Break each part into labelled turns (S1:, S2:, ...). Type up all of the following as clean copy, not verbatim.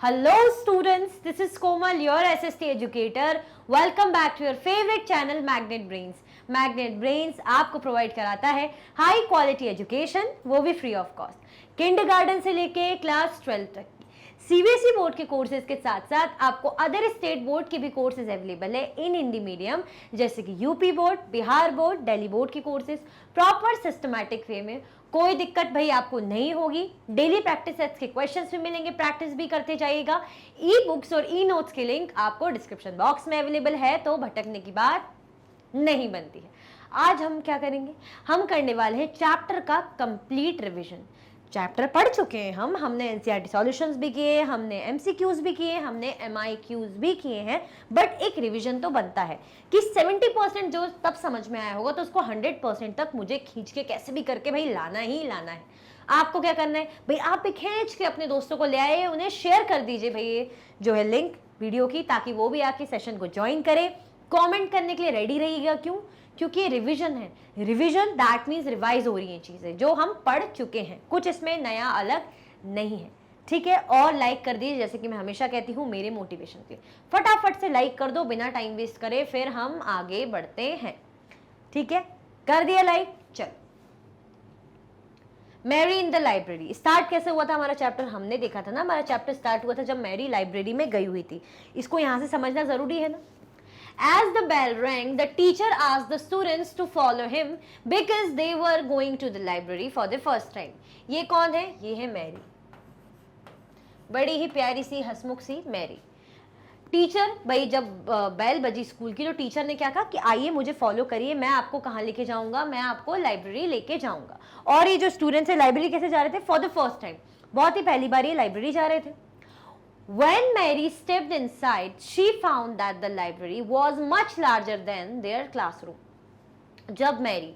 S1: Hello students, this is Komal, your SST educator. Welcome back to your favorite channel Magnet Brains. Magnet Brains आपको provide कराता है high quality education, वो भी free of cost. Kindergarten से लेके class 12 तक CBSE board के courses के साथ साथ आपको अदर स्टेट बोर्ड के भी कोर्सेज अवेलेबल है इन हिंदी मीडियम, जैसे कि UP board, Bihar board, Delhi board के कोर्सेज प्रॉपर सिस्टमैटिक वे में। कोई दिक्कत भाई आपको नहीं होगी। डेली प्रैक्टिस सेट्स के क्वेश्चंस भी मिलेंगे, प्रैक्टिस भी करते जाइएगा। ई बुक्स और ई नोट्स के लिंक आपको डिस्क्रिप्शन बॉक्स में अवेलेबल है, तो भटकने की बात नहीं बनती है। आज हम क्या करेंगे, हम करने वाले हैं चैप्टर का कंप्लीट रिवीजन। चैप्टर पढ़ चुके हैं हमने एनसीईआरटी सॉल्यूशंस भी किए, हमने एमसीक्यूज भी किए, हमने एमआईक्यूज भी किए हैं, बट एक रिवीजन तो बनता है कि 70% जो तब समझ में आया होगा तो उसको 100% तक मुझे खींच के कैसे भी करके भाई लाना ही लाना है। आपको क्या करना है भाई, आप भी खींच के अपने दोस्तों को ले आए, उन्हें शेयर कर दीजिए भाई ये जो है लिंक वीडियो की, ताकि वो भी आके सेशन को ज्वाइन करे। कमेंट करने के लिए रेडी रहिएगा, क्यों? क्योंकि ये रिवीजन है। रिवीजन दैट मीन्स रिवाइज हो रही हैं चीजें जो हम पढ़ चुके हैं, कुछ इसमें नया अलग नहीं है, ठीक है। और लाइक कर दीजिए, जैसे कि मैं हमेशा कहती हूँ मेरे मोटिवेशन के लिए फटाफट से लाइक कर दो बिना टाइम वेस्ट करे, फिर हम आगे बढ़ते हैं, ठीक है। कर दिया लाइक, चल। Mary in the library start कैसे हुआ था हमारा चैप्टर, हमने देखा था ना। हमारा चैप्टर स्टार्ट हुआ था जब मैरी लाइब्रेरी में गई हुई थी। इसको यहां से समझना जरूरी है ना। As the bell rang, the teacher asked the students to follow him because they were going to the library for the first time. ये कौन है? ये है मैरी, बड़ी ही प्यारी सी हंसमुख सी मैरी। टीचर भाई जब बेल बजी स्कूल की, तो टीचर ने क्या कहा कि आइए मुझे फॉलो करिए, मैं आपको कहाँ लेके जाऊंगा, मैं आपको लाइब्रेरी लेके जाऊंगा। और ये जो स्टूडेंट्स है लाइब्रेरी कैसे जा रहे थे? फॉर द फर्स्ट टाइम, बहुत ही पहली बार ये लाइब्रेरी जा रहे थे। When Mary stepped inside, she found that the library was much larger than their classroom. जब मैरी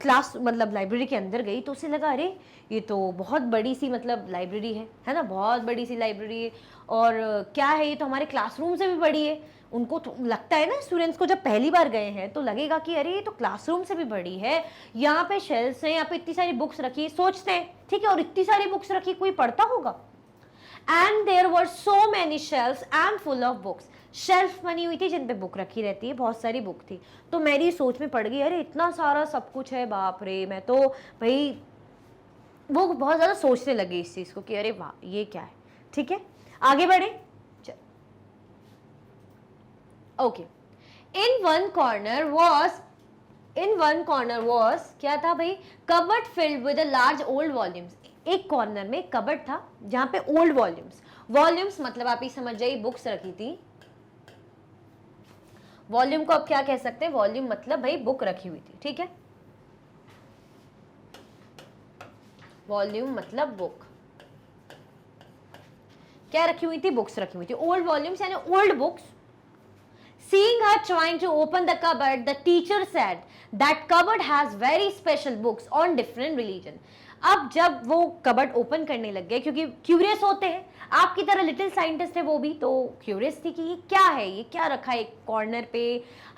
S1: क्लास मतलब लाइब्रेरी के अंदर गई तो उसे लगा अरे ये तो बहुत बड़ी सी मतलब लाइब्रेरी है ना, बहुत बड़ी सी लाइब्रेरी है। और क्या है, ये तो हमारे क्लासरूम से भी बड़ी है। उनको तो लगता है ना, स्टूडेंट्स को जब पहली बार गए हैं तो लगेगा कि अरे ये तो क्लासरूम से भी बड़ी है, यहाँ पे शेल्फ्स हैं, यहाँ पे इतनी सारी बुक्स रखी, सोचते हैं ठीक है, और इतनी सारी बुक्स रखी कोई पढ़ता होगा। And there were so many shelves and full of books. Shelf बनी हुई थी जिन पे बुक रखी रहती है, बहुत सारी बुक थी। तो मेरी सोच में पड़ गई अरे इतना सारा सब कुछ है, बाप रे। मैं तो भाई वो बहुत ज्यादा सोचने लगी इस चीज को कि अरे वाह ये क्या है, ठीक है। आगे बढ़े, चल। Okay, in one corner was क्या था भाई? Cupboard filled with large old volumes. एक कॉर्नर में कबर्ड था जहां पे ओल्ड वॉल्यूम्स मतलब आप ही समझ जाइए बुक्स रखी थी। वॉल्यूम को आप क्या कह सकते हैं? वॉल्यूम मतलब भाई बुक रखी हुई थी, ठीक है। वॉल्यूम मतलब बुक, क्या रखी हुई थी? बुक्स रखी हुई थी। ओल्ड वॉल्यूम्स यानी old books. Seeing her trying to open the cupboard, the teacher said that cupboard has very special books on different religion. अब जब वो कबर्ड ओपन करने लग गए, क्योंकि क्यूरियस होते हैं, आपकी तरह लिटिल साइंटिस्ट है वो भी, तो क्यूरियस थी कि ये क्या है, ये क्या रखा है एक कॉर्नर पे,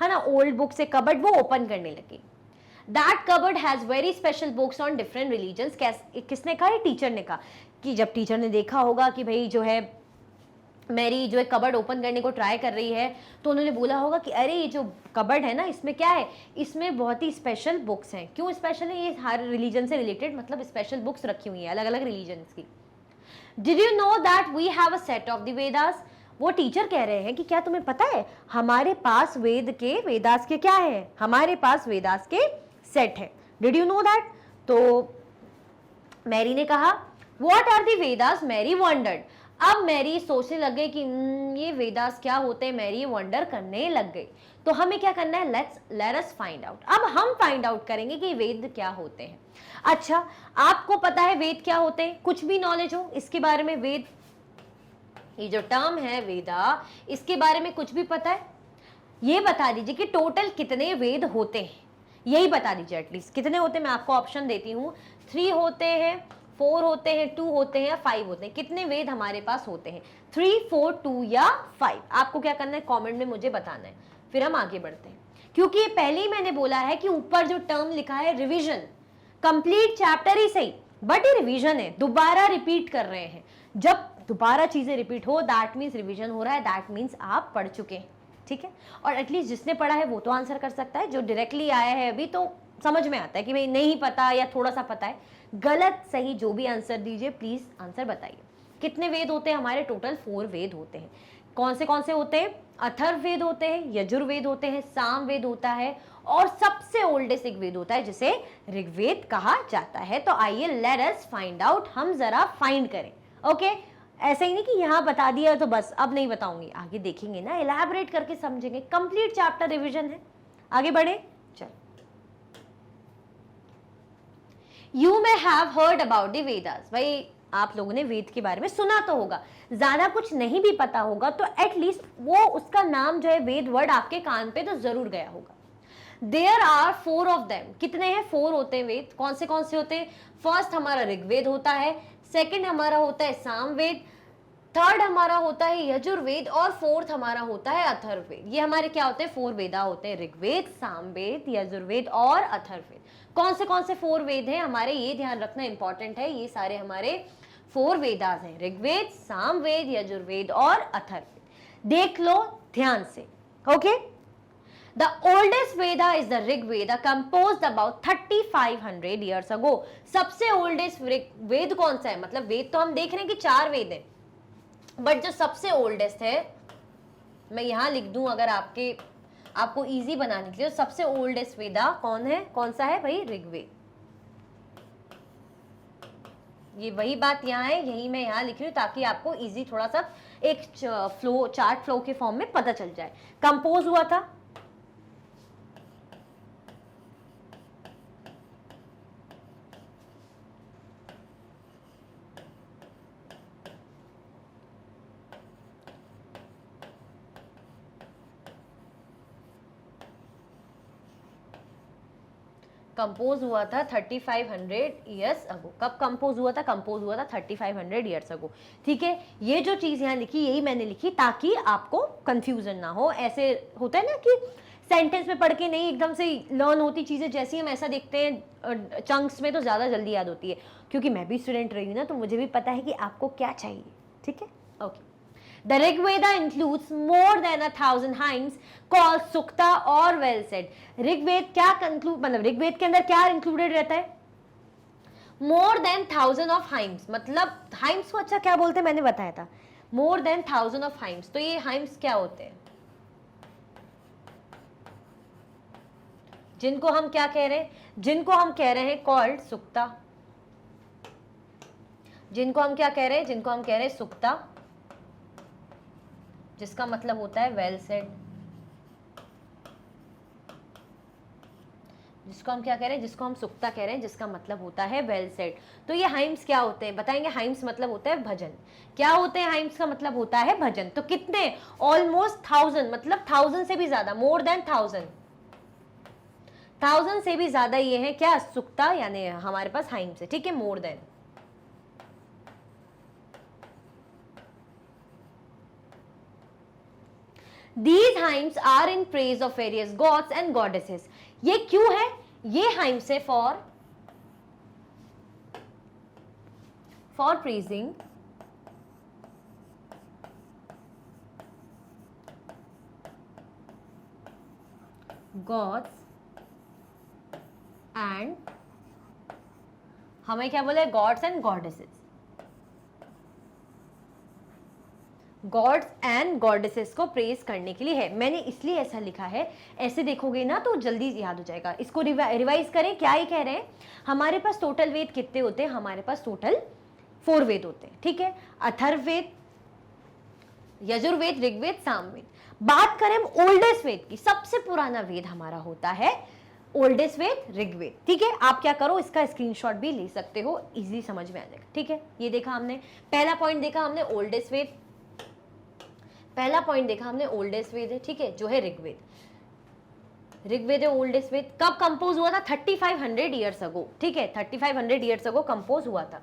S1: है ना, ओल्ड बुक से कबर्ड। वो ओपन करने लगी। That cupboard has very special books on different religions. किसने कहा? टीचर ने कहा। कि जब टीचर ने देखा होगा कि भाई जो है मैरी जो है कबर्ड ओपन करने को ट्राई कर रही है, तो उन्होंने बोला होगा कि अरे ये जो कबर्ड है ना, इसमें क्या है? इसमें बहुत ही स्पेशल बुक्स हैं। क्यों स्पेशल है? ये हर रिलीजन से रिलेटेड मतलब स्पेशल बुक्स रखी हुई हैं अलग अलग रिलीजन्स की। Did you know that we have a set of the Vedas? वो टीचर कह रहे हैं कि क्या तुम्हें पता है हमारे पास वेदास के क्या है? हमारे पास वेदास के सेट है। Did you know that? तो मैरी ने कहा what are the Vedas? Mary wondered. अब मैरी सोचने लग गई कि ये वेदास क्या होते हैं। मैरी वंडर करने लग गई। तो हमें क्या करना है? Let us find out. अब हम फाइंड आउट करेंगे कि वेद क्या होते हैं। अच्छा, आपको पता है वेद क्या होते हैं? कुछ भी नॉलेज हो इसके बारे में? वेद, ये जो टर्म है वेदा, इसके बारे में कुछ भी पता है? ये बता दीजिए कि टोटल कितने वेद होते हैं, यही बता दीजिए एटलीस्ट। कितने होते हैं? मैं आपको ऑप्शन देती हूँ। 3 होते हैं, 4 होते हैं, 2 होते हैं या 5 होते हैं। कितने वेद हमारे पास होते हैं? 3, 4, 2 या 5? आपको क्या करना है? कमेंट में मुझे बताना है, फिर हम आगे बढ़ते हैं। क्योंकि ये पहले ही मैंने बोला है कि ऊपर जो टर्म लिखा है रिवीजन, कंप्लीट चैप्टर ही सही, बट ये रिवीजन है, दोबारा रिपीट कर रहे हैं। जब दोबारा चीजें रिपीट हो, दैट मीन्स रिवीजन हो रहा है, दैट मीन्स आप पढ़ चुके हैं, ठीक है। और एटलीस्ट जिसने पढ़ा है वो तो आंसर कर सकता है, जो डायरेक्टली आया है अभी तो समझ में आता है कि भाई नहीं पता या थोड़ा सा पता है। गलत सही जो भी आंसर दीजिए, प्लीज आंसर बताइए। कितने वेद होते हैं हमारे? टोटल 4 वेद होते हैं। कौन से होते हैं? अथर्ववेद होते हैं, यजुर्वेद होते हैं, सामवेद होता है, और सबसे ओल्डेस्ट एक वेद होता है जिसे ऋग्वेद कहा जाता है। तो आइए लेट अस फाइंड आउट, हम जरा फाइंड करें। ओके ऐसे ही नहीं कि यहां बता दिया तो बस अब नहीं बताऊंगी, आगे देखेंगे ना, इलैबोरेट करके समझेंगे। कंप्लीट चैप्टर रिवीजन है। आगे बढ़े, चल। You may have heard about the Vedas. भाई आप लोगों ने वेद के बारे में सुना तो होगा, ज्यादा कुछ नहीं भी पता होगा तो एटलीस्ट वो उसका नाम जो है वेद वर्ड आपके कान पे तो जरूर गया होगा। There are 4 of them. कितने हैं? 4 होते हैं वेद। कौन से होते हैं? फर्स्ट हमारा ऋग्वेद होता है, सेकंड हमारा होता है सामवेद, थर्ड हमारा होता है यजुर्वेद, और फोर्थ हमारा होता है अथर्ववेद। ये हमारे क्या होते हैं? 4 वेदा होते हैं, ऋग्वेद, सामवेद, यजुर्वेद और अथर्ववेद। कौन से 4 वेद हैं हमारे? ये ध्यान रखना इंपॉर्टेंट है, ये सारे हमारे 4 वेदास हैं, ऋग्वेद, सामवेद, यजुर्वेद और अथर्ववेद। देख लो ध्यान से। Okay The oldest Veda is the Rig Veda, composed about 3500 years ago. सबसे ओल्डेस्ट वेद कौन सा है? मतलब वेद तो हम देख रहे हैं कि 4 वेद हैं, बट जो सबसे ओल्डेस्ट है, मैं यहां लिख दूं अगर आपको इजी बनाने के लिए, सबसे ओल्डेस्ट वेदा कौन है? कौन सा है भाई? ऋग्वेद। ये वही बात यहाँ है, यही मैं यहाँ लिख रही हूँ ताकि आपको इजी थोड़ा सा एक चार्ट फ्लो के फॉर्म में पता चल जाए। कंपोज हुआ था कंपोज हुआ था 3500 ईयर्स अगो। कब कंपोज हुआ था? कंपोज हुआ था 3500 ईयर्स अगो। ठीक है, ये जो चीज यहाँ लिखी यही मैंने लिखी ताकि आपको कंफ्यूजन ना हो। ऐसे होता है ना कि सेंटेंस में पढ़ के नहीं एकदम से लर्न होती चीजें, जैसी हम ऐसा देखते हैं चंक्स में तो ज्यादा जल्दी याद होती है, क्योंकि मैं भी स्टूडेंट रही हूँ ना, तो मुझे भी पता है कि आपको क्या चाहिए। ठीक है, okay. The Rig Veda includes more than 1000 hymns called Sukta or well said. Rigveda क्या मतलब ऋग्वेद के अंदर क्या इंक्लूडेड रहता है? More than 1000 of hymns, मतलब hymns को अच्छा क्या बोलते हैं मैंने बताया था, more than 1000 of hymns। तो ये hymns क्या होते हैं? जिनको हम क्या कह रहे हैं? जिनको हम कह रहे हैं called सुक्ता। जिनको हम क्या कह रहे हैं? जिनको हम कह रहे हैं सुक्ता, जिसका मतलब होता है वेल सेड। जिसको हम क्या कह रहे हैं? जिसको हम सुक्ता कह रहे हैं, जिसका मतलब होता है वेल सेड। तो ये हाइम्स क्या होते हैं बताएंगे? हाइम्स मतलब होता है भजन। क्या होते हैं हाइम्स का मतलब होता है भजन। तो कितने? ऑलमोस्ट 1000, मतलब 1000 से भी ज्यादा, मोर देन 1000 से भी ज्यादा ये है क्या? सुक्ता, यानी हमारे पास हाइम्स है। ठीक है, more than. These hymns are in praise of various gods and goddesses. ये क्यों है? ये hymns है for praising gods and, हमें क्या बोले? gods and goddesses। Gods and goddesses को प्रेज करने के लिए है। मैंने इसलिए ऐसा लिखा है, ऐसे देखोगे ना तो जल्दी याद हो जाएगा। इसको रिवाइज करें। क्या ही कह रहे हैं? हमारे पास टोटल वेद कितने होते हैं? हमारे पास टोटल 4 वेद होते हैं। ठीक है, अथर्ववेद, यजुर्वेद, ऋग्वेद, सामवेद। बात करें हम ओल्डेस्ट वेद की, सबसे पुराना वेद हमारा होता है ओल्डेस्ट वेद ऋग्वेद। ठीक है, आप क्या करो, इसका स्क्रीनशॉट भी ले सकते हो, इजीली समझ में आ जाएगा। ठीक है, ये देखा हमने, पहला पॉइंट देखा हमने ओल्डेस्ट वेद, पहला पॉइंट देखा हमने ओल्डेस्ट वेद है। ठीक है, जो है ऋग्वेद। ऋग्वेद है ओल्डेस्ट वेद। कब कंपोज हुआ था? 3500 ईयर्स अगो। ठीक है, 3500 ईयर्स अगो कंपोज हुआ था।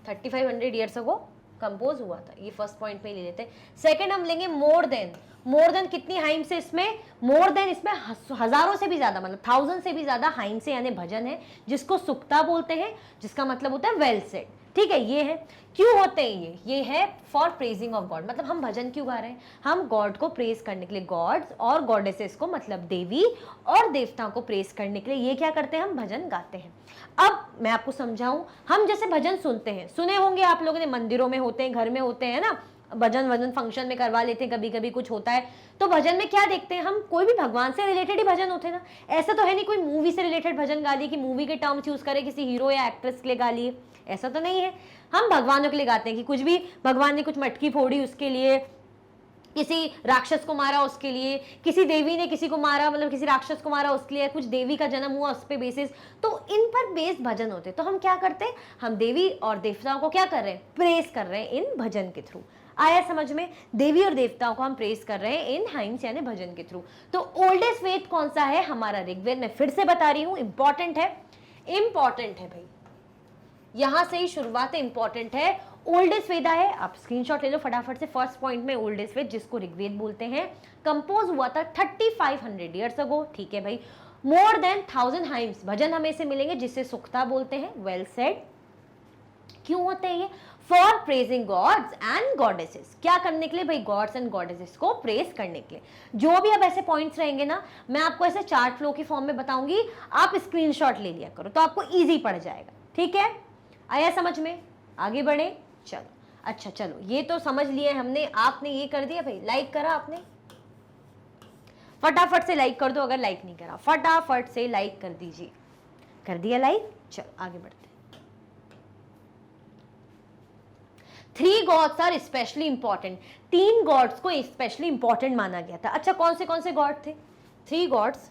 S1: 3500 ईयर्स अगो कंपोज हुआ था। ये फर्स्ट पॉइंट में ले लेते हैं। सेकंड हम लेंगे मोर देन। मोर देन कितनी हाइम्स है इसमें? मोर देन इसमें हजारों से भी ज्यादा, मतलब 1000 से भी ज्यादा हाइम्स है, यानी भजन है, जिसको सुक्ता बोलते हैं, जिसका मतलब होता है वेल सेड। ठीक है, ये है। क्यों होते हैं ये है फॉर प्रेजिंग ऑफ गॉड, मतलब हम भजन क्यों गा रहे हैं, हम गॉड को प्रेज करने के लिए, गॉड्स और गॉडेसेस को, मतलब देवी और देवताओं को प्रेज करने के लिए ये क्या करते हैं, हम भजन गाते हैं। अब मैं आपको समझाऊं, हम जैसे भजन सुनते हैं, सुने होंगे आप लोगों ने, मंदिरों में होते हैं, घर में होते हैं ना, भजन वजन फंक्शन में करवा लेते हैं, कभी कभी कुछ होता है तो भजन में क्या देखते हैं हम, कोई भी भगवान से रिलेटेड ही भजन होते हैं ना। ऐसा तो है नहीं कोई मूवी से रिलेटेड भजन गा लिए कि मूवी के टर्म्स यूज करे, किसी हीरो या एक्ट्रेस के लिए गा लिए, ऐसा तो नहीं है। हम भगवानों के लिए गाते हैं कि कुछ भी भगवान ने कुछ मटकी फोड़ी उसके लिए, किसी राक्षस को मारा उसके लिए, किसी देवी ने किसी को मारा, मतलब किसी राक्षस को मारा उसके लिए, कुछ देवी का जन्म हुआ उस पे बेसिस, तो इन पर बेस्ड भजन होते हैं। तो हम क्या करते हैं, हम देवी और देवताओं को क्या कर रहे हैं, प्रेस कर रहे हैं इन भजन के थ्रू। आया समझ में, देवी और देवताओं को हम प्रेस कर रहे हैं इन हाइम्स यानी भजन के थ्रू। तो ओल्डेस्ट वेद कौन सा है, हमारा ऋग्वेद। मैं फिर से बता रही हूं, इंपॉर्टेंट है, इंपॉर्टेंट है भाई, यहां से ही शुरुआत इंपॉर्टेंट है। ओल्डेस्ट वेदा है, आप स्क्रीनशॉट ले लो फटाफट से। फर्स्ट पॉइंट में ओल्डेस्ट वेद, जिसको ऋग्वेद बोलते हैं, कंपोज हुआ था 3500 ईयर्स अगो। ठीक है भाई, मोर देन 1000 हाइम्स भजन हमें से मिलेंगे, जिसे सुक्ता बोलते हैं। Well said. क्यों होते हैं ये, for praising gods and goddesses, क्या करने के लिए भाई, गॉड्स एंड गॉडेसेस को प्रेज करने के लिए। जो भी अब ऐसे पॉइंट्स रहेंगे ना, मैं आपको ऐसे चार्ट फ्लो की फॉर्म में बताऊंगी, आप स्क्रीनशॉट ले लिया करो तो आपको इजी पड़ जाएगा। ठीक है, आया समझ में, आगे बढ़े। चलो अच्छा, चलो ये तो समझ लिए हमने, आपने ये कर दिया भाई, लाइक करा आपने, फटाफट से लाइक कर दो, अगर लाइक नहीं करा फटाफट से लाइक कर दीजिए। कर दिया लाइक, चलो आगे बढ़ते। 3 gods are specially important, 3 gods को स्पेशली इंपॉर्टेंट माना गया था। अच्छा कौन से गॉड थे, 3 गॉड्स,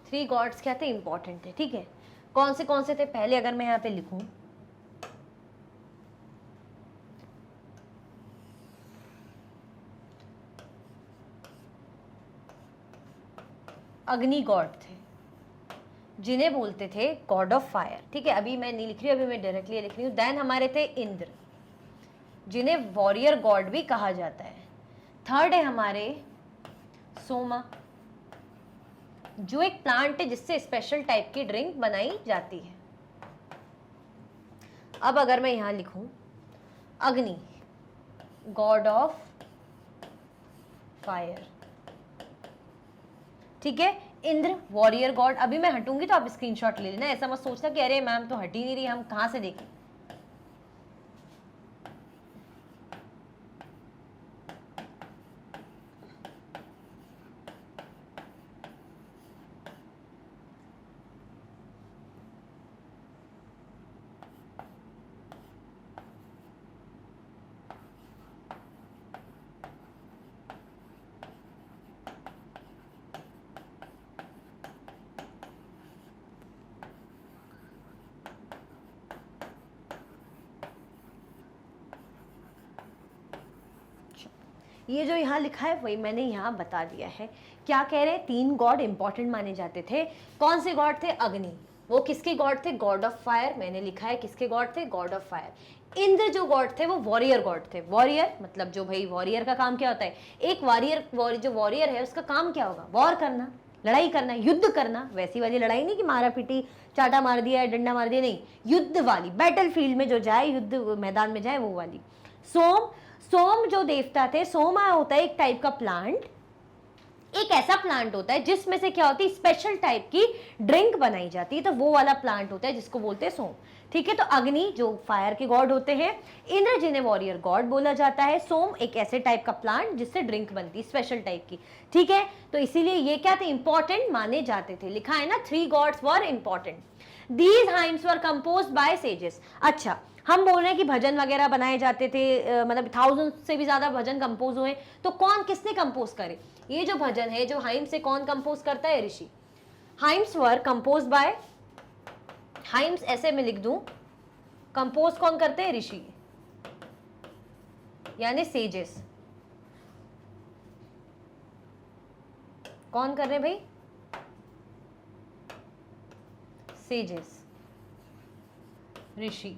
S1: थ्री गॉड्स क्या थे, इंपॉर्टेंट थे। ठीक है, कौन से थे, पहले अगर मैं यहां पे लिखूं, अग्नि गॉड थे, जिन्हें बोलते थे गॉड ऑफ फायर। ठीक है, अभी मैं नहीं लिख रही, अभी मैं डायरेक्टली लिख रही हूं। देन हमारे थे इंद्र, जिन्हें वॉरियर गॉड भी कहा जाता है। थर्ड है हमारे सोमा, जो एक प्लांट है जिससे स्पेशल टाइप की ड्रिंक बनाई जाती है। अब अगर मैं यहां लिखूं अग्नि, गॉड ऑफ फायर। ठीक है, इंद्र वॉरियर गॉड। अभी मैं हटूंगी तो आप स्क्रीनशॉट ले लेना, ऐसा मत सोचना कि अरे मैम तो हट ही नहीं रही, हम कहां से देखें। ये जो यहाँ लिखा है वही मैंने यहाँ बता दिया है। क्या कह रहे हैं, 3 गॉड इंपॉर्टेंट माने जाते थे। कौन से गॉड थे, अग्नि, वो किसके गॉड थे, गॉड ऑफ फायर। मैंने लिखा है किसके गॉड थे, गॉड ऑफ फायर। इंद्र जो गॉड थे वो वॉरियर गॉड थे। वॉरियर मतलब जो भाई, वॉरियर का काम क्या होता है, एक वॉरियर जो वॉरियर है उसका काम क्या होगा, वॉर करना, लड़ाई करना, युद्ध करना। वैसी वाली लड़ाई नहीं कि मारा पीटी, चाटा मार दिया, डंडा मार दिया, नहीं, युद्ध वाली, बैटल फील्ड में जो जाए, युद्ध मैदान में जाए, वो वाली। सोम जो देवता थे, सोमा होता है एक टाइप का प्लांट, एक ऐसा प्लांट होता है जिसमें से क्या होती है, स्पेशल टाइप की ड्रिंक बनाई जाती है, तो वो वाला प्लांट होता है जिसको बोलते हैं सोम। ठीक है, तो अग्नि जो फायर के गॉड होते हैं, इंद्र जिन्हें वॉरियर गॉड बोला जाता है, सोम एक ऐसे टाइप का प्लांट जिससे ड्रिंक बनती है स्पेशल टाइप की। ठीक है, तो इसीलिए ये क्या थे, इंपॉर्टेंट माने जाते थे। लिखा है ना, 3 gods were important. These hymns were composed bye sages. अच्छा, हम बोल रहे हैं कि भजन वगैरह बनाए जाते थे, मतलब 1000 से भी ज्यादा भजन कंपोज हुए, तो कौन किसने कंपोज करे, ये जो भजन है, जो हाइम्स से कौन कंपोज करता है, rishi. Hymns were compose by, hymns ऐसे में लिख दूं, कंपोज कौन करते हैं, ऋषि यानी सेजेस। कौन कर रहे हैं भाई, सेजेस, ऋषि,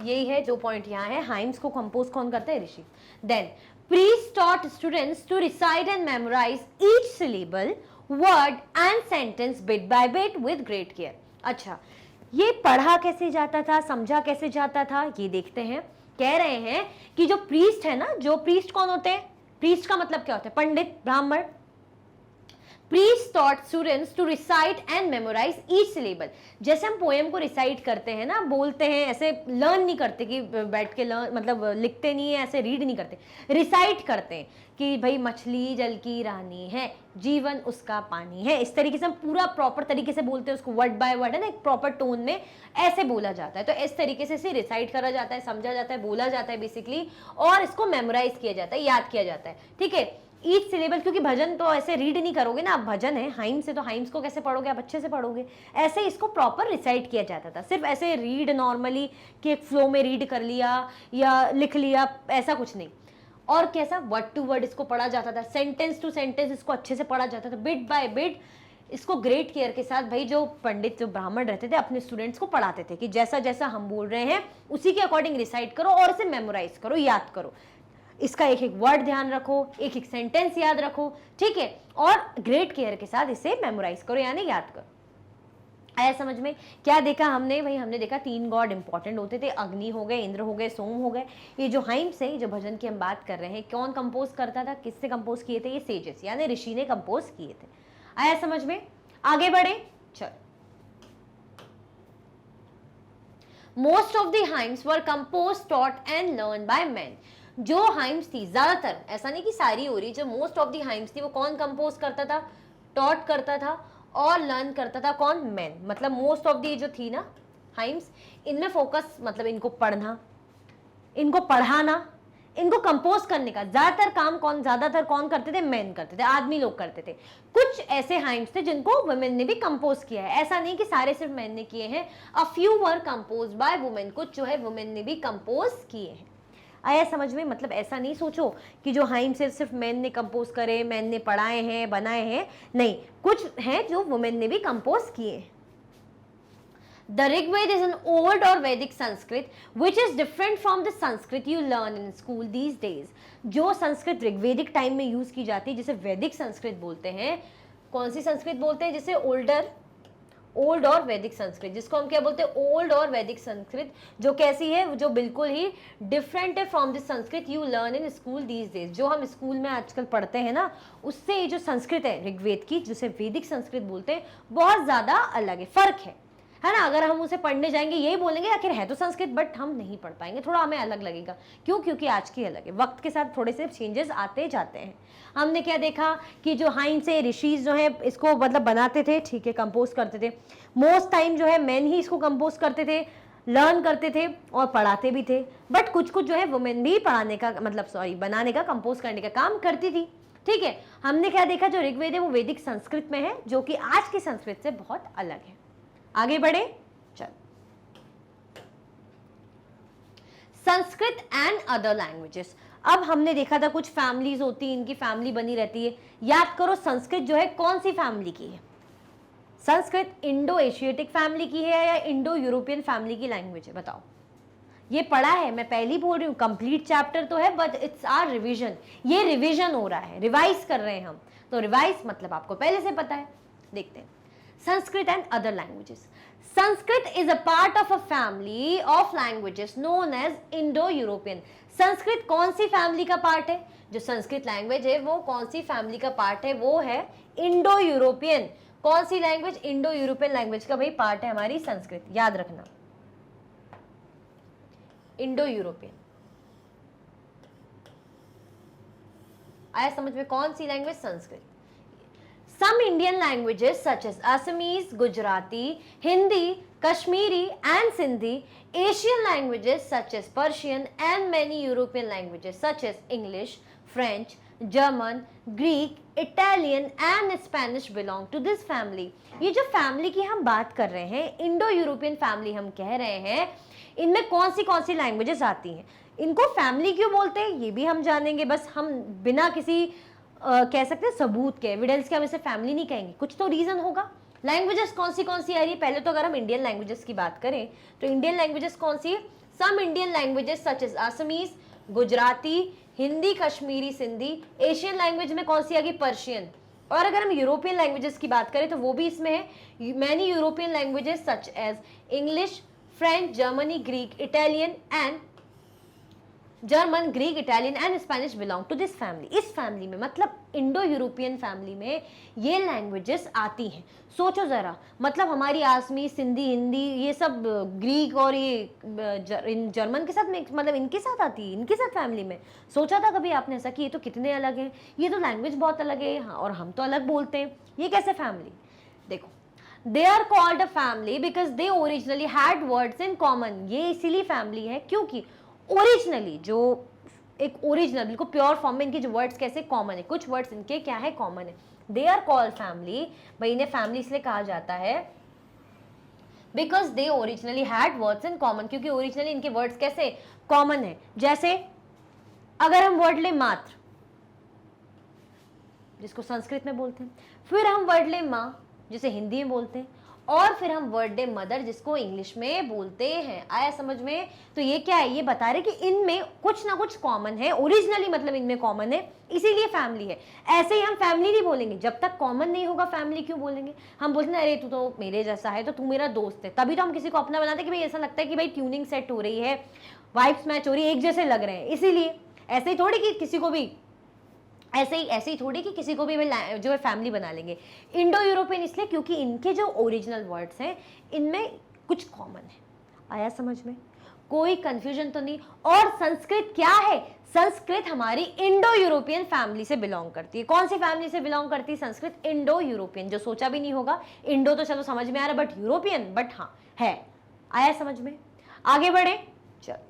S1: यही है जो पॉइंट यहाँ है। हाइम्स को कंपोज कौन करता है? Rishi. Then priest taught students to recite and memorise each syllable, word and sentence bit by bit with great care. अच्छा, ये पढ़ा कैसे जाता था, समझा कैसे जाता था, ये देखते हैं। कह रहे हैं कि जो प्रीस्ट है ना, जो प्रीस्ट कौन होते हैं? प्रीस्ट का मतलब क्या होता है? पंडित, ब्राह्मण। Priests taught students to recite and memorize each syllable. जैसे हम पोएम को रिसाइट करते हैं ना, बोलते हैं, ऐसे लर्न नहीं करते कि बैठ के लर्न, मतलब लिखते नहीं है, ऐसे रीड नहीं करते, रिसाइट करते हैं कि भाई मछली जल की रानी है, जीवन उसका पानी है। इस तरीके से हम पूरा प्रॉपर तरीके से बोलते हैं उसको, वर्ड बाय वर्ड है ना, एक प्रॉपर टोन में ऐसे बोला जाता है। तो इस तरीके से इसे रिसाइट करा जाता है, समझा जाता है, बोला जाता है बेसिकली, और इसको मेमोराइज किया जाता है, याद किया जाता है। ठीक है, ईच सिलेबल, क्योंकि भजन तो ऐसे रीड नहीं करोगे ना, आप भजन है हाइम से, तो हाइम्स को कैसे पढ़ोगे आप? अच्छे से पढ़ोगे। ऐसे इसको प्रॉपर रिसाइट किया जाता था, सिर्फ ऐसे रीड नॉर्मली कि एक फ्लो में रीड कर लिया या लिख लिया, ऐसा कुछ नहीं। और कैसा? वर्ड टू वर्ड इसको पढ़ा जाता था, सेंटेंस टू सेंटेंस इसको अच्छे से पढ़ा जाता था, बिट बाय बिट इसको ग्रेट केयर के साथ भाई जो पंडित, जो ब्राह्मण रहते थे, अपने स्टूडेंट्स को पढ़ाते थे कि जैसा जैसा हम बोल रहे हैं उसी के अकॉर्डिंग रिसाइट करो और इसे मेमोराइज करो, याद करो। इसका एक एक वर्ड ध्यान रखो, एक एक सेंटेंस याद रखो, ठीक है, और ग्रेट केयर के साथ इसे मेमोराइज करो, यानी याद करो। आया समझ में? क्या देखा हमने? भाई हमने देखा 3 गॉड इंपॉर्टेंट होते थे, अग्नि हो गए, इंद्र हो गए, सोम हो गए। ये जो हाइम्स है, जो भजन की हम बात कर रहे हैं, कौन कंपोज करता था, किससे कंपोज किए थे? ये सेजेस यानी ऋषि ने कंपोज किए थे। आया समझ में? आगे बढ़े, चल। Most of the hymns were compose, taught and learn by man. जो हाइम्स थी, ज्यादातर, ऐसा नहीं कि सारी हो रही, जो मोस्ट ऑफ दी हाइम्स थी वो कौन कंपोज करता था? टॉट करता था और लर्न करता था कौन? मैन। मतलब मोस्ट ऑफ दी जो थी ना हाइम्स, इनमें फोकस, मतलब इनको पढ़ना, इनको पढ़ाना, इनको कंपोज करने का ज्यादातर काम ज्यादातर कौन करते थे? मैन करते थे, आदमी लोग करते थे। कुछ ऐसे हाइम्स थे जिनको वुमेन ने भी कंपोज किया है, ऐसा नहीं कि सारे सिर्फ मैन ने किए हैं। A few were compose by women, कुछ जो है वुमेन ने भी कंपोज किए हैं। आया समझ में? मतलब ऐसा नहीं सोचो कि जो हाइम सिर्फ मैन ने कंपोज करे, मैन ने पढ़ाए हैं, बनाए हैं, नहीं, कुछ हैं जो वुमेन ने भी कंपोज किए। The Rigved is an old or Vedic Sanskrit which is different from the Sanskrit you learn in school these days. जो संस्कृत ऋग्वेदिक टाइम में यूज की जाती है, जिसे वैदिक संस्कृत बोलते हैं। कौन सी संस्कृत बोलते हैं? जिसे ओल्ड और वैदिक संस्कृत, जिसको हम क्या बोलते हैं? ओल्ड और वैदिक संस्कृत, जो कैसी है? जो बिल्कुल ही डिफरेंट है from the Sanskrit you learn in school these days. जो हम स्कूल में आजकल पढ़ते हैं ना, उससे ये जो संस्कृत है ऋग्वेद की, जिसे वैदिक संस्कृत बोलते हैं, बहुत ज्यादा अलग है, फर्क है ना। अगर हम उसे पढ़ने जाएंगे, यही बोलेंगे आखिर है तो संस्कृत, बट हम नहीं पढ़ पाएंगे, थोड़ा हमें अलग लगेगा। क्यों? क्योंकि आज की अलग है, वक्त के साथ थोड़े से चेंजेस आते जाते हैं। हमने क्या देखा कि जो हाइन से ऋषि जो है इसको मतलब बनाते थे, ठीक है, कंपोज करते थे। मोस्ट टाइम जो है मैन ही इसको कंपोज करते थे, लर्न करते थे और पढ़ाते भी थे। बट कुछ कुछ जो है वुमेन भी पढ़ाने का, मतलब सॉरी, बनाने का, कंपोज करने का काम करती थी। ठीक है, हमने क्या देखा? जो ऋग्वेद है वो वैदिक संस्कृत में है, जो कि आज की संस्कृत से बहुत अलग है। आगे बढ़े, चल। Sanskrit and other languages. अब हमने देखा था कुछ फैमिलीज होती हैं, इनकी फैमिली बनी रहती है। याद करो संस्कृत जो है कौन सी फैमिली की है? संस्कृत इंडो एशियाटिक फैमिली की है या इंडो यूरोपियन फैमिली की लैंग्वेज है? बताओ। ये पढ़ा है, मैं पहली बोल रही हूँ, कंप्लीट चैप्टर तो है, बट इट्स आर रिवीजन। ये रिवीजन हो रहा है, रिवाइज कर रहे हैं हम, तो रिवाइज मतलब आपको पहले से पता है। देखते हैं Sanskrit and other languages. Sanskrit is a part of a family of languages known as Indo European. Sanskrit कौन सी फैमिली का पार्ट है? जो संस्कृत लैंग्वेज है वो कौन सी फैमिली का पार्ट है? वो है इंडो यूरोपियन। कौन सी लैंग्वेज? इंडो यूरोपियन लैंग्वेज का भाई पार्ट है हमारी संस्कृत, याद रखना, इंडो यूरोपियन। आया समझ में? कौन सी language? Sanskrit. Some Indian languages such as Assamese, Gujarati, Hindi, Kashmiri and Sindhi, Asian languages such as Persian and many European languages such as English, French, German, Greek, Italian and Spanish belong to this family. ये जो family की हम बात कर रहे हैं, Indo European family हम कह रहे हैं, इनमें कौन सी लैंग्वेजेस आती हैं? इनको फैमिली क्यों बोलते हैं ये भी हम जानेंगे, बस हम बिना किसी कह सकते हैं सबूत के, एविडेंस के, हम इसे फैमिली नहीं कहेंगे, कुछ तो रीजन होगा। लैंग्वेजेस कौन सी आ रही है? पहले तो अगर हम इंडियन लैंग्वेजेस की बात करें तो इंडियन लैंग्वेजेस कौन सी है? Some Indian languages such as Assamese, Gujarati, Hindi, Kashmiri, Sindhi. Asian language में कौन सी आ गई? पर्शियन। और अगर हम यूरोपियन लैंग्वेजेस की बात करें तो वो भी इसमें है, many European languages such as English, French, Germany, Greek, Italian and German, Greek, Italian and Spanish belong to this family. इस फैमिली में मतलब इंडो यूरोपियन फैमिली में ये लैंग्वेजेस आती हैं। सोचो जरा, मतलब हमारी आसमी, सिंधी, हिंदी, ये सब ग्रीक और ये जर्मन के साथ में, मतलब इनके साथ आती है, इनके साथ फैमिली में। सोचा था कभी आपने ऐसा कि ये तो कितने अलग हैं, ये तो लैंग्वेज बहुत अलग है, हाँ, और हम तो अलग बोलते हैं, ये कैसे फैमिली? देखो, they are called a family because they originally had words in common. ये इसीलिए फैमिली है क्योंकि ओरिजिनली जो एक ओरिजिनल बिल्कुल प्योर फॉर्म में इनके जो वर्ड्स कैसे कॉमन है, कुछ वर्ड्स इनके क्या है? कॉमन है। दे आर कॉल्ड फैमिली, भाई इन्हें फैमिली इसलिए कहा जाता है because they originally had words in common, क्योंकि ओरिजिनली इनके वर्ड्स कैसे? कॉमन है। जैसे अगर हम वर्ड ले मात्र, जिसको संस्कृत में बोलते हैं, फिर हम वर्ड ले माँ, जिसे हिंदी में बोलते हैं, और फिर हम वर्ड ले मदर, जिसको इंग्लिश में बोलते हैं। आया समझ में? तो ये क्या है? ये बता रहे कि इनमें कुछ ना कुछ कॉमन है, ओरिजिनली मतलब इनमें कॉमन है, इसीलिए फैमिली है। ऐसे ही हम फैमिली नहीं बोलेंगे जब तक कॉमन नहीं होगा, फैमिली क्यों बोलेंगे? हम बोलते हैं अरे तू तो मेरे जैसा है, तो तू मेरा दोस्त है, तभी तो हम किसी को अपना बनाते हैं कि भाई ऐसा लगता है कि भाई ट्यूनिंग सेट हो रही है, वाइब्स मैच हो रही है, एक जैसे लग रहे हैं, इसीलिए। ऐसे ही थोड़ी कि किसी को भी ऐसे ही थोड़ी कि किसी को भी जो है फैमिली बना लेंगे। इंडो यूरोपियन इसलिए क्योंकि इनके जो ओरिजिनल वर्ड्स हैं इनमें कुछ कॉमन है। आया समझ में? कोई कंफ्यूजन तो नहीं? और संस्कृत क्या है? संस्कृत हमारी इंडो यूरोपियन फैमिली से बिलोंग करती है। कौन सी फैमिली से बिलोंग करती है संस्कृत? Indo European. जो सोचा भी नहीं होगा, इंडो तो चलो समझ में आ रहा, बट यूरोपियन, बट हाँ है। आया समझ में? आगे बढ़े, चलो।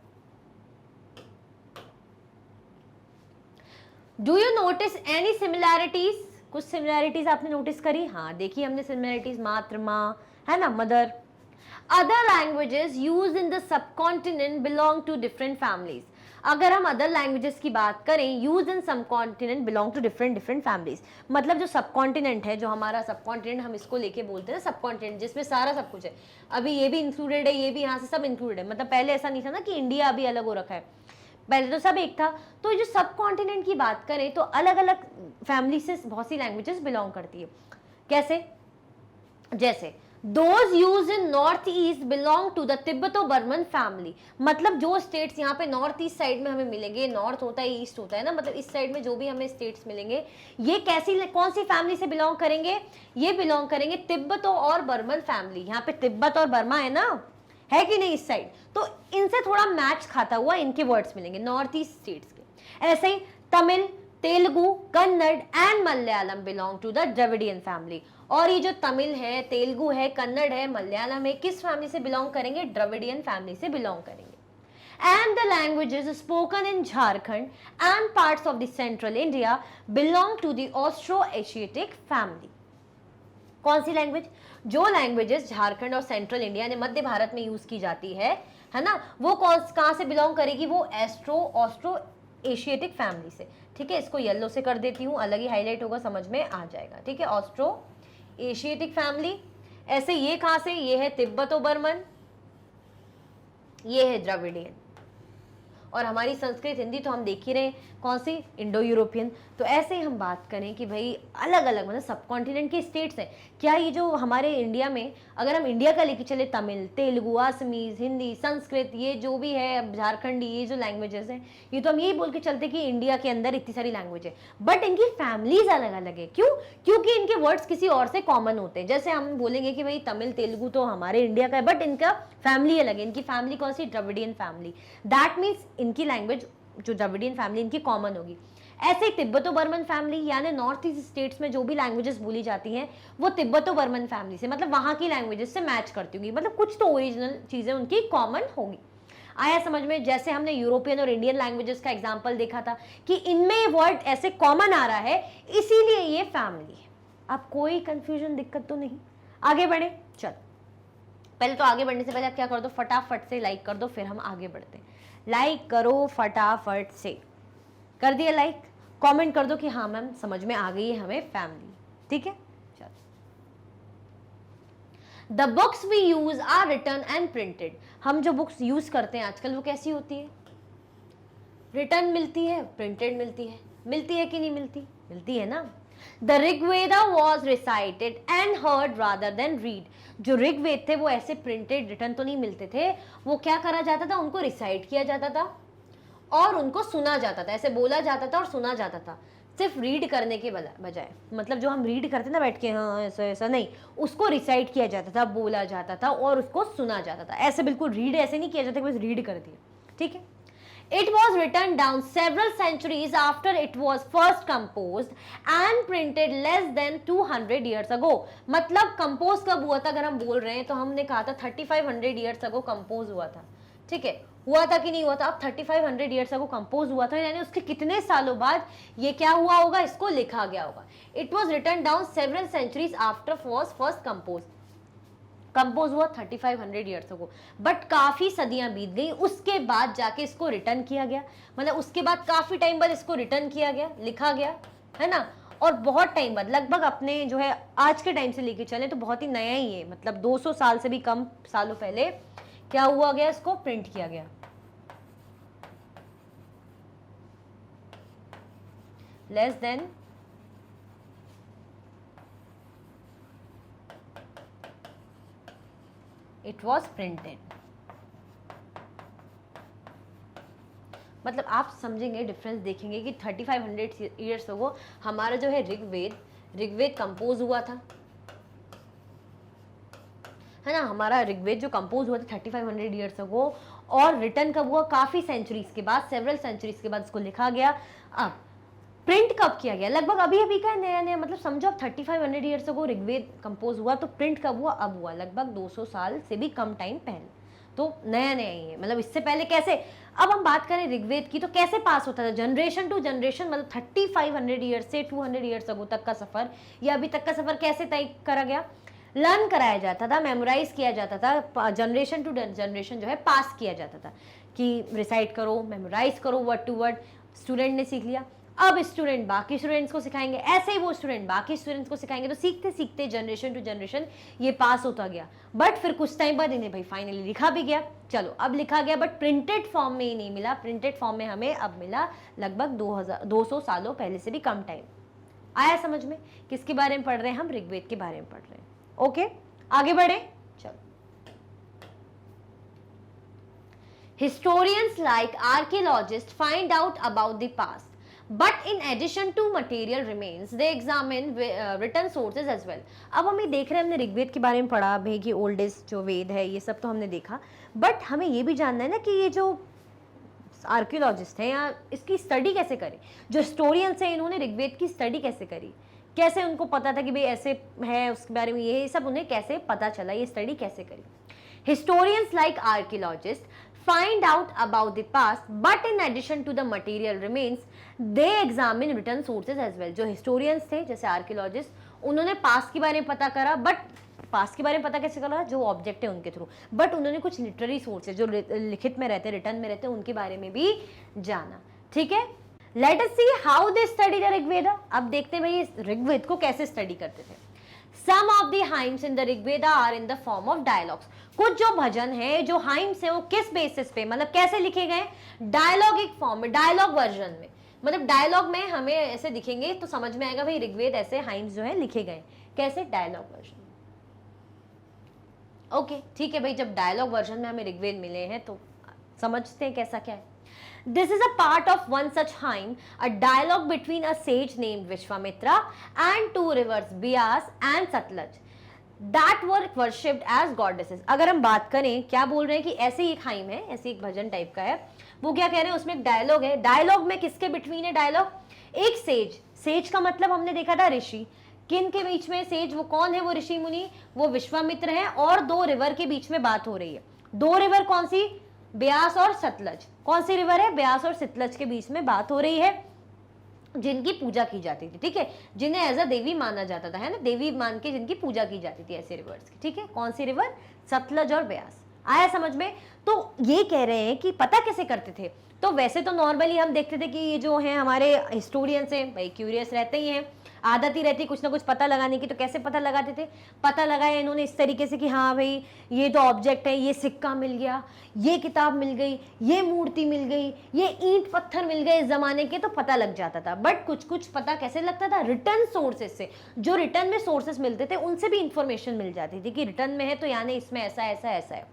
S1: Do you notice any similarities? कुछ सिमिलैरिटीज आपने नोटिस करी? हाँ, देखिए हमने सिमिलैरिटीज, मात्र, माँ, है ना, mother. Other languages used in the subcontinent belong to different families. अगर हम अदर लैंग्वेजेस की बात करें, use in subcontinent belong to different families, मतलब जो सबकॉन्टिनेंट है, जो हमारा सबकॉन्टिनेंट हम इसको लेके बोलते हैं सबकॉन्टिनेंट, जिसमें सारा सब कुछ है। अभी ये भी इंक्लूडेड है, ये भी, यहाँ से सब इंक्लूडेड है। मतलब पहले ऐसा नहीं था ना कि इंडिया अभी अलग हो रखा है, पहले तो सब एक था। तो जो सब कॉन्टिनेंट की बात करें तो अलग अलग फैमिली से बहुत सी लैंग्वेजेस बिलोंग करती है। कैसे? जैसे those use in north east belong to the Tibeto Burman family. मतलब जो स्टेट्स यहाँ पे नॉर्थ ईस्ट साइड में हमें मिलेंगे, नॉर्थ होता है, ईस्ट होता है ना, मतलब इस साइड में जो भी हमें स्टेट्स मिलेंगे, ये कैसी, कौन सी फैमिली से बिलोंग करेंगे? ये बिलोंग करेंगे तिब्बतो और बर्मन फैमिली। यहाँ पे तिब्बत और बर्मा है ना, है कि नहीं इस साइड? तो इनसे थोड़ा मैच खाता हुआ इनके वर्ड्स मिलेंगे नॉर्थ ईस्ट स्टेट्स के। ऐसे ही Tamil, Telugu, Kannada and Malayalam belong to the Dravidian family. और ये जो तमिल है, तेलुगु है, कन्नड़ है, मलयालम है, किस फैमिली से बिलोंग करेंगे? द्रविडियन फैमिली से बिलोंग करेंगे। And the languages spoken in Jharkhand and parts of the central India belong to the Austro Asiatic family. कौन सी लैंग्वेज? जो लैंग्वेजेस झारखंड और सेंट्रल इंडिया ने मध्य भारत में यूज की जाती है ना, वो कहाँ से बिलोंग करेगी? वो ऑस्ट्रो एशियाटिक फैमिली से। ठीक है, इसको येलो से कर देती हूँ, अलग ही हाईलाइट होगा, समझ में आ जाएगा। ठीक है, ऑस्ट्रो एशियाटिक फैमिली। ऐसे ये कहाँ से? ये है तिब्बतो बर्मन, ये है द्रविडियन। और हमारी संस्कृत, हिंदी तो हम देख ही रहे, कौन सी? Indo European. तो ऐसे ही हम बात करें कि भाई अलग अलग मतलब सब कॉन्टिनेंट के स्टेट्स हैं क्या? ये जो हमारे इंडिया में, अगर हम इंडिया का लेके चले, तमिल, तेलुगु, असमीज, हिंदी, संस्कृत, ये जो भी है, झारखंडी, ये जो लैंग्वेजेस हैं, ये तो हम यही बोल के चलते कि इंडिया के अंदर इतनी सारी लैंग्वेज है, बट इनकी फैमिलीज अलग अलग है। क्यों? क्योंकि इनके वर्ड्स किसी और से कॉमन होते हैं। जैसे हम बोलेंगे कि भाई तमिल, तेलुगु तो हमारे इंडिया का है, बट इनका फैमिली अलग है। इनकी फैमिली कौन सी? Dravidian family. दैट मीन्स इनकी लैंग्वेज जो द्रविडियन फैमिली इनकी कॉमन होगी। ऐसे ही तिब्बतो बर्मन फैमिली, यानी नॉर्थ ईस्ट स्टेट्स में जो भी लैंग्वेजेस बोली जाती हैं वो तिब्बतो बर्मन फैमिली से, मतलब वहां की लैंग्वेजेस से मैच करती होंगी, मतलब कुछ तो ओरिजिनल चीजें उनकी कॉमन होंगी। आया समझ में? जैसे हमने यूरोपियन और इंडियन लैंग्वेजेस का एग्जांपल देखा था कि इनमें वर्ड ऐसे कॉमन आ रहा है, इसीलिए ये फैमिली है। अब कोई कंफ्यूजन, दिक्कत तो नहीं? आगे बढ़े, चल। पहले तो आगे बढ़ने से पहले आप क्या कर दो, फटाफट से लाइक कर दो, फिर हम आगे बढ़ते हैं। लाइक करो फटाफट से। कर दिया लाइक? कमेंट कर दो कि हाँ मैम समझ में आ गई है हमें फैमिली, ठीक है। चलो, the books we use are written and printed. हम जो बुक्स यूज करते हैं आजकल वो कैसी होती है? रिटन मिलती है, प्रिंटेड मिलती है कि नहीं मिलती? मिलती है ना। The Rigveda was recited and heard rather than read. जो ऋग्वेद थे वो ऐसे प्रिंटेड रिटन तो नहीं मिलते थे, वो क्या करा जाता था, उनको रिसाइट किया जाता था और उनको सुना जाता था, ऐसे बोला जाता था और सुना जाता था, सिर्फ रीड करने के बजाय। मतलब जो हम रीड करते ना बैठ के, हाँ ऐसा ऐसा नहीं, उसको रिसाइट किया जाता था, बोला जाता था और उसको सुना जाता था। ऐसे बिल्कुल रीड ऐसे नहीं किया जाता कि बस रीड कर दिया, ठीक है। It was written down several centuries after it was first composed and printed less than 200 years ago। मतलब कंपोज कब हुआ था अगर हम बोल रहे हैं तो हमने कहा था 3500 years ago कंपोज हुआ था, ठीक है। हुआ था कि नहीं हुआ था? अब 3500 years ago कंपोज हुआ था, यानी उसके कितने सालों बाद ये क्या हुआ होगा, इसको लिखा गया होगा। It was written down several centuries after was first composed। Compose हुआ 3500 ईयर्स अगो, बट काफी सदियां बीत गई, उसके बाद जाके इसको रिटर्न किया गया। मतलब उसके बाद काफी टाइम बाद इसको रिटर्न किया गया, लिखा गया, है ना। और बहुत टाइम बाद, लगभग अपने जो है आज के टाइम से लेके चले तो बहुत ही नया ही है, मतलब 200 साल से भी कम सालों पहले क्या हुआ गया, इसको प्रिंट किया गया। Less than it was printed. मतलब आप समझेंगे डिफरेंस, देखेंगे कि 3500 ईयर्स अगो हमारा जो है ऋग्वेद कंपोज हुआ था, है ना। हमारा ऋग्वेद जो कंपोज हुआ था 3500 ईयर्स अगो, और रिटर्न कब हुआ? काफी सेंचुरीज के बाद, सेवरल सेंचुरीज के बाद इसको लिखा गया। अब प्रिंट कब किया गया? लगभग अभी अभी का नया नया, मतलब समझो अब 3500 ईयर्स अगो ऋग्वेद कंपोज हुआ, तो प्रिंट कब हुआ? अब हुआ, लगभग 200 साल से भी कम टाइम पहले, तो नया नया ही है। मतलब इससे पहले कैसे, अब हम बात करें ऋग्वेद की, तो कैसे पास होता था जनरेशन टू जनरेशन, मतलब 3500 ईयर्स से 200 ईयर्स अगो तक का सफर, या अभी तक का सफर कैसे तय करा गया? लर्न कराया जाता था, मेमोराइज किया जाता था, जनरेशन टू जनरेशन जो है पास किया जाता था कि रिसाइट करो, मेमोराइज करो, वर्ड टू वर्ड। स्टूडेंट ने सीख लिया, अब स्टूडेंट बाकी स्टूडेंट्स को सिखाएंगे, ऐसे ही वो स्टूडेंट बाकी स्टूडेंट्स को सिखाएंगे, तो सीखते सीखते जनरेशन टू जनरेशन ये पास होता गया। बट फिर कुछ टाइम बाद इन्हें भाई फाइनली लिखा भी गया। चलो अब लिखा गया, बट प्रिंटेड फॉर्म में ही नहीं मिला। प्रिंटेड फॉर्म में हमें अब मिला लगभग 200 सालों पहले से भी कम टाइम। आया समझ में? किसके बारे में पढ़ रहे हैं हम? ऋग्वेद के बारे में पढ़ रहे हैं। ओके, आगे बढ़े। चलो, historians like archaeologists find out about the past, but in addition to material remains they examine written sources as well। अब हम ये देख रहे हैं, हमने ऋग्वेद के बारे में पढ़ा भाई कि ओल्डेस्ट जो वेद है ये सब तो हमने देखा, बट हमें ये भी जानना है ना कि ये जो आर्कियोलॉजिस्ट हैं या इसकी स्टडी कैसे करें, जो हिस्टोरियंस हैं इन्होंने ऋग्वेद की स्टडी कैसे करी, कैसे उनको पता था कि भाई ऐसे है, उसके बारे में ये सब उन्हें कैसे पता चला, ये स्टडी कैसे करी। Historians like archaeologist find out about the past, but in addition to the material remains they examine written sources as well। जो हिस्टोरियंस थे जैसे आर्कियोलॉजिस्ट, उन्होंने पास्ट के बारे में पता करा, बट पास्ट के बारे में पता कैसे करा? जो ऑब्जेक्ट है उनके थ्रू, बट उन्होंने कुछ लिटरेरी सोर्सेज जो लिखित में रहते, रिटर्न में रहते, उनके बारे में भी जाना, ठीक है। Let us see how they study the Rigveda. अब देखते हैं भाई ऋग्वेद को कैसे स्टडी करते थे। Some of the hymns in the Rigveda are in the form of dialogues। कुछ जो भजन है, जो हाइम्स है, वो किस बेसिस पे, मतलब कैसे लिखे गए? डायलॉगिक फॉर्म में, डायलॉग वर्जन में। मतलब डायलॉग में हमें ऐसे दिखेंगे तो समझ में आएगा भाई ऋग्वेद ऐसे हाइम्स जो है लिखे गए, कैसे? Dialogue version. ओके, ठीक है भाई, जब डायलॉग वर्जन में हमें ऋग्वेद मिले हैं तो समझते हैं कैसा क्या है। This is a part of one such hymn, a dialogue between a sage named Vishwamitra and two rivers, Bias and Satluj, that were worshipped as goddesses। अगर हम बात करें, क्या बोल रहे हैं कि ऐसे ही एक हाइम है, ऐसे एक भजन टाइप का है, वो क्या कह रहे हैं, उसमें एक डायलॉग है। डायलॉग में किसके बिटवीन है डायलॉग? एक सेज, सेज का मतलब हमने देखा था ऋषि, किन के बीच में सेज, वो कौन है? वो ऋषि मुनि, वो विश्वामित्र है, और दो रिवर के बीच में बात हो रही है। दो रिवर कौन सी? ब्यास और सतलज। कौन सी रिवर है? ब्यास और सतलज के बीच में बात हो रही है, जिनकी पूजा की जाती थी, ठीक है, जिन्हें एज अ देवी माना जाता था, है ना, देवी मान के जिनकी पूजा की जाती थी ऐसे रिवर्स की, ठीक है। कौन सी रिवर? सतलज और ब्यास। आया समझ में? तो ये कह रहे हैं कि पता कैसे करते थे, तो वैसे तो नॉर्मली हम देखते थे कि ये जो है हमारे हिस्टोरियंस हैं भाई क्यूरियस रहते ही हैं, आदत ही रहती कुछ ना कुछ पता लगाने की। तो कैसे पता लगाते थे? पता लगाया इन्होंने इस तरीके से कि हाँ भाई ये तो ऑब्जेक्ट है, ये सिक्का मिल गया, ये किताब मिल गई, ये मूर्ति मिल गई, ये ईंट पत्थर मिल गए इस जमाने के, तो पता लग जाता था। बट कुछ कुछ पता कैसे लगता था? रिटर्न सोर्सेज से। जो रिटर्न में सोर्सेज मिलते थे उनसे भी इंफॉर्मेशन मिल जाती थी कि रिटर्न में है तो यानी इसमें ऐसा ऐसा ऐसा है।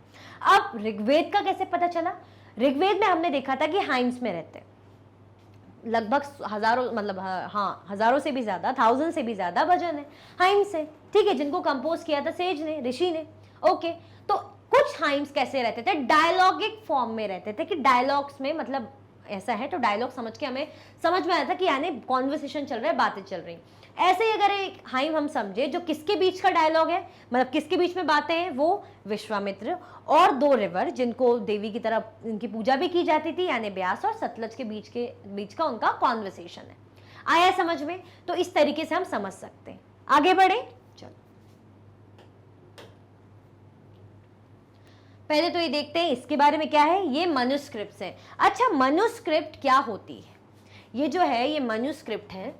S1: अब ऋग्वेद का कैसे पता चला? ऋग्वेद में हमने देखा था कि हाइम्स में रहते हैं, लगभग हजारों, मतलब हाँ हजारों से भी ज्यादा, 1000 से भी ज्यादा भजन है हाइम्स से, ठीक है, जिनको कंपोज किया था सेज ने, ऋषि ने। ओके, तो कुछ हाइम्स कैसे रहते थे? डायलॉगिक फॉर्म में रहते थे, कि डायलॉग्स में मतलब ऐसा है तो डायलॉग समझ के हमें समझ में आया था कि यानी कॉन्वर्सेशन चल रहा है, बातें चल रही। ऐसे ही अगर एक हाइम हम समझे जो किसके बीच का डायलॉग है, मतलब किसके बीच में बातें हैं, वो विश्वामित्र और 2 रिवर जिनको देवी की तरफ इनकी पूजा भी की जाती थी, यानी ब्यास और सतलज के बीच का उनका कॉन्वर्सेशन है। आया समझ में? तो इस तरीके से हम समझ सकते हैं। आगे बढ़े, चलो पहले तो ये देखते हैं इसके बारे में क्या है। ये मनुस्क्रिप्ट है। अच्छा, मनुस्क्रिप्ट क्या होती है? ये जो है ये मनुस्क्रिप्ट है,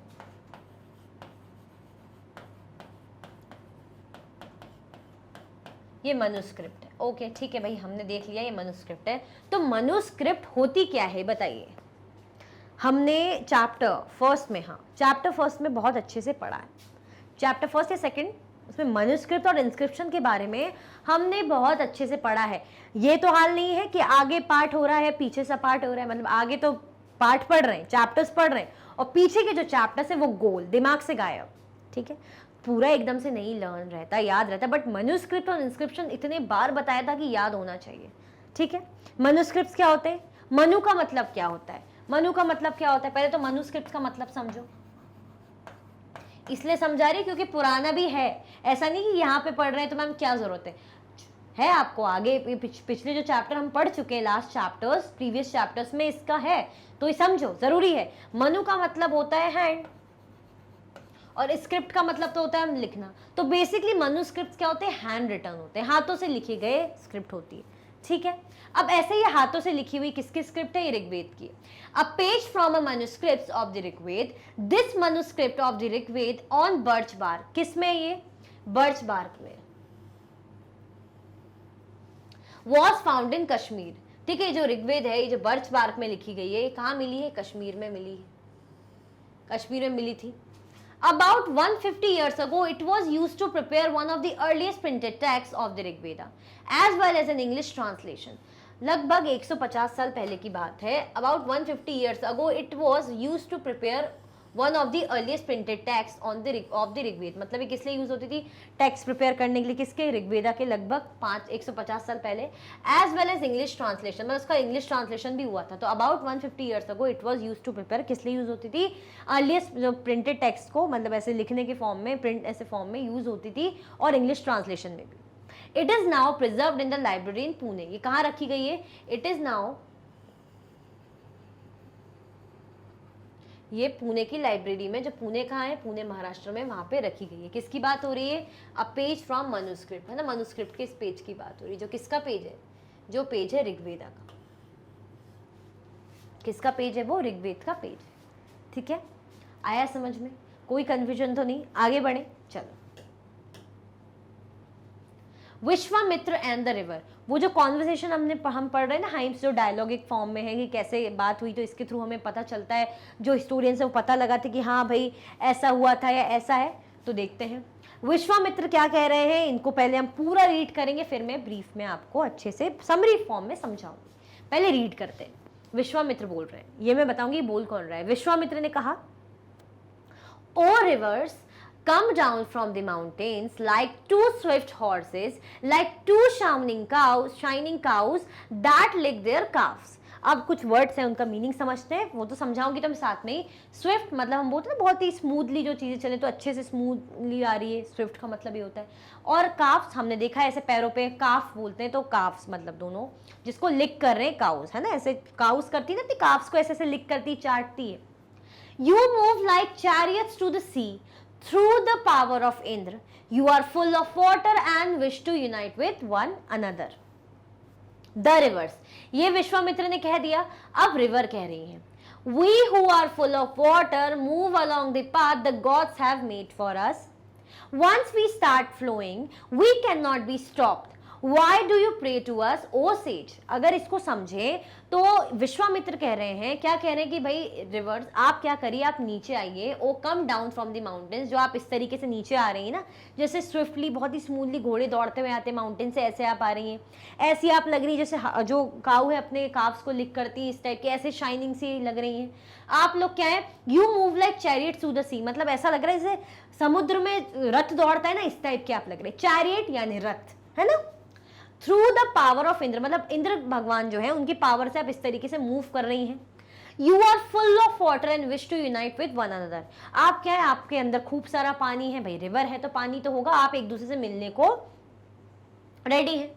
S1: ये मनुस्क्रिप्ट है। ओके ठीक है भाई, हमने देख लिया ये मनुस्क्रिप्ट है। तो मनुस्क्रिप्ट होती क्या है बताइए? हमने चैप्टर फर्स्ट में, हाँ चैप्टर फर्स्ट में बहुत अच्छे से पढ़ा है। चैप्टर फर्स्ट या सेकंड, उसमें मनुस्क्रिप्ट और इंस्क्रिप्शन के बारे में हमने बहुत अच्छे से पढ़ा है। ये तो हाल नहीं है कि आगे पार्ट हो रहा है पीछे से पार्ट हो रहा है, मतलब आगे तो पार्ट पढ़ रहे हैं, चैप्टर्स पढ़ रहे हैं, और पीछे के जो चैप्टर्स है वो गोल दिमाग से गायब, ठीक है, पूरा एकदम से नहीं लर्न रहता, याद रहता। बट मनुस्क्रिप्ट और इंस्क्रिप्शन इतने बार बताया था कि याद होना चाहिए, ठीक है। मनुस्क्रिप्ट क्या होते हैं? मनु का मतलब क्या होता है? मनु का मतलब क्या होता है? पहले तो मनुस्क्रिप्ट का मतलब समझो। इसलिए समझा रही क्योंकि पुराना भी है, ऐसा नहीं कि यहाँ पे पढ़ रहे हैं तो मैम क्या जरूरत है आपको, आगे पिछले जो चैप्टर हम पढ़ चुके हैं, लास्ट चैप्टर्स, प्रीवियस चैप्टर्स में इसका है, तो ये समझो, जरूरी है। मनु का मतलब होता है हैंड, और स्क्रिप्ट का मतलब तो होता है हम लिखना। तो बेसिकली मनुस्क्रिप्ट क्या होते हैं? हैंड रिटन होते हैं, हाथों से लिखे गए स्क्रिप्ट होती है, ठीक है। अब ऐसे ही हाथों से लिखी हुई किसकी स्क्रिप्ट है? ये ऋग्वेद की। A page from a manuscript of the Rigveda, this manuscript of the Rigveda on birch bar, किस में? ये बर्च बार में, वॉज फाउंड इन कश्मीर, ठीक है। जो ऋग्वेद है, ये जो बर्च बार्क में लिखी गई है, ये कहाँ मिली है? कश्मीर में मिली है, कश्मीर में मिली थी। About 150 years ago, it was used to prepare one of the earliest printed texts of the Rig Veda, as well as an English translation. लगभग 150 साल पहले की बात है। About 150 years ago, it was used to prepare one of the earliest printed texts of the Rigveda। मतलब ये किस लिए यूज होती थी? टेक्स्ट प्रिपेयर करने के लिए। किसके? ऋग्वेदा के। लगभग 150 साल पहले। As well as English translation, मतलब उसका इंग्लिश ट्रांसलेशन भी हुआ था। तो about 150 years ago it was used to prepare, किस लिए यूज होती थी? अर्लीस्ट जो प्रिंटेड टेक्स्ट को, मतलब ऐसे लिखने के फॉर्म में, प्रिंट ऐसे फॉर्म में यूज होती थी, और इंग्लिश ट्रांसलेशन में भी। It is now preserved in the library in Pune. ये कहाँ रखी गई है? इट इज नाउ, ये पुणे की लाइब्रेरी में, जो पुणे कहाँ है? पुणे महाराष्ट्र में, वहां पे रखी गई है। किसकी बात हो रही है? अ पेज फ्रॉम मनुस्क्रिप्ट, है ना, मनुस्क्रिप्ट के इस पेज की बात हो रही है। जो किसका पेज है? जो पेज है ऋग्वेदा का। किसका पेज है? वो ऋग्वेद का पेज है, ठीक है। आया समझ में? कोई कंफ्यूजन तो नहीं? आगे बढ़े, चलो। विश्वामित्र एंड द रिवर, वो जो कॉन्वर्सेशन हम पढ़ रहे हैं ना, हाइम्स, जो डायलॉगिक फॉर्म में है कि कैसे बात हुई, तो इसके थ्रू हमें पता चलता है, जो हिस्टोरियंस है वो पता लगाते कि हाँ भाई ऐसा हुआ था या ऐसा है। तो देखते हैं विश्वामित्र क्या कह रहे हैं। इनको पहले हम पूरा रीड करेंगे, फिर मैं ब्रीफ में आपको अच्छे से समरी फॉर्म में समझाऊंगी। पहले रीड करते हैं। विश्वामित्र बोल रहे हैं, ये मैं बताऊंगी बोल कौन रहा है। विश्वामित्र ने कहा, ओ reverse, come down from the mountains like two swift horses, like two shining cows that lick their calves। अब कुछ वर्ड्स हैं, उनका मीनिंग समझते हैं, वो तो समझाऊंगी तुम साथ में ही। स्विफ्ट मतलब हम बोलते हैं बहुत ही स्मूथली जो चीज़ें चले, तो अच्छे से स्मूथली आ रही है, स्विफ्ट का मतलब ये होता है। और काफ्स हमने देखा है ऐसे पैरों पे काफ बोलते हैं, तो काफ्स मतलब दोनों, जिसको लिक कर रहे हैं काउस, है ना, ऐसे काउस करती है ना अपनी काफ्स को, ऐसे ऐसे लिक करती, चाटती है। You move like chariots to the sea through the power of Indra, you are full of water and wish to unite with one another. The rivers, ये विश्वामित्र ने कह दिया। अब रिवर कह रही है, we who are full of water move along the path the gods have made for us. Once we start flowing, we cannot be stopped. Why do you pray to us, O sage? अगर इसको समझे तो विश्वामित्र कह रहे हैं, क्या कह रहे हैं कि भाई रिवर्स आप क्या करिए, आप नीचे आइए, O come down from the mountains. जो आप इस तरीके से नीचे आ रही हैं ना, जैसे स्विफ्टली बहुत ही स्मूथली घोड़े दौड़ते हुए आते हैं माउंटेन से, ऐसे आप आ रही हैं, ऐसी आप लग रही है जैसे जो काऊ है अपने काव्स को लिक करती है इस टाइप के, ऐसे शाइनिंग सी लग रही हैं आप लोग। क्या है, you move like chariot through the sea, मतलब ऐसा लग रहा है जैसे समुद्र में रथ दौड़ता है ना, इस टाइप के आप लग रहे हैं। चैरियट यानी रथ, है ना। Through the power of Indra, मतलब इंद्र भगवान जो है उनकी पावर से आप इस तरीके से मूव कर रही हैं। You are full of water and wish to unite with one another. आप क्या है, आपके अंदर खूब सारा पानी है, भाई रिवर है तो पानी तो होगा, आप एक दूसरे से मिलने को रेडी हैं।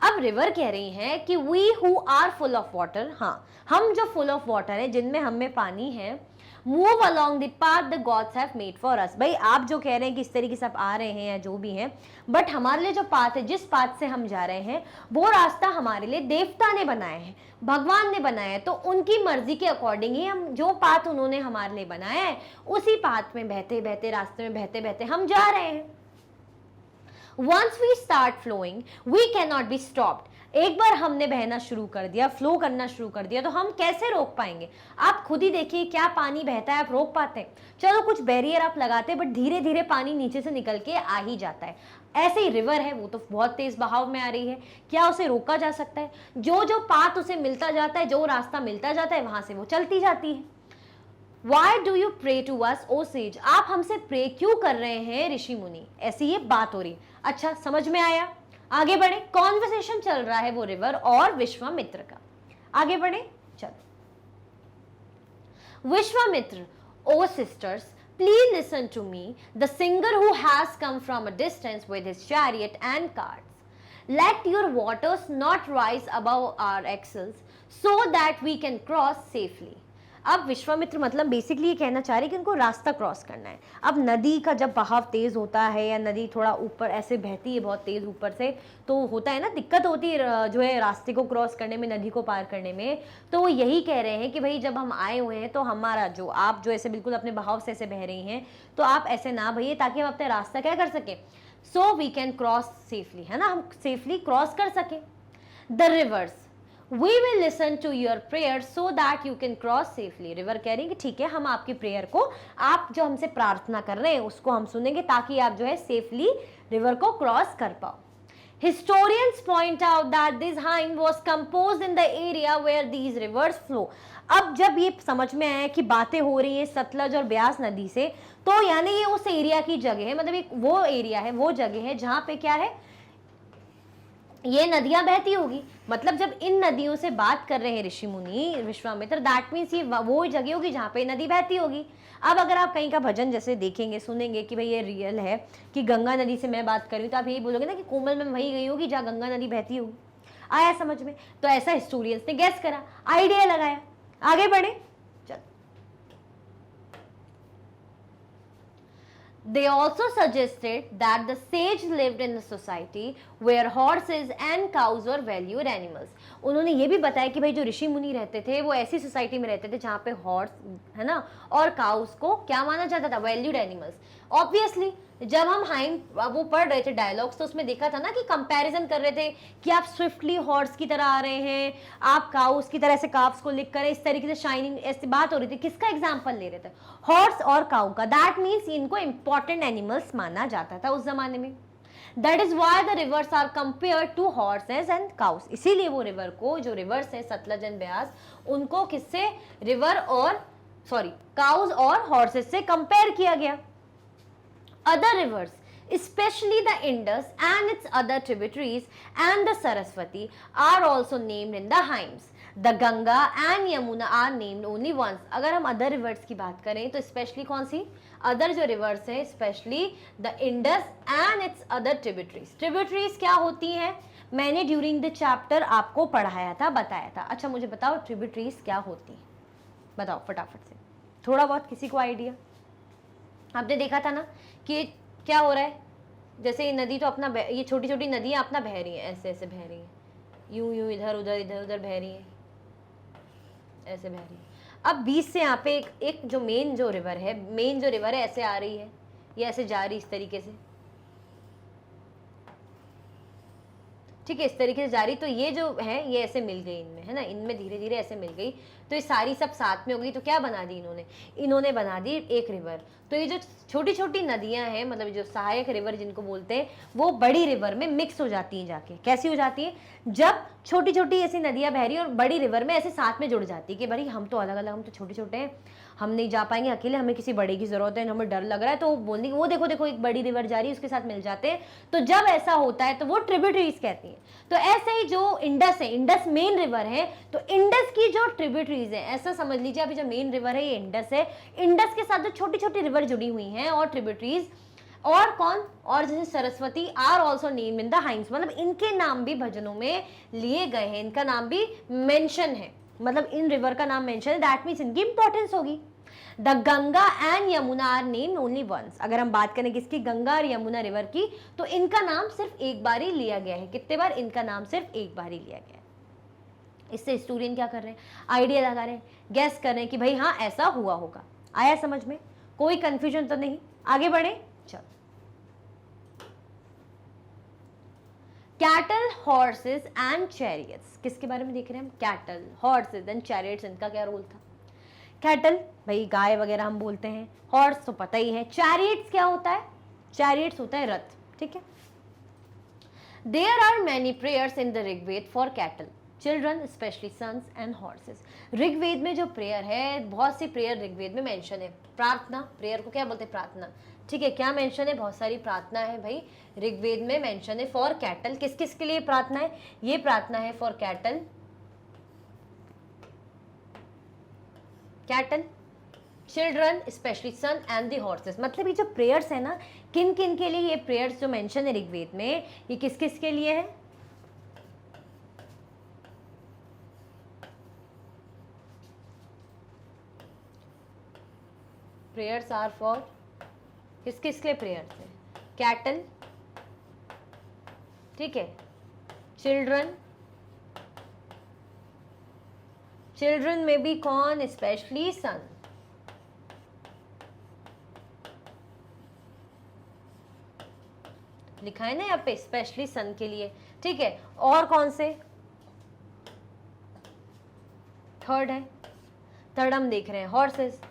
S1: अब रिवर कह रही हैं कि we who are full of water, हाँ हम जो फुल ऑफ वाटर है, जिनमें हम में पानी है, move along the path the gods have made for us. भाई आप जो कह रहे हैं कि इस तरीके से आप आ रहे हैं या जो भी हैं, बट हमारे लिए जो पाथ है, जिस पाथ से हम जा रहे हैं, वो रास्ता हमारे लिए देवता ने बनाया है, भगवान ने बनाया है। तो उनकी मर्जी के अकॉर्डिंग ही हम, जो पाथ उन्होंने हमारे लिए बनाया है, उसी पाथ में बहते बहते, रास्ते में बहते बहते हम जा रहे हैं। Once we start flowing, we cannot be stopped. एक बार हमने बहना शुरू कर दिया, फ्लो करना शुरू कर दिया, तो हम कैसे रोक पाएंगे? आप खुद ही देखिए, क्या पानी बहता है, आप रोक पाते हैं? चलो कुछ बैरियर आप लगाते हैं, बट धीरे धीरे पानी नीचे से निकल के आ ही जाता है। ऐसे ही रिवर है, वो तो बहुत तेज बहाव में आ रही है, क्या उसे रोका जा सकता है? जो जो पाथ उसे मिलता जाता है, जो रास्ता मिलता जाता है, वहां से वो चलती जाती है। Why do you pray to us, O sage? आप हमसे प्रे क्यों कर रहे हैं ऋषि मुनि? ऐसी ये बात हो रही। अच्छा, समझ में आया? आगे बढ़े, कॉन्वर्सेशन चल रहा है वो रिवर और विश्वामित्र का। आगे बढ़े, चलो। Vishwamitra, O sisters, please listen to me, the singer who has come from a distance with his chariot and carts. Let your waters not rise above our axles, so that we can cross safely. अब विश्वामित्र मतलब basically ये कहना चाह रहे कि उनको रास्ता cross करना है। अब नदी का जब बहाव तेज होता है या नदी थोड़ा ऊपर ऐसे बहती है बहुत तेज ऊपर से, तो होता है ना, दिक्कत होती है जो है रास्ते को क्रॉस करने में, नदी को पार करने में। तो वो यही कह रहे हैं कि भाई जब हम आए हुए हैं तो हमारा जो, आप जो ऐसे बिल्कुल अपने बहाव से ऐसे बह रही हैं, तो आप ऐसे ना भैया, ताकि हम अपना रास्ता क्या कर सके, so we can cross safely, है ना, हम सेफली क्रॉस कर सके। The rivers, We will listen to your prayer so that you can cross safely. River कह रही है कि ठीक है, हम आपकी प्रेयर को, आप जो हमसे प्रार्थना कर रहे हैं उसको हम सुनेंगे, ताकि आप जो है सेफली रिवर को क्रॉस कर पाओ। Historians point out that this hymn was composed in the area where these rivers flow. अब जब ये समझ में आया कि बातें हो रही है सतलज और ब्यास नदी से, तो यानी ये उस एरिया की जगह है, मतलब एक वो एरिया है, वो जगह है जहाँ पे क्या है, ये नदियां बहती होगी। मतलब जब इन नदियों से बात कर रहे हैं ऋषि मुनि विश्वामित्र, दैट मीन्स ये वो जगह होगी जहाँ पे नदी बहती होगी। अब अगर आप कहीं का भजन जैसे देखेंगे, सुनेंगे कि भाई ये रियल है कि गंगा नदी से मैं बात कर रही हूँ, तो आप यही बोलोगे ना कि कोमल में वही गई होगी जहाँ गंगा नदी बहती होगी। आया समझ में? तो ऐसा हिस्टोरियंस ने गेस करा, आइडिया लगाया। आगे बढ़े, They also suggested that the sage lived in a society where horses and cows were valued animals. उन्होंने ये भी बताया कि भाई जो ऋषि मुनि रहते थे वो ऐसी सोसाइटी में रहते थे जहाँ पे हॉर्स, है ना, और काउस को क्या माना जाता था, वैल्यूड एनिमल्स। ऑब्वियसली जब हम हाइम वो पढ़ रहे थे डायलॉग्स, तो उसमें देखा था ना कि कंपैरिजन कर रहे थे कि आप स्विफ्टली हॉर्स की तरह आ रहे हैं, आप काउस की तरह से काफ्स को लिख कर, इस तरीके से शाइनिंग, ऐसी बात हो रही थी। किसका एग्जांपल ले रहे थे? हॉर्स और काउ का। दैट मीन्स इनको इंपॉर्टेंट एनिमल्स माना जाता था उस जमाने में। That is why the rivers are compare to horses and cows. इसीलिए वो रिवर को, जो रिवर्स है सतलज एंड ब्यास, उनको किससे, रिवर और काउस और हॉर्सेस से कंपेयर किया गया। Other rivers, especially the Indus and its other tributaries and the Saraswati, are also named in the hymns. The Ganga and Yamuna are named only once. अगर हम other rivers की बात करें तो especially कौन सी other जो rivers हैं, especially the Indus and its other tributaries. Tributaries क्या होती हैं? मैंने during the chapter आपको पढ़ाया था, बताया था। अच्छा मुझे बताओ tributaries क्या होती हैं, बताओ फटाफट से, थोड़ा बहुत किसी को आइडिया? आपने देखा था ना कि क्या हो रहा है, जैसे ये नदी तो अपना, ये छोटी छोटी नदियाँ अपना बह रही हैं, ऐसे ऐसे बह रही हैं, यूं यूं इधर उधर बह रही है, ऐसे बह रही है। अब बीच से यहाँ पे एक जो मेन जो रिवर है ऐसे आ रही है, ये ऐसे जा रही इस तरीके से, ठीक है, इस तरीके से जा रही। तो ये जो है ये ऐसे मिल गई इनमें, है ना, इनमें धीरे धीरे ऐसे मिल गई, तो ये सारी सब साथ में हो गई। तो क्या बना दी इन्होंने बना दी एक रिवर। तो ये जो छोटी छोटी नदियां हैं, मतलब जो सहायक रिवर जिनको बोलते हैं, वो बड़ी रिवर में मिक्स हो जाती हैं जाके। कैसी हो जाती है? जब छोटी छोटी ऐसी नदियां बह रही है और बड़ी रिवर में ऐसे साथ में जुड़ जाती है कि भाई हम तो अलग अलग, हम तो छोटे छोटे हैं, हम नहीं जा पाएंगे अकेले, हमें किसी बड़े की जरूरत है, हमें डर लग रहा है, तो बोलने वो देखो देखो एक बड़ी रिवर जा रही है, उसके साथ मिल जाते हैं। तो जब ऐसा होता है तो वो ट्रिब्यूटरीज कहती हैं। तो ऐसे ही जो इंडस है, इंडस मेन रिवर है, तो इंडस की जो ट्रिब्यूटरीज है, ऐसा समझ लीजिए अभी जो मेन रिवर है ये इंडस है, इंडस के साथ जो छोटी छोटी रिवर जुड़ी हुई हैं और ट्रिब्यूटरीज, और कौन, और जैसे Saraswati are also name in the hymns, मतलब इनके नाम भी भजनों में लिए गए हैं, इनका नाम भी मेंशन है, मतलब इन रिवर का नाम मेंशन है, दैट मीन्स इनकी इंपॉर्टेंस होगी। The Ganga and Yamuna are named only once. अगर हम बात करें किसकी, गंगा और यमुना रिवर की, तो इनका नाम सिर्फ एक बार ही लिया गया है। कितने बार? इनका नाम सिर्फ एक बार ही लिया गया है। इससे हिस्टोरियन क्या कर रहे हैं, आइडिया लगा रहे हैं, गैस कर रहे हैं कि भाई हाँ ऐसा हुआ होगा। आया समझ में? कोई कंफ्यूजन तो नहीं? आगे बढ़े, चलो। कैटल, हॉर्सेस एंड चैरियट्स, किसके बारे में देख रहे हैं हम? कैटल, हॉर्सेस एंड चैरियट्स, इनका क्या रोल था? कैटल भाई गाय वगैरह हम बोलते हैं, हॉर्स तो पता ही है, चैरियट्स क्या होता है? चैरियट्स होता है रथ, ठीक है। There are many prayers in the Rigveda for cattle, children, specially sons and horses. Rigveda में जो प्रेयर है, बहुत सी प्रेयर ऋग्वेद में मेंशन है। प्रार्थना, प्रेयर को क्या बोलते हैं? प्रार्थना, ठीक है। क्या मेंशन है? बहुत सारी प्रार्थना है भाई ऋग्वेद में मेंशन है फॉर कैटल। किस किस के लिए प्रार्थना है? ये प्रार्थना है for cattle, cattle, children, specially son and the horses. मतलब ये जो प्रेयर्स है ना, किन किन के लिए ये प्रेयर्स जो मेंशन है ऋग्वेद में, ये किस किस के लिए है? प्रेयर्स आर फॉर, किस किस के लिए प्रेयर्स है? कैटल, ठीक है, चिल्ड्रन, चिल्ड्रन में भी कौन? स्पेशली सन, लिखा है ना यहाँ पे स्पेशली सन के लिए, ठीक है। और कौन से? थर्ड है, थर्ड हम देख रहे हैं हॉर्सेस,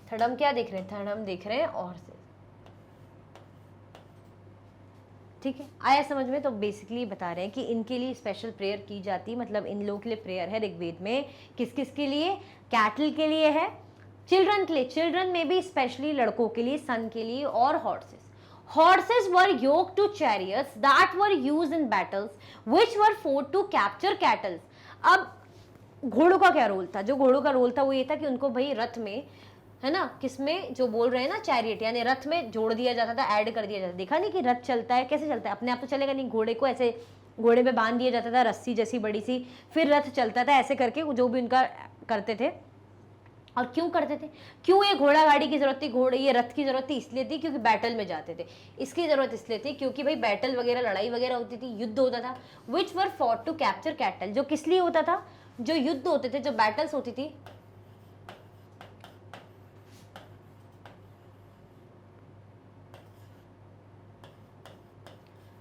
S1: थर्ड हम क्या देख रहे हैं? थर्ड हम देख रहे हैं हॉर्सेस, ठीक है। आया समझ में? तो बेसिकली बता रहे हैं कि इनके लिए स्पेशल प्रेयर की जाती है, मतलब इन लोगों के लिए प्रेयर है ऋग्वेद में। किस किस के लिए? कैटल के लिए है, चिल्ड्रन के लिए, चिल्ड्रन में भी स्पेशली लड़कों के लिए, सन के लिए, और horses. Horses were yoked to chariots that were used in battles, which were fought to capture cattle. अब घोड़ों का क्या रोल था? जो घोड़ों का रोल था वो ये था कि उनको भाई रथ में, है ना, किसमें, जो बोल रहे हैं ना चैरियट, यानी रथ में जोड़ दिया जाता था, ऐड कर दिया जाता था। देखा नहीं कि रथ चलता है, कैसे चलता है? अपने आप तो चलेगा नहीं, घोड़े को ऐसे घोड़े पे बांध दिया जाता था रस्सी जैसी बड़ी सी, फिर रथ चलता था ऐसे करके, जो भी उनका करते थे। और क्यों करते थे? क्यों ये घोड़ा गाड़ी की जरूरत थी, घोड़े ये रथ की जरूरत थी? इसलिए थी क्योंकि बैटल में जाते थे। इसकी जरूरत इसलिए थी क्योंकि भाई बैटल वगैरह, लड़ाई वगैरह होती थी, युद्ध होता था। विच वर फॉट टू कैप्चर कैटल, जो किस लिए होता था? जो युद्ध होते थे, जो बैटल्स होती थी,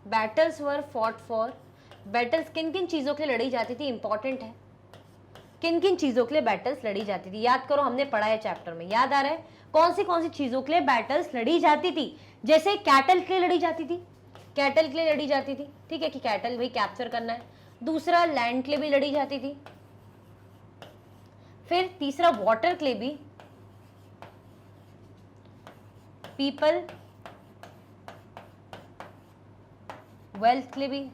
S1: battles were fought for, battles किन किन चीजों के लिए लड़ी जाती थी? इंपॉर्टेंट है, किन किन चीजों के लिए बैटल्स लड़ी जाती थी? याद करो, हमने पढ़ा है चैप्टर में, याद आ रहा है? कौन सी चीजों के लिए बैटल्स लड़ी जाती थी? जैसे कैटल के लिए लड़ी जाती थी, कैटल के लिए लड़ी जाती थी, ठीक है, कि कैटल भाई कैप्चर करना है। दूसरा, लैंड के लिए भी लड़ी जाती थी। फिर तीसरा, वाटर के लिए भी, पीपल, वेल्थ के लिए भी,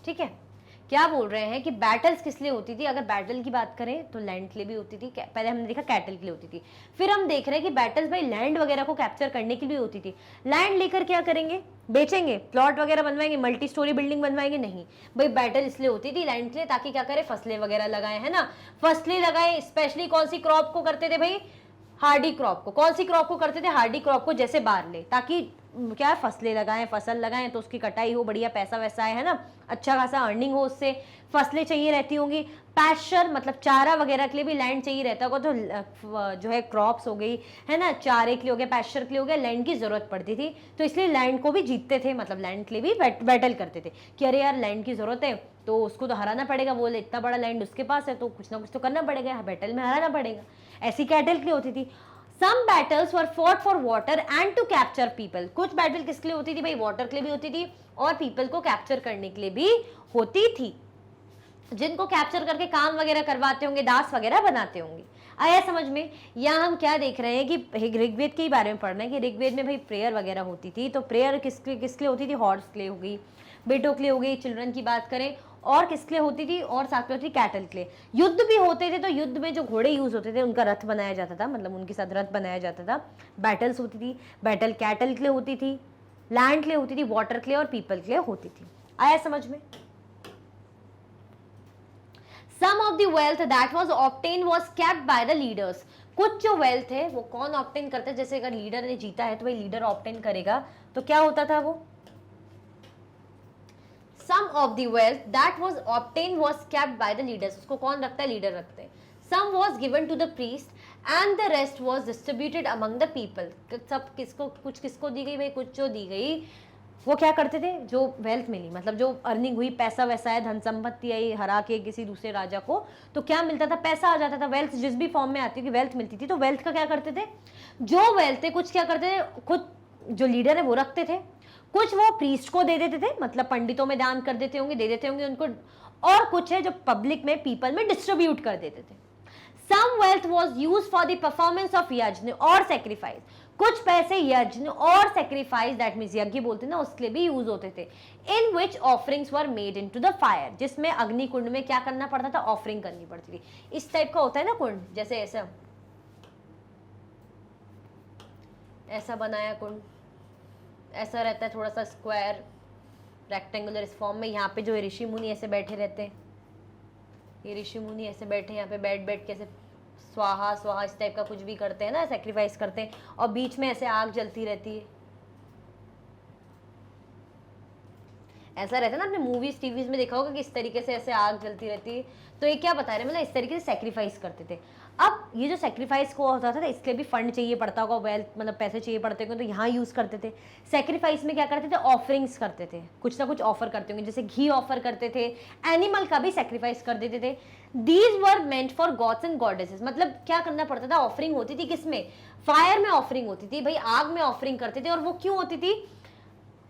S1: ठीक है। क्या बोल रहे हैं कि बैटल्स किस लिए होती थी? अगर बैटल की बात करें तो लैंड के लिए भी होती थी, पहले हमने देखा कैटल के लिए होती थी, फिर हम देख रहे हैं कि बैटल्स भाई लैंड वगैरह को कैप्चर करने के लिए होती थी। लैंड लेकर क्या करेंगे? बेचेंगे, प्लॉट वगैरह बनवाएंगे, मल्टी स्टोरी बिल्डिंग बनवाएंगे? नहीं भाई, बैटल इसलिए होती थी लैंड के लिए, ताकि क्या करें? फसलें वगैरह लगाए, है ना, फसलें लगाए। स्पेशली कौन सी क्रॉप को करते थे भाई? हार्डी क्रॉप को, कौन सी क्रॉप को करते थे, हार्डी क्रॉप को, जैसे बार्ले, ताकि क्या है फसलें लगाएं, फसल लगाएं तो उसकी कटाई हो, बढ़िया पैसा वैसा है ना, अच्छा खासा अर्निंग हो उससे, फसलें चाहिए रहती होंगी। पैस्चर मतलब चारा वगैरह के लिए भी लैंड चाहिए रहता होगा, तो जो है क्रॉप्स हो गई है ना, चारे के लिए हो गया, पैस्चर के लिए हो गया, लैंड की जरूरत पड़ती थी, तो इसलिए लैंड को भी जीतते थे, मतलब लैंड के लिए भी बैटल करते थे कि अरे यार लैंड की जरूरत है तो उसको तो हराना पड़ेगा, वो इतना बड़ा लैंड उसके पास है तो कुछ ना कुछ तो करना पड़ेगा, बैटल में हराना पड़ेगा, ऐसी कैटल के लिए होती थी। Some battles were fought for water and to capture people. कुछ बैटल किसके लिए होती थी भाई, वाटर के लिए भी होती थी और पीपल को कैप्चर करने के लिए भी होती थी, जिनको कैप्चर करके काम वगैरह करवाते होंगे, दास वगैरह बनाते होंगे। आया समझ में? यहाँ हम क्या देख रहे हैं कि ऋग्वेद के बारे में पढ़ रहे हैं कि ऋग्वेद में भाई प्रेयर वगैरह होती थी, तो प्रेयर किसके लिए होती थी, हॉर्स के लिए हो गई, बेटों के लिए हो गई, चिल्ड्रन की बात करें, और किसके लिए होती थी, और साथ में होती थी कैटल के लिए। युद्ध भी होते थे, तो युद्ध में जो घोड़े यूज होते थे उनका रथ बनाया जाता था, मतलब उनके साथ रथ बनाया जाता था। बैटल्स होती थी, बैटल कैटल के लिए होती थी, लैंड के लिए होती थी, वाटर के लिए और पीपल के लिए होती थी। आया समझ में? Some of the wealth that was obtained was kept by the leaders. कुछ जो वेल्थ है वो कौन ऑब्टेन करता है, जैसे अगर लीडर ने जीता है तो भाई लीडर ऑब्टेन करेगा, तो क्या होता था वो, Some of the wealth that was obtained was kept by the leaders. उसको कौन रखता है, लीडर रखते हैं। Some was given to the priest and the rest was distributed among the people. सब किसको, कुछ किसको दी गई भाई, कुछ जो दी गई वो क्या करते थे, जो वेल्थ मिली मतलब जो अर्निंग हुई, पैसा वैसा है, धन संपत्ति आई हरा के किसी दूसरे राजा को, तो क्या मिलता था, पैसा आ जाता था। वेल्थ जिस भी फॉर्म में आती है कि वेल्थ मिलती थी, तो वेल्थ का क्या करते थे, जो वेल्थ है कुछ क्या करते थे, खुद जो लीडर है वो रखते थे, कुछ वो प्रीस्ट को दे देते थे, मतलब पंडितों में दान कर देते होंगे, दे देते होंगे उनको, और कुछ है जो पब्लिक में, पीपल में डिस्ट्रीब्यूट कर देते थे। Some wealth was used for the performance of यज्ञ और sacrifice. कुछ पैसे यज्ञ और sacrifice, that means यज्ञ बोलते हैं ना, उसके लिए भी यूज होते थे। In which offerings were made into the fire, जिसमें अग्नि कुंड में क्या करना पड़ता था, ऑफरिंग करनी पड़ती थी। इस टाइप का होता है ना कुंड, जैसे ऐसा ऐसा बनाया कुंड, ऐसा रहता है थोड़ा सा स्क्वायर रेक्टेंगुलर इस फॉर्म में। यहाँ पे जो ऋषि मुनि ऐसे बैठे रहते हैं, ये ऋषि मुनि ऐसे बैठे यहाँ पे बैठ के ऐसे स्वाहा स्वाहा इस टाइप का कुछ भी करते हैं ना, सेक्रीफाइस करते हैं, और बीच में ऐसे आग जलती रहती है, ऐसा रहता है ना, आपने मूवीज टीवीज में देखा होगा कि इस तरीके से ऐसे आग जलती रहती है। तो ये क्या बता रहे हैं, मतलब इस तरीके से सेक्रीफाइस करते थे। अब ये जो सेक्रीफाइस को होता था इसके लिए भी फंड चाहिए पड़ता होगा, वेल्थ मतलब पैसे चाहिए पड़ते होंगे, तो यहाँ यूज करते थे। सेक्रीफाइस में क्या करते थे, ऑफरिंग्स करते थे, कुछ ना कुछ ऑफर करते होंगे, जैसे घी ऑफर करते थे, एनिमल का भी सेक्रीफाइस कर देते थे। These were meant for gods and goddesses, मतलब क्या करना पड़ता था, ऑफरिंग होती थी किसमें, फायर में ऑफरिंग होती थी भाई, आग में ऑफरिंग करते थे। और वो क्यों होती थी,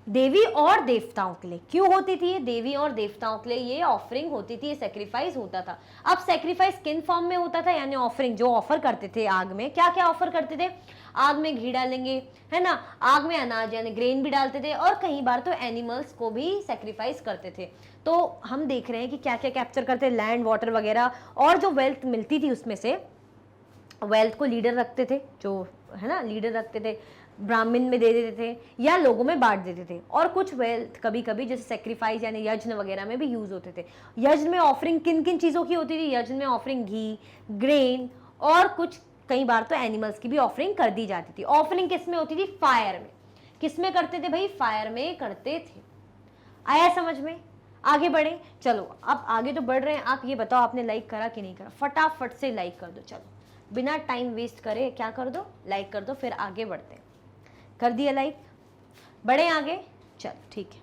S1: देवी और देवताओं के लिए। क्यों होती थी ये, देवी और देवताओं के लिए ये ऑफरिंग होती थी, ये सेक्रीफाइस होता था। अब सेक्रीफाइस किन फॉर्म में होता था, यानी ऑफरिंग जो ऑफर करते थे आग में, क्या क्या ऑफर करते थे, आग में घी डालेंगे है ना, आग में अनाज यानी ग्रेन भी डालते थे, और कई बार तो एनिमल्स को भी सेक्रीफाइस करते थे। तो हम देख रहे हैं कि क्या क्या कैप्चर करते, लैंड वाटर वगैरह, और जो वेल्थ मिलती थी उसमें से वेल्थ को लीडर रखते थे, जो है ना लीडर रखते थे, ब्राह्मण में दे देते थे या लोगों में बांट देते थे। और कुछ वेल्थ कभी कभी जैसे सेक्रीफाइस यानी यज्ञ वगैरह में भी यूज होते थे। यज्ञ में ऑफरिंग किन किन चीज़ों की होती थी, यज्ञ में ऑफरिंग घी, ग्रेन, और कुछ कई बार तो एनिमल्स की भी ऑफरिंग कर दी जाती थी। ऑफरिंग किस में होती थी, फायर में। किस में करते थे भाई, फायर में करते थे। आया समझ में? आगे बढ़े, चलो अब आगे तो बढ़ रहे हैं। आप ये बताओ आपने लाइक करा कि नहीं करा, फटाफट से लाइक कर दो, चलो बिना टाइम वेस्ट करे क्या कर दो, लाइक कर दो, फिर आगे बढ़ते हैं। कर दिया लाइक, बढ़े आगे, चल ठीक है।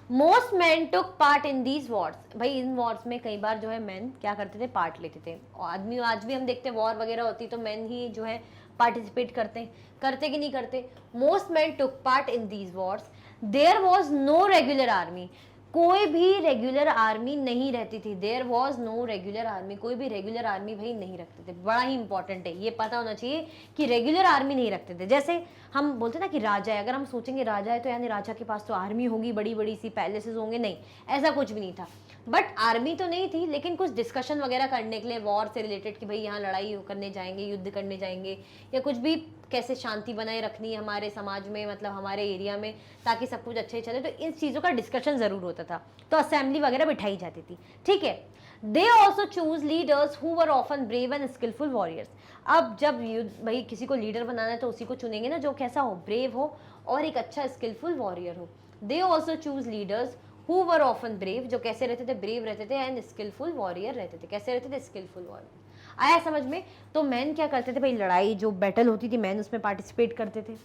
S1: Most man took part in these Wars, भाई इन वॉर्स में कई बार जो है मैन क्या करते थे, पार्ट लेते थे। और आदमी आज भी हम देखते हैं वॉर वगैरह होती तो मैन ही जो है पार्टिसिपेट करते हैं, करते कि नहीं करते। Most man took part in these wars, there was no regular army, कोई भी रेगुलर आर्मी नहीं रहती थी। There was no regular army, कोई भी रेगुलर आर्मी भाई नहीं रखते थे। बड़ा ही इंपॉर्टेंट है, ये पता होना चाहिए कि रेगुलर आर्मी नहीं रखते थे। जैसे हम बोलते ना कि राजा है, अगर हम सोचेंगे राजा है तो यानी राजा के पास तो आर्मी होगी, बड़ी बड़ी सी पैलेसेस होंगे, नहीं ऐसा कुछ भी नहीं था। बट आर्मी तो नहीं थी, लेकिन कुछ डिस्कशन वगैरह करने के लिए वॉर से रिलेटेड कि भाई यहाँ लड़ाई करने जाएंगे, युद्ध करने जाएंगे, या कुछ भी कैसे शांति बनाए रखनी है हमारे समाज में, मतलब हमारे एरिया में, ताकि सब कुछ अच्छे चले, तो इन चीज़ों का डिस्कशन ज़रूर होता था। तो असेंबली वगैरह बिठाई जाती थी, ठीक है। They also choose leaders who were often brave and skilful warriors. अब जब भाई किसी को लीडर बनाना है तो उसी को चुनेंगे ना जो कैसा हो, ब्रेव हो और एक अच्छा स्किलफुल वॉरियर हो। दे also choose leaders who were often brave, जो कैसे रहते थे, ब्रेव रहते थे, एंड स्किलफुल वॉरियर रहते थे। कैसे रहते थे, स्किलफुल वॉरियर। आया समझ में? तो मैन क्या करते थे भाई, लड़ाई जो बैटल होती थी मैन उसमें पार्टिसिपेट करते थे,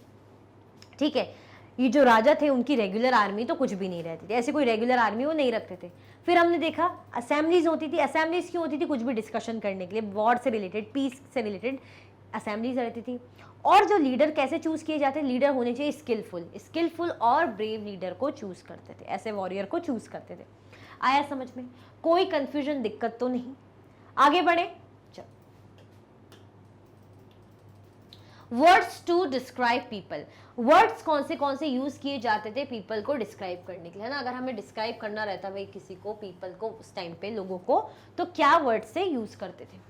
S1: ठीक है। ये जो राजा थे उनकी रेगुलर आर्मी तो कुछ भी नहीं रहती थी, ऐसे कोई रेगुलर आर्मी वो नहीं रखते थे। फिर हमने देखा असेंबलीज होती थी। असेंबलीज क्यों होती थी, कुछ भी डिस्कशन करने के लिए, वॉर से रिलेटेड, पीस से रिलेटेड असेंबलीज रहती थी। और जो लीडर कैसे चूज किए जाते, लीडर होने चाहिए स्किलफुल और ब्रेव लीडर को चूज करते थे, ऐसे वॉरियर को चूज करते थे। आया समझ में? कोई कंफ्यूजन, दिक्कत तो नहीं? आगे बढ़े, चलो। Words to describe people. Words कौन से यूज किए जाते थे पीपल को डिस्क्राइब करने के लिए, है ना। अगर हमें डिस्क्राइब करना रहता भाई किसी को, पीपल को, उस टाइम पे लोगों को, तो क्या वर्ड से यूज करते थे?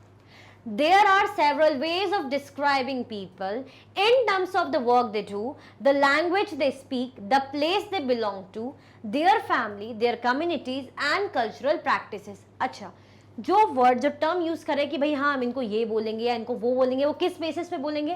S1: There are several ways of describing people in terms of the work they do, the language they speak, the place they belong to, their family, their communities and cultural practices. अच्छा, जो word, जो term use करे कि भाई हाँ हम इनको ये बोलेंगे या इनको वो बोलेंगे, वो किस बेसिस पे बोलेंगे,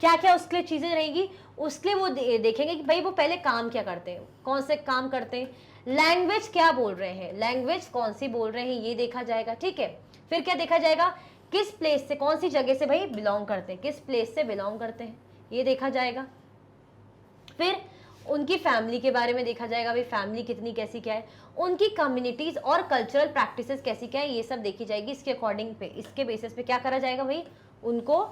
S1: क्या क्या उसके लिए चीजें रहेंगी, उसके लिए वो देखेंगे कि भाई वो पहले काम क्या करते हैं, कौन से काम करते हैं, लैंग्वेज क्या बोल रहे हैं, लैंग्वेज कौन सी बोल रहे हैं ये देखा जाएगा, ठीक है। फिर क्या देखा जाएगा, किस प्लेस से, कौन सी जगह से भाई बिलोंग करते हैं, किस प्लेस से बिलोंग करते हैं ये देखा जाएगा। फिर उनकी फैमिली के बारे में देखा जाएगा, भाई फैमिली कितनी कैसी क्या है, उनकी कम्युनिटीज और कल्चरल प्रैक्टिसेस कैसी क्या है, ये सब देखी जाएगी। इसके अकॉर्डिंग पे, इसके बेसिस पे क्या करा जाएगा भाई, उनको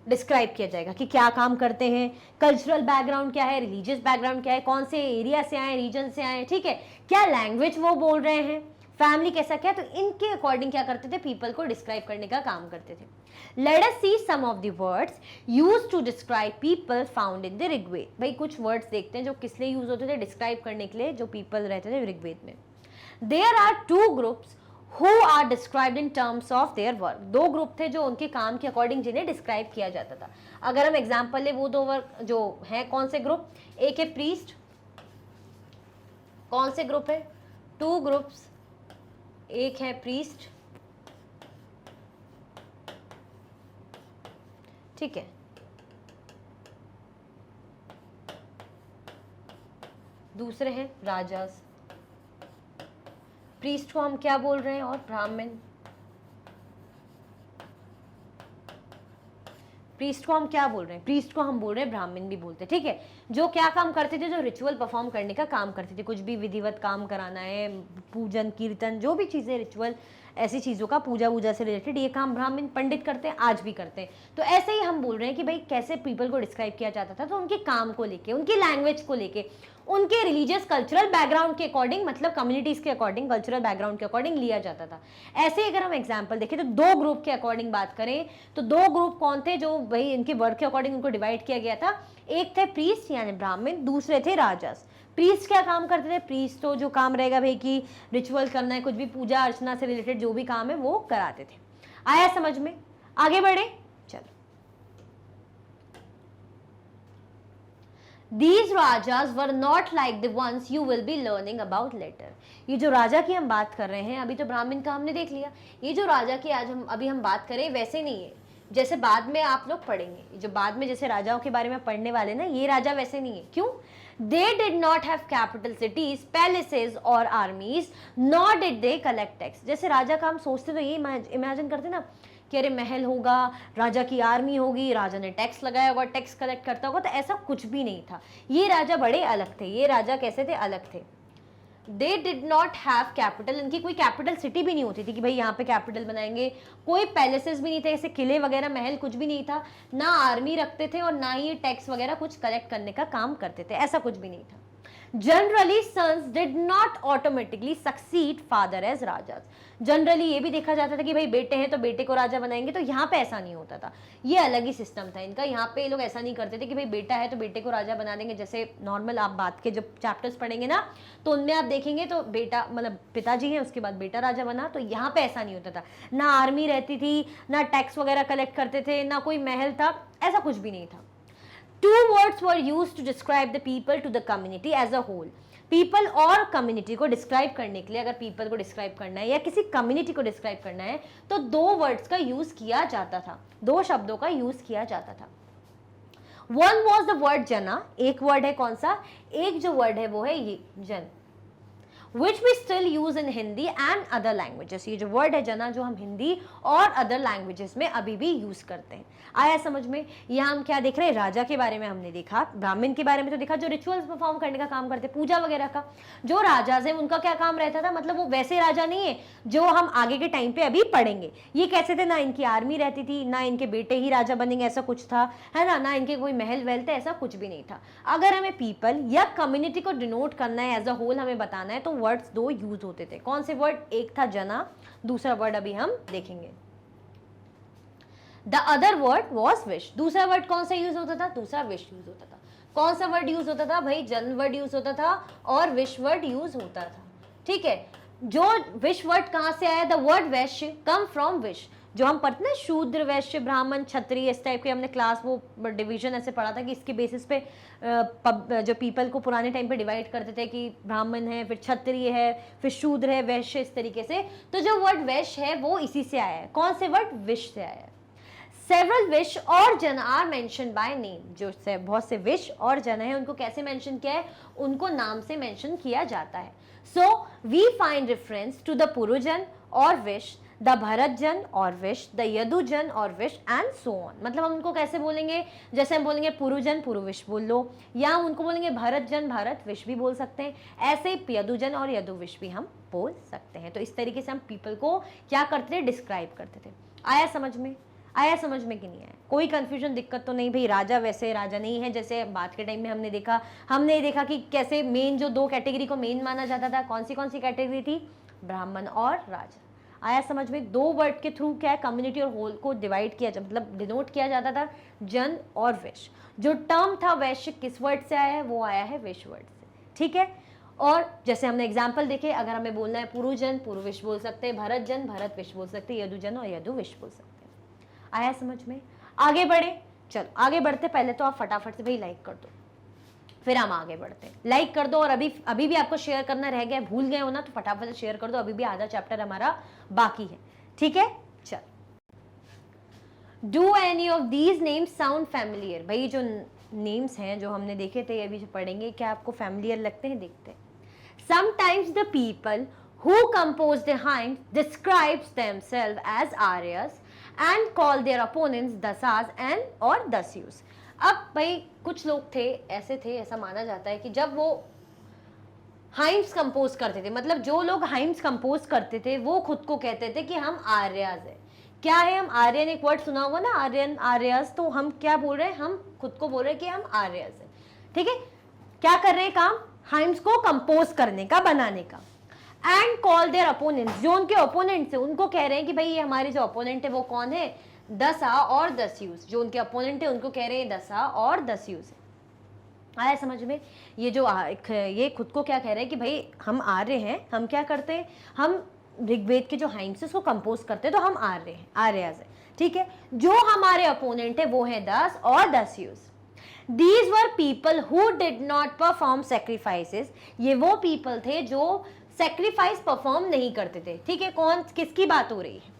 S1: डिस्क्राइब किया जाएगा कि क्या काम करते हैं, कल्चरल बैकग्राउंड क्या है, रिलीजियस बैकग्राउंड क्या है, कौन से एरिया से आए, रीजन से आए, ठीक है, क्या लैंग्वेज वो बोल रहे हैं, फैमिली कैसा क्या, तो इनके अकॉर्डिंग क्या करते थे, पीपल को डिस्क्राइब करने का काम करते थे। Let us see some of the words used to describe people found in the Rigveda. भाई कुछ वर्ड्स देखते हैं जो किस लिए यूज होते थे, डिस्क्राइब करने के लिए जो पीपल रहते थे ऋग्वेद में। There are two groups who are described in terms of their work. दो ग्रुप थे जो उनके काम के अकॉर्डिंग जिन्हें डिस्क्राइब किया जाता था। अगर हम एग्जाम्पल ले, वो दो वर्क जो है कौन से ग्रुप, एक है प्रीस्ट, कौन से ग्रुप है, टू ग्रुप्स, एक है प्रीस्ट, ठीक है, दूसरे हैं राजास। प्रीस्ट को हम क्या बोल रहे हैं, और ब्राह्मण। प्रीस्ट को हम क्या बोल रहे हैं, प्रीस्ट को हम बोल रहे हैं ब्राह्मण भी बोलते हैं, ठीक है। जो क्या काम करते थे, जो रिचुअल परफॉर्म करने का काम करते थे, कुछ भी विधिवत काम कराना है, पूजन कीर्तन, जो भी चीजें रिचुअल, ऐसी चीजों का, पूजा वूजा से रिलेटेड, ये काम ब्राह्मण पंडित करते हैं, आज भी करते हैं। तो ऐसे ही हम बोल रहे हैं कि भाई कैसे पीपल को डिस्क्राइब किया जाता था, तो उनके काम को लेके, उनकी लैंग्वेज को लेके, उनके रिलीजियस कल्चरल बैकग्राउंड के अकॉर्डिंग, मतलब कम्युनिटीज के अकॉर्डिंग, कल्चरल बैकग्राउंड के अकॉर्डिंग लिया जाता था। ऐसे ही अगर हम एग्जांपल देखें तो दो ग्रुप के अकॉर्डिंग बात करें तो दो ग्रुप कौन थे जो भाई इनके वर्क के अकॉर्डिंग उनको डिवाइड किया गया था, एक थे प्रीस्ट यानी ब्राह्मण, दूसरे थे राजास। प्रीस्ट क्या काम करते थे, प्रीस्ट तो जो काम रहेगा भाई कि रिचुअल करना है, कुछ भी पूजा अर्चना से रिलेटेड जो भी काम है वो कराते थे। आया समझ में? आगे बढ़े, चलो। These rajas were not like the ones you will be learning about later. ये जो राजा की हम बात कर रहे हैं, अभी तो ब्राह्मण का हमने देख लिया, ये जो राजा की आज हम अभी हम बात करें वैसे नहीं है जैसे बाद में आप लोग पढ़ेंगे, जो बाद में जैसे राजाओं के बारे में पढ़ने वाले ना, ये राजा वैसे नहीं है। क्यों? They did not have capital cities, palaces और armies, nor did they collect tax. जैसे राजा का हम सोचते तो ये इमेजिन करते ना कि अरे महल होगा, राजा की आर्मी होगी, राजा ने टैक्स लगाया होगा, टैक्स कलेक्ट करता होगा, तो ऐसा कुछ भी नहीं था। ये राजा बड़े अलग थे, ये राजा कैसे थे, अलग थे। They did not have capital, इनकी कोई कैपिटल सिटी भी नहीं होती थी कि भाई यहाँ पे कैपिटल बनाएंगे, कोई पैलेसेस भी नहीं थे, ऐसे किले वगैरह महल कुछ भी नहीं था, ना आर्मी रखते थे और ना ही ये टैक्स वगैरह कुछ कलेक्ट करने का काम करते थे, ऐसा कुछ भी नहीं था। Generally sons did not automatically succeed father as raja. Generally ये भी देखा जाता था कि भाई बेटे हैं तो बेटे को राजा बनाएंगे, तो यहाँ पे ऐसा नहीं होता था, ये अलग ही सिस्टम था इनका। यहाँ पे ये लोग ऐसा नहीं करते थे कि भाई बेटा है तो बेटे को राजा बना देंगे। जैसे नॉर्मल आप बात के जब चैप्टर्स पढ़ेंगे ना तो उनमें आप देखेंगे तो बेटा मतलब पिताजी हैं, उसके बाद बेटा राजा बना, तो यहाँ पे ऐसा नहीं होता था। ना आर्मी रहती थी, ना टैक्स वगैरह कलेक्ट करते थे, ना कोई महल था, ऐसा कुछ भी नहीं था। Two words were used to describe the people to the community as a whole. People और कम्युनिटी को डिस्क्राइब करने के लिए, अगर पीपल को डिस्क्राइब करना है या किसी कम्युनिटी को डिस्क्राइब करना है, तो दो वर्ड्स का यूज किया जाता था, दो शब्दों का यूज किया जाता था. वन वॉज द वर्ड जना, एक वर्ड है कौन सा, एक जो वर्ड है वो है ये जन, which we still use in Hindi and other languages. ये जो वर्ड है जना जो हम हिंदी और अदर लैंग्वेजेस में अभी भी यूज करते हैं. आया समझ में. यहाँ हम क्या देख रहे हैं, राजा के बारे में हमने देखा, ब्राह्मण के बारे में तो देखा जो रिचुअल्स परफॉर्म करने का काम करते, पूजा वगैरह का. जो राजा है उनका क्या काम रहता था, मतलब वो वैसे राजा नहीं है जो हम आगे के टाइम पे अभी पढ़ेंगे. ये कैसे थे, ना इनकी आर्मी रहती थी, ना इनके बेटे ही राजा बनेंगे ऐसा कुछ था, है ना इनके कोई महल वहल थे, ऐसा कुछ भी नहीं था. अगर हमें पीपल या कम्युनिटी को डिनोट करना है, एज अ होल हमें बताना है, तो वर्ड्स दो यूज होते थे. कौन से वर्ड, एक था जना, दूसरा वर्ड अभी हम देखेंगे. The other word was wish. दूसरा वर्ड कौन सा यूज होता था, दूसरा विश यूज होता था. कौन सा वर्ड यूज होता था भाई, जन वर्ड यूज होता था और विश वर्ड यूज होता था. ठीक है. जो विश वर्ड कहां से आया, the word Vysya come from wish. जो हम पढ़ते ना शूद्र, वैश्य, ब्राह्मण, क्षत्रिय, इस टाइप के हमने क्लास वो डिवीजन ऐसे पढ़ा था कि इसके बेसिस पे जो पीपल को पुराने टाइम पे डिवाइड करते थे कि ब्राह्मण है, फिर क्षत्रिय है, फिर शूद्र है, वैश्य, इस तरीके से. तो जो वर्ड वैश्य है वो इसी से आया है. कौन से वर्ड, विश से आया है. सेवरल विश और जन आर मेंशन बाय नेम. जो बहुत से विश और जन है उनको कैसे मेंशन किया है, उनको नाम से मेंशन किया जाता है. So we find reference to the Purujan और विश, द भरत जन और विश, द यदुजन और विश एंड सो ऑन. मतलब हम उनको कैसे बोलेंगे, जैसे हम बोलेंगे पुरुजन पुरुविश बोल लो, या हम उनको बोलेंगे भरत जन भारत विश भी बोल सकते हैं, ऐसे यदुजन और यदुविश भी हम बोल सकते हैं. तो इस तरीके से हम पीपल को क्या करते थे, डिस्क्राइब करते थे. आया समझ में, आया समझ में कि नहीं आया, कोई कंफ्यूजन, दिक्कत तो नहीं भाई. राजा वैसे राजा नहीं है जैसे बात के टाइम में हमने देखा कि कैसे मेन जो दो कैटेगरी को मेन माना जाता था, कौन सी कैटेगरी थी, ब्राह्मण और राजा. आया समझ में. दो वर्ड के थ्रू क्या है, कम्युनिटी और होल को डिवाइड किया मतलब डिनोट किया जाता था, जन और विश. जो टर्म था वैश्य किस वर्ड से आया है, वो आया है विश वर्ड से. ठीक है. और जैसे हमने एग्जाम्पल देखे, अगर हमें बोलना है पुरुजन पुरुविश बोल सकते हैं, भरत जन भरत विश बोल सकते हैं, यदुजन और यदुविश बोल सकते हैं. आया समझ में. आगे बढ़े, चलो आगे बढ़ते. पहले तो आप फटाफट से भाई लाइक कर दो, फिर हम आगे बढ़ते हैं. लाइक कर दो. और अभी भी आपको शेयर करना रह गया, भूल गए हो ना, तो फटाफट से शेयर कर दो. अभी भी आधा चैप्टर हमारा बाकी है. ठीक है. चल, do any of these names sound familiar. भाई जो नेम्स हैं जो हमने देखे थे, अभी जो पढ़ेंगे, क्या आपको फैमिलियर लगते हैं, देखते हैं. Sometimes the people who compose the hymns describes themselves as Aryas and call their opponents Dasas and और दस्युस. अब भाई कुछ लोग थे, ऐसा माना जाता है कि जब वो हाइम्स कंपोज करते थे, मतलब जो लोग हाइम्स कंपोज करते थे वो खुद को कहते थे कि हम आर्यस है. क्या है हम आर्यन, एक वर्ड सुना होगा ना, आर्यन, आर्यस. तो हम क्या बोल रहे हैं, हम खुद को बोल रहे हैं कि हम आर्यस है. ठीक है. क्या कर रहे हैं काम, हाइम्स को कंपोज करने का, बनाने का. एंड कॉल देयर अपोनेंट्स, जो उनके ओपोनेंट्स है उनको कह रहे हैं कि भाई ये हमारे जो ओपोनेंट है वो कौन है, दसा और दस्युस. जो उनके ओपोनेंट है उनको कह रहे हैं दसा और दस्युस. आया समझ में. ये जो ये खुद को क्या कह रहे हैं कि भाई हम आर्य हैं, हम क्या करते हैं, हम ऋग्वेद के जो हाइम्स है उसको कंपोज करते हैं, तो हम आर्य हैं, आर्यस है. ठीक है. जो हमारे अपोनेंट है वो है दस और दस्युस. These were people who did not perform sacrifices. ये वो people थे जो सेक्रीफाइस परफॉर्म नहीं करते थे. ठीक है. कौन, किसकी बात हो रही है,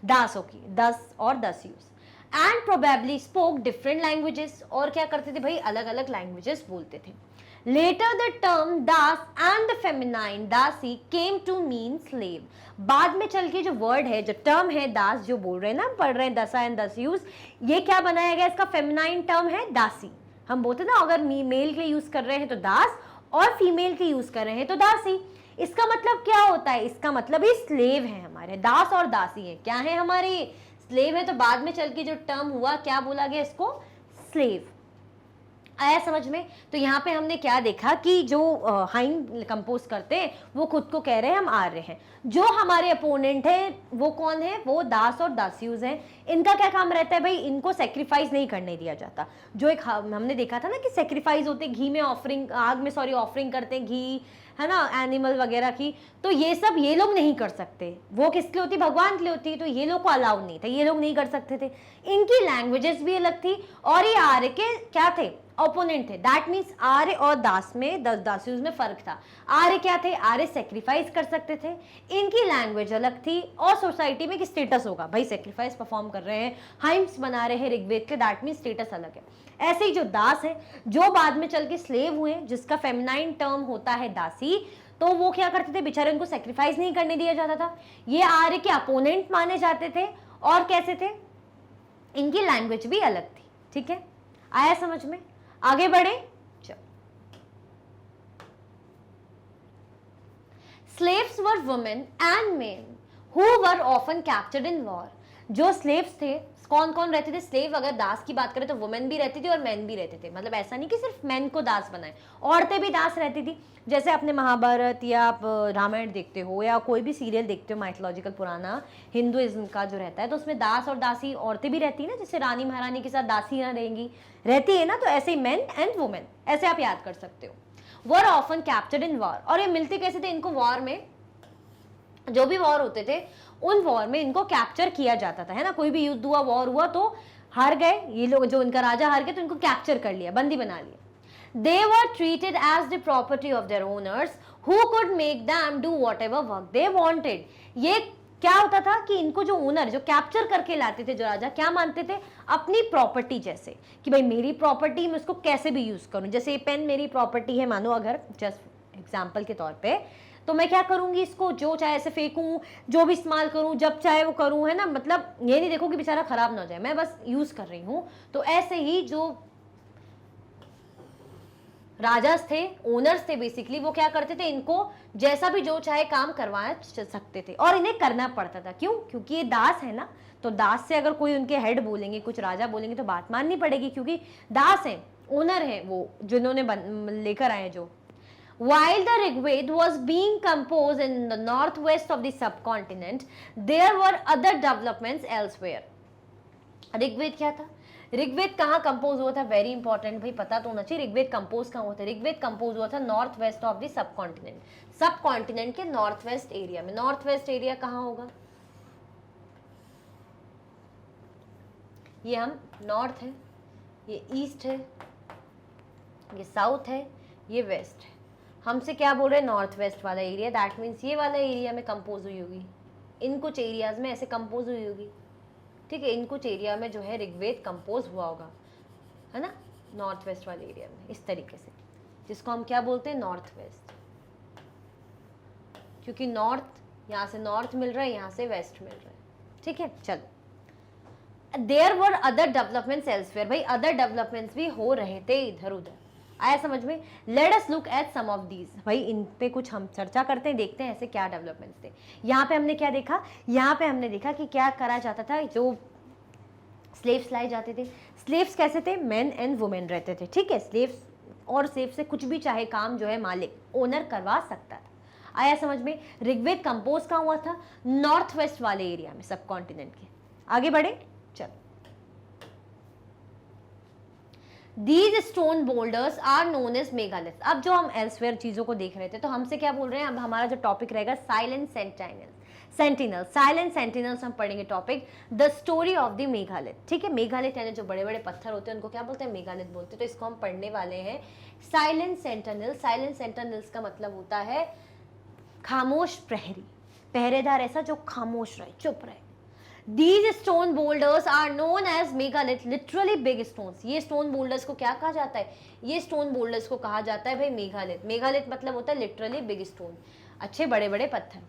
S1: दासों की, दस और दस्युस. And probably spoke different languages. और क्या करते थे भाई, अलग अलग लैंग्वेजेस बोलते थे. Later the term dasa and the feminine dasi came to mean slave. बाद में चल के जो वर्ड है, जो टर्म है दास, जो बोल रहे हैं ना, पढ़ रहे हैं दसा एंड दस्युस, ये क्या बनाया गया, इसका फेमिनाइन टर्म है दासी. हम बोलते ना, अगर मेल के लिए यूज कर रहे हैं तो दास, और फीमेल के यूज कर रहे हैं तो दासी. इसका मतलब क्या होता है, इसका मतलब ही स्लेव है हमारे, दास और दासी है. क्या है हमारे, स्लेव है. तो बाद में चल के जो टर्म हुआ, क्या बोला गया इसको, स्लेव. आया समझ में? तो यहाँ पे हमने क्या देखा कि जो हाइम कंपोज करते हैं वो खुद को कह रहे हैं हम आर्य हैं, जो हमारे अपोनेंट है वो कौन है, वो दास और दासियूज हैं। इनका क्या काम रहता है भाई, इनको सेक्रीफाइस नहीं करने दिया जाता। जो एक हमने देखा था ना कि सेक्रीफाइस होते घी में ऑफरिंग, आग में सॉरी ऑफरिंग करते हैं घी, है ना, एनिमल वगैरह की, तो ये सब ये लोग नहीं कर सकते। वो किसके लिए होती, भगवान के लिए होती, तो ये लोग को अलाउ नहीं था, ये लोग नहीं कर सकते थे। इनकी लैंग्वेजेस भी अलग थी और ये आर्य के क्या थे, ओपोनेंट थे। दैट मीन्स आर्य और दास में, दासियों में फर्क था। आर्य क्या थे, आर्य सेक्रीफाइस कर सकते थे, इनकी लैंग्वेज अलग थी। और सोसाइटी में एक स्टेटस होगा, भाई सेक्रीफाइस परफॉर्म कर रहे हैं, हाइम्स बना रहे हैं ऋग्वेद के, दैट मीन्स स्टेटस अलग है। ऐसे ही जो दास है, जो बाद में चल के स्लेव हुए, जिसका फेमिनाइन टर्म होता है दासी, तो वो क्या करते थे बेचारे, उनको सेक्रीफाइस नहीं करने दिया जाता था। ये आर्य के अपोनेंट माने जाते थे। और कैसे थे, इनकी लैंग्वेज भी अलग थी। ठीक है, आया समझ में? आगे बढ़े, चलो। Slaves were women and men who were often captured in war. जो स्लेव्स थे, कौन कौन रहते थे स्लेव, अगर दास की बात करें तो वुमेन भी रहती थी और मैन भी रहते थे। मतलब ऐसा नहीं कि सिर्फ मैन को दास बनाए, औरतें भी दास रहती थी। जैसे आपने महाभारत या आप रामायण देखते हो या कोई भी सीरियल देखते हो माइथोलॉजिकल पुराना हिंदुइज्म का जो रहता है, तो उसमें दास और दासी औरतें भी रहती है ना, जैसे रानी महारानी के साथ दासियां रहेंगी, रहती है ना, तो ऐसे ही मैन एंड वुमेन, ऐसे आप याद कर सकते हो। Were often captured in war, और ये मिलते कैसे थे, इनको वॉर में, जो भी वॉर होते थे उन वॉर में इनको कैप्चर किया जाता था, है ना। कोई भी युद्ध हुआ, वॉर हुआ, तो हार गए ये लोग, जो इनका राजा हार गया तो इनको कैप्चर कर लिया, बंदी बना लिया। They were treated as the property of their owners who could make them do whatever work they wanted. ये क्या होता था कि इनको जो ओनर, जो कैप्चर करके लाते थे, जो राजा, क्या मानते थे, अपनी प्रॉपर्टी जैसे, कि भाई मेरी प्रॉपर्टी, मैं उसको कैसे भी यूज करूं। जैसे ये पेन मेरी प्रॉपर्टी है, मानो अगर जस्ट एग्जाम्पल के तौर पे, तो मैं क्या करूंगी, इसको जो चाहे ऐसे फेंकूं, जो भी इस्तेमाल करूं, जब चाहे वो करूं, है ना। मतलब ये नहीं देखो कि बेचारा खराब ना हो जाए, मैं बस यूज कर रही हूं। तो ऐसे ही जो राजास थे, ओनर्स थे बेसिकली, वो क्या करते थे, इनको जैसा भी जो चाहे काम करवा सकते थे और इन्हें करना पड़ता था। क्यों? क्योंकि ये दास है ना, तो दास से अगर कोई उनके हेड बोलेंगे, कुछ राजा बोलेंगे, तो बात माननी पड़ेगी, क्योंकि दास है, ओनर है वो, जिन्होंने लेकर आए जो। While the Rigved was being composed in the northwest of the subcontinent, there were other developments elsewhere. Rigveda क्या था, ऋग्वेद कहाँ कंपोज हुआ था, वेरी इंपॉर्टेंट भाई, पता तो होना चाहिए ऋग्वेद कंपोज कहाँ हुआ था। ऋग्वेद कंपोज हुआ था north west of the subcontinent, subcontinent के नॉर्थ वेस्ट एरिया में। नॉर्थ वेस्ट एरिया कहाँ होगा, ये हम नॉर्थ है, ये ईस्ट है, ये साउथ है, ये वेस्ट है। हमसे क्या बोल रहे हैं, नॉर्थ वेस्ट वाला एरिया, दैट मीन्स ये वाला एरिया में कंपोज हुई होगी, इन कुछ एरियाज में ऐसे कंपोज हुई होगी। ठीक है, इन कुछ एरिया में जो है ऋग्वेद कंपोज हुआ होगा, है ना, नॉर्थ वेस्ट वाले एरिया में, इस तरीके से, जिसको हम क्या बोलते हैं, नॉर्थ वेस्ट। क्योंकि नॉर्थ, यहाँ से नॉर्थ मिल रहा है, यहाँ से वेस्ट मिल रहा है। ठीक है, चलो। There were other developments elsewhere, भाई अदर डेवलपमेंट्स भी हो रहे थे इधर उधर। आया समझ में? Let us look at some of these, भाई इन पे कुछ हम चर्चा करते हैं, देखते हैं ऐसे क्या डेवलपमेंट्स थे। यहाँ पे हमने क्या देखा, यहाँ पे हमने देखा कि क्या करा जाता था, जो स्लेव्स लाए जाते थे। स्लेव्स कैसे थे, मेन एंड वुमेन रहते थे। ठीक है, स्लेव्स और स्लेव से कुछ भी चाहे काम जो है मालिक, ओनर करवा सकता था। आया समझ में? ऋग्वेद कंपोज कहाँ हुआ था, नॉर्थ वेस्ट वाले एरिया में, सब कॉन्टिनेंट के। आगे बढ़े, चलो। These stone boulders are known as megaliths। अब जो हम एल्सवेयर चीजों को देख रहे थे, तो हमसे क्या बोल रहे हैं, अब हमारा जो टॉपिक रहेगा साइलेंट सेंटिनल, साइलेंट सेंटिनल्स हम पढ़ेंगे topic, the story of the megalith. ठीक है, मेगालिथ यानी जो बड़े बड़े पत्थर होते हैं उनको क्या बोलते हैं, मेगालिथ बोलते हैं। तो इसको हम पढ़ने वाले हैं, साइलेंट सेंटिनल। साइलेंट सेंटिनल्स का मतलब होता है खामोश प्रहरी, पहरेदार ऐसा जो खामोश रहे, चुप रहे। These stone boulders are known as megalith, literally big stones। ये stone boulders को क्या कहा जाता है, ये stone boulders को कहा जाता है भाई मेगालिथ। मेगालिथ मतलब होता है लिटरली बिग स्टोन, अच्छे बड़े बड़े पत्थर।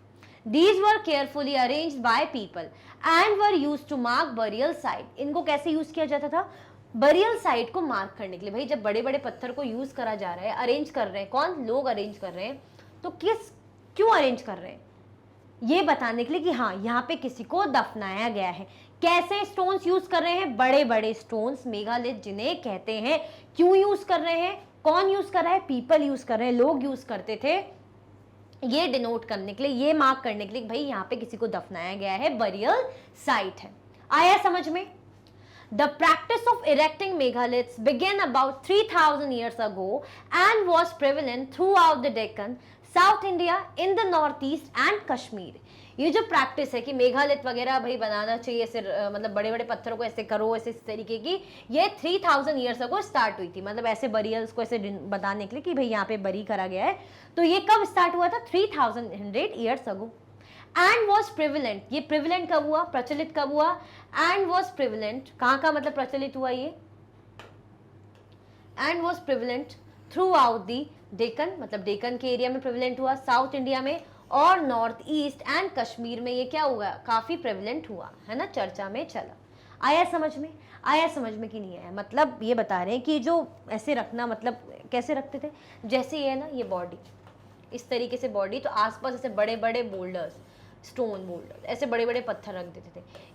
S1: These were carefully arranged by people and were used to mark burial site। इनको कैसे यूज किया जाता था, बरियल साइट को मार्क करने के लिए। भाई जब बड़े बड़े पत्थर को यूज करा जा रहा है, अरेंज कर रहे हैं, कौन लोग अरेंज कर रहे हैं, तो क्यों अरेंज कर रहे हैं, ये बताने के लिए कि हाँ यहाँ पे किसी को दफनाया गया है। कैसे स्टोन्स यूज कर रहे हैं? बड़े बड़े स्टोन्स, मेगालिथ जिन्हें कहते हैं। क्यों यूज कर रहे हैं? कौन यूज कर रहा है? पीपल यूज कर रहे हैं, लोग यूज करते थे, ये डिनोट करने के लिए, ये मार्क करने के लिए भाई यहाँ पे किसी को दफनाया गया है, बरियल साइट है। आया समझ में? The practice of erecting megaliths began about 3000 years ago and was prevalent throughout the Deccan, South India, in the Northeast and Kashmir. ये जो प्रैक्टिस है कि मेगालिथ वगैरह भाई बनाना चाहिए, ऐसे मतलब बड़े बड़े पत्थरों को ऐसे करो, ऐसे इस तरीके की, ये 3000 ईयर्स अगो स्टार्ट हुई थी। मतलब ऐसे बरियल्स को ऐसे बताने के लिए कि भाई यहाँ पे बरी करा गया है। तो ये कब स्टार्ट हुआ था? 3000 years ago. And was prevalent, ये प्रिविलेंट कब हुआ? प्रचलित कब हुआ? एंड वॉज प्रिविलेंट, कहाँ का मतलब प्रचलित हुआ ये? And was prevalent through out the Deccan, मतलब डेकन के एरिया में प्रिविलेंट हुआ, साउथ इंडिया में और नॉर्थ ईस्ट एंड कश्मीर में ये क्या हुआ? काफी प्रिविलेंट हुआ है ना, चर्चा में चला। आया समझ में? आया समझ में कि नहीं आया? मतलब ये बता रहे हैं कि जो ऐसे रखना, मतलब कैसे रखते थे? जैसे ये है ना, ये बॉडी इस तरीके से बॉडी, तो आसपास ऐसे बड़े बड़े बोल्डर्स, स्टोन बोल्डर, ऐसे बड़े बड़े पत्थर रख देते थे,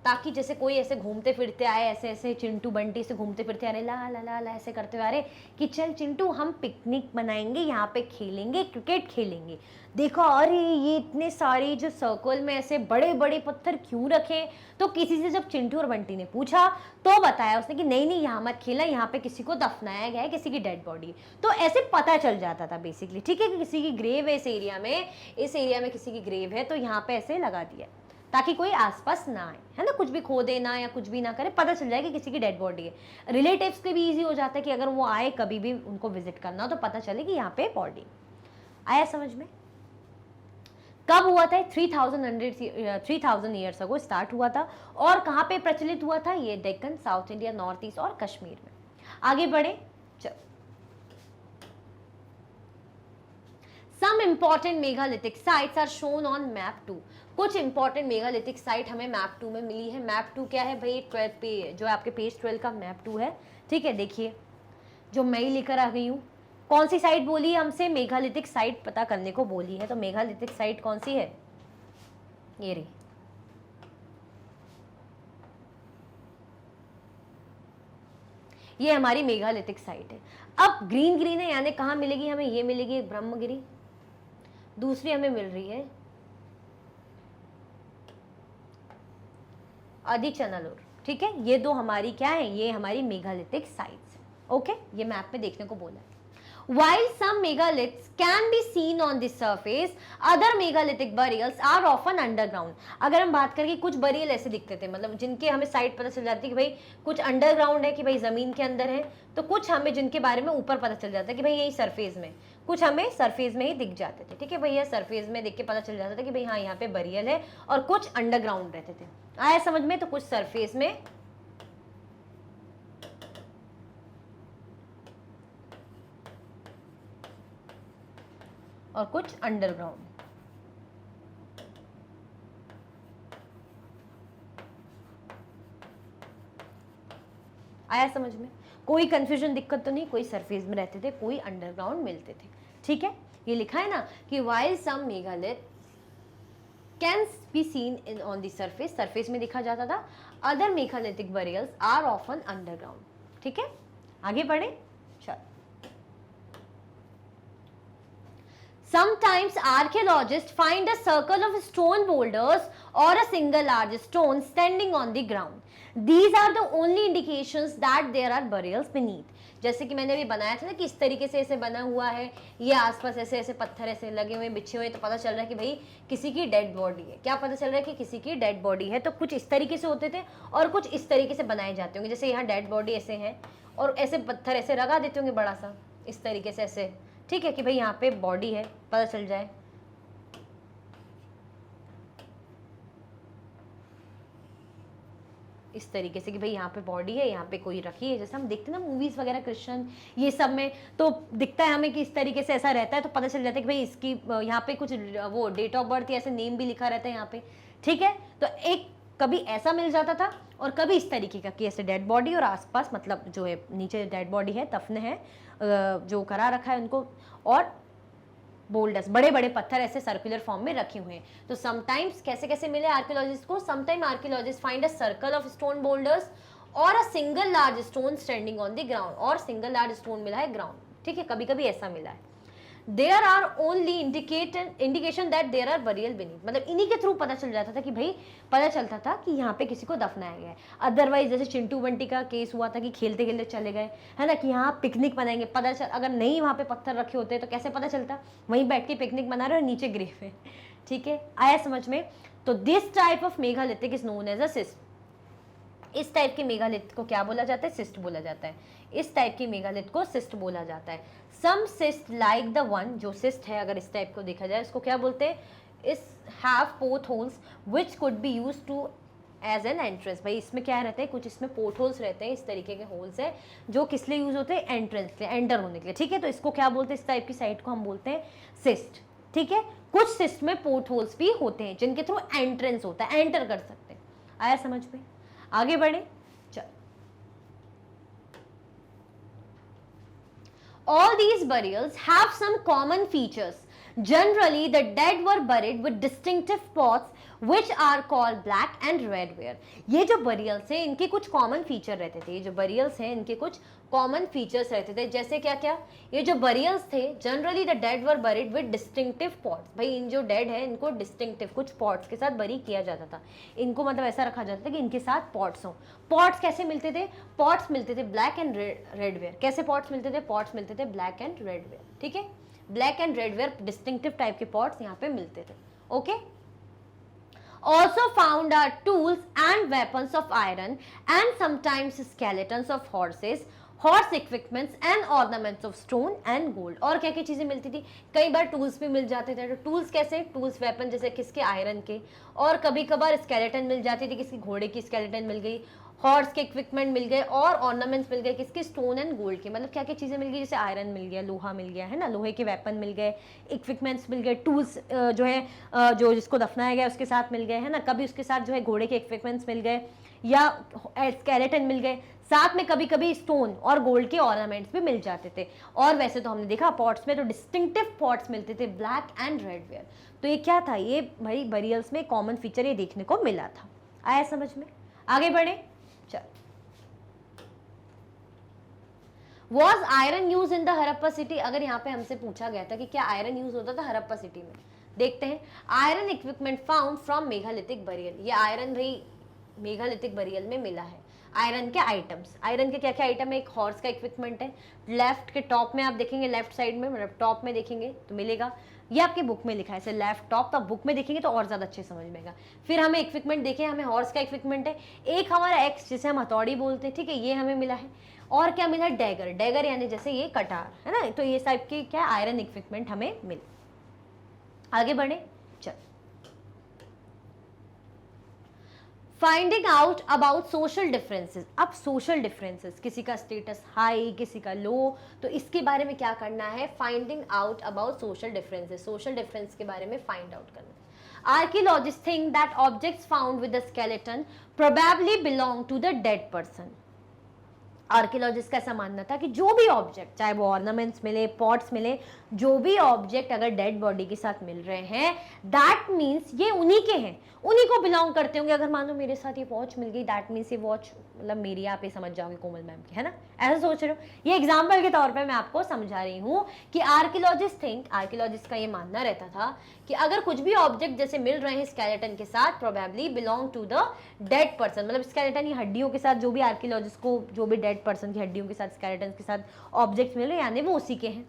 S1: ताकि जैसे कोई ऐसे घूमते फिरते आए, ऐसे ऐसे चिंटू बंटी से घूमते फिरते आ रहे, ला ला ला ला ऐसे करते हुए आ रहे कि चल चिंटू हम पिकनिक मनाएंगे, यहाँ पे खेलेंगे, क्रिकेट खेलेंगे। देखो अरे ये इतने सारे जो सर्कल में ऐसे बड़े बड़े पत्थर क्यों रखे? तो किसी से जब चिंटू और बंटी ने पूछा तो बताया उसने कि नहीं नहीं यहाँ मत खेलना, यहाँ पे किसी को दफनाया गया है, किसी की डेड बॉडी। तो ऐसे पता चल जाता था बेसिकली, ठीक है, कि किसी की ग्रेव है इस एरिया में किसी की ग्रेव है, तो यहाँ पे ऐसे लगा दिया ताकि कोई आसपास ना आए, है ना, कुछ भी खो देना या कुछ भी ना करे, पता चल जाए कि किसी की डेड बॉडी है। रिलेटिव्स के भी इजी हो जाता है कि अगर वो आए कभी भी उनको विजिट करना हो तो पता चले कि यहाँ पे बॉडी। आया समझ में? कब हुआ था? 3000 ईयर्स अगो स्टार्ट हुआ था। और कहाँ पे प्रचलित हुआ था? ये Deccan, south India, north east और कश्मीर में। आगे बढ़े, चलो। Some important megalithic sites are shown on map 2. कुछ इंपॉर्टेंट मेगालिथिक साइट हमें मैप 2 में मिली है। मैप 2 क्या है भाई? 12 पे जो आपके पेज 12 का मैप 2 है, ठीक है। देखिए जो मैं ही लेकर आ गई हूँ, कौन सी साइट बोली है हमसे? मेगालिथिक साइट पता करने को बोली है। तो मेगालिथिक साइट कौन सी है? ये रही, ये हमारी मेगालिथिक साइट है। अब ग्रीन ग्रीन है, यानी कहाँ मिलेगी हमें? ये मिलेगी ब्रह्मगिरी, दूसरी हमें मिल रही है आदिचनालोर, ठीक है। ये दो हमारी क्या है? ये हमारी मेगालिथिक साइट्स, ओके। ये मैप में देखने को बोला है। While some megaliths can be seen on the surface, other megalithic burials are often underground. अगर हम बात करें कि कुछ बरियल ऐसे दिखते थे, मतलब जिनके हमें साइट पता चल जाती है कि भाई कुछ अंडरग्राउंड है, कि भाई जमीन के अंदर है, तो कुछ हमें जिनके बारे में ऊपर पता चल जाता है कि भाई यही सरफेस में, कुछ हमें सरफेस में ही दिख जाते थे, ठीक है। भैया सरफेस में देख के पता चल जाता था कि भाई हाँ यहाँ पे बरियल है, और कुछ अंडरग्राउंड रहते थे। आया समझ में? तो कुछ सरफेस में और कुछ अंडरग्राउंड। आया समझ में? कोई कंफ्यूजन, दिक्कत तो नहीं? कोई सरफेस में रहते थे, कोई अंडरग्राउंड मिलते थे, ठीक है। ये लिखा है ना कि while some megalith can be seen in on the surface, surface में दिखा जाता था, other megalithic burials are often underground, ठीक है। आगे बढ़े, चल। Sometimes archaeologists find a circle of stone boulders or a single large stone standing on the ground. These are the only indications that there are burials beneath. जैसे कि मैंने अभी बनाया था ना कि इस तरीके से ऐसे बना हुआ है, ये आसपास ऐसे ऐसे पत्थर ऐसे लगे हुए बिछे हुए, तो पता चल रहा है कि भाई किसी की डेड बॉडी है। क्या पता चल रहा है? कि किसी की डेड बॉडी है। तो कुछ इस तरीके से होते थे और कुछ इस तरीके से बनाए जाते होंगे। जैसे यहाँ डेड बॉडी ऐसे है और ऐसे पत्थर ऐसे लगा देते होंगे बड़ा सा, इस तरीके से ऐसे, ठीक है, कि भाई यहाँ पे बॉडी है, पता चल जाए। इस तरीके से कि भाई यहाँ पे बॉडी है, यहाँ पे कोई रखी है, जैसे हम देखते हैं ना मूवीज वगैरह कृष्ण ये सब में, तो दिखता है हमें कि इस तरीके से ऐसा रहता है, तो पता चल जाता है कि भाई इसकी यहाँ पे कुछ वो डेट ऑफ बर्थ या ऐसे नेम भी लिखा रहता है यहाँ पे, ठीक है। तो एक कभी ऐसा मिल जाता था और कभी इस तरीके का कि ऐसे डेड बॉडी और आसपास मतलब जो है नीचे डेड बॉडी है, दफन है, जो करा रखा है उनको, और बोल्डर्स, बड़े बड़े पत्थर ऐसे सर्कुलर फॉर्म में रखे हुए हैं। तो समटाइम्स कैसे कैसे मिले आर्कियोलॉजिस्ट को, sometime archaeologist find a circle of stone boulders और a single large stone standing on the ground, और सिंगल लार्ज स्टोन मिला है ग्राउंड, ठीक है, कभी कभी ऐसा मिला है। There are only indication that there are burial beneath, मतलब इन्हीं के थ्रू पता चल जाता था कि भाई पता चलता था कि यहाँ पे किसी को दफनाया गया है। अदरवाइज जैसे चिंटू बंटी का केस हुआ था कि खेलते खेलते चले गए, है ना, कि यहाँ पिकनिक मनाएंगे, पता चल अगर नहीं वहाँ पे पत्थर रखे होते तो कैसे पता चलता, वहीं बैठ के पिकनिक मना रहे और नीचे ग्रेव है, ठीक है, आया समझ में। तो this type of megalithic is known as a cist. इस टाइप के मेगालिथ को क्या बोला जाता है, सिस्ट बोला जाता है। इस टाइप की मेगालिथ को सिस्ट बोला जाता है। सम सिस्ट लाइक द वन, जो सिस्ट है अगर इस टाइप को देखा जाए इसको क्या बोलते हैं, इस have port holes which could be used to as an entrance. भाई इसमें क्या रहते हैं, कुछ इसमें पोर्ट होल्स रहते हैं, इस तरीके के होल्स है जो किस लिए यूज होते हैं, एंट्रेंस के लिए, एंटर होने के लिए, ठीक है। तो इसको क्या बोलते हैं, इस टाइप की साइट को हम बोलते हैं सिस्ट, ठीक है। कुछ सिस्ट में पोर्ट होल्स भी होते हैं जिनके थ्रू एंट्रेंस होता है, एंटर कर सकते हैं। आया समझ में, आगे बढ़े, चल। All these burials have some common features. Generally, the dead were buried with distinctive pots which are called black and red ware. ये जो burials हैं इनके कुछ common feature रहते थे, ये जो burials हैं इनके कुछ common features रहते थे, जैसे क्या क्या, ये जो burials थे generally the dead were buried with distinctive pots। भाई इन जो dead है इनको distinctive कुछ pots के साथ bury किया जाता था, इनको मतलब ऐसा रखा जाता था कि इनके साथ pots हों। pots कैसे मिलते थे, pots मिलते थे black and red ware। कैसे pots मिलते थे, pots मिलते थे black and red ware, ठीक है, black and red ware distinctive type के पॉट्स यहाँ पे मिलते थे, okay. Also found are tools and weapons of iron and sometimes skeletons of horses, horse equipments and ornaments of stone and gold. और क्या क्या चीजें मिलती थी, कई बार टूल्स भी मिल जाते थे। तो टूल्स कैसे, टूल्स वेपन जैसे किसके, आयरन के, और कभी कभार स्केलेटन मिल जाती थी, किसी घोड़े की स्केलेटन मिल गई, हॉर्स के इक्विपमेंट मिल गए, और ऑर्नामेंट्स मिल गए किसके, स्टोन एंड गोल्ड के। मतलब क्या क्या चीजें मिल गई, जैसे आयरन मिल गया, लोहा मिल गया, है ना, लोहे के वेपन मिल गए, इक्विपमेंट्स मिल गए, टूल्स जो है जो जिसको दफनाया गया उसके साथ मिल गए, है ना, कभी उसके साथ जो है घोड़े के इक्विपमेंट्स मिल गए या स्केलेटन मिल गए, साथ में कभी कभी स्टोन और गोल्ड के ऑर्नामेंट्स भी मिल जाते थे। और वैसे तो हमने देखा पॉट्स में तो डिस्टिंक्टिव पॉट्स मिलते थे, ब्लैक एंड रेड वेयर। तो ये क्या था, ये भाई बरियल्स में कॉमन फीचर ये देखने को मिला था। आया समझ में, आगे बढ़े, चल। Was iron use in the Harappa city, अगर यहाँ पे हमसे पूछा गया था कि क्या आयरन यूज होता था हड़प्पा सिटी में, देखते हैं। Iron equipment found from megalithic burial, ये आयरन भाई मेगालिथिक बरियल में मिला है। आयरन के आइटम्स, आयरन के क्या क्या आइटम है, एक हॉर्स का इक्विपमेंट है, लेफ्ट के टॉप में आप देखेंगे, लेफ्ट साइड में मतलब टॉप में देखेंगे तो मिलेगा, ये आपके बुक में लिखा है ऐसे लेफ्ट टॉप, तो आप बुक में देखेंगे तो और ज्यादा अच्छे समझ में आएगा। फिर हमें इक्विपमेंट देखें, हमें हॉर्स का इक्विपमेंट है, एक हमारा एक्स जिसे हम हथौड़ी बोलते हैं, ठीक है, ये हमें मिला है। और क्या मिला, डैगर, डैगर यानी जैसे ये कटार, है ना। तो ये टाइप के क्या आयरन इक्विपमेंट हमें मिले। आगे बढ़े, चल। Finding out about social differences, अब सोशल डिफरेंसेस, किसी का स्टेटस हाई किसी का लो, तो इसके बारे में क्या करना है, finding out about social differences, social difference के बारे में फाइंड आउट करना। Archaeologist think that objects found with the skeleton probably belong to the dead person. Archaeologist का ऐसा मानना था कि जो भी ऑब्जेक्ट, चाहे वो ऑर्नामेंट्स मिले, पॉट्स मिले, जो भी ऑब्जेक्ट अगर डेड बॉडी के साथ मिल रहे हैं, दैट मीन्स ये उन्हीं के हैं, उन्हीं को बिलोंग करते होंगे। अगर मान लो मेरे साथ ये वॉच मिल गई, दैट मीन्स ये वॉच मतलब मेरी, आप ये समझ जाओगे कोमल मैम की, है ना, ऐसा सोच रहे हो। ये एग्जाम्पल के तौर पर मैं आपको समझा रही हूँ कि आर्कियोलॉजिस्ट थिंक, आर्कियोलॉजिस्ट का ये मानना रहता था कि अगर कुछ भी ऑब्जेक्ट जैसे मिल रहे हैं स्केलेटन के साथ, probably belong to the dead person, मतलब स्केलेटन, ये हड्डियों के साथ, जो भी आर्कियोलॉजिस्ट को जो भी डेड पर्सन की हड्डियों के साथ, स्केलेटन के साथ ऑब्जेक्ट्स मिल रहे हैं, यानी वो उसी के हैं।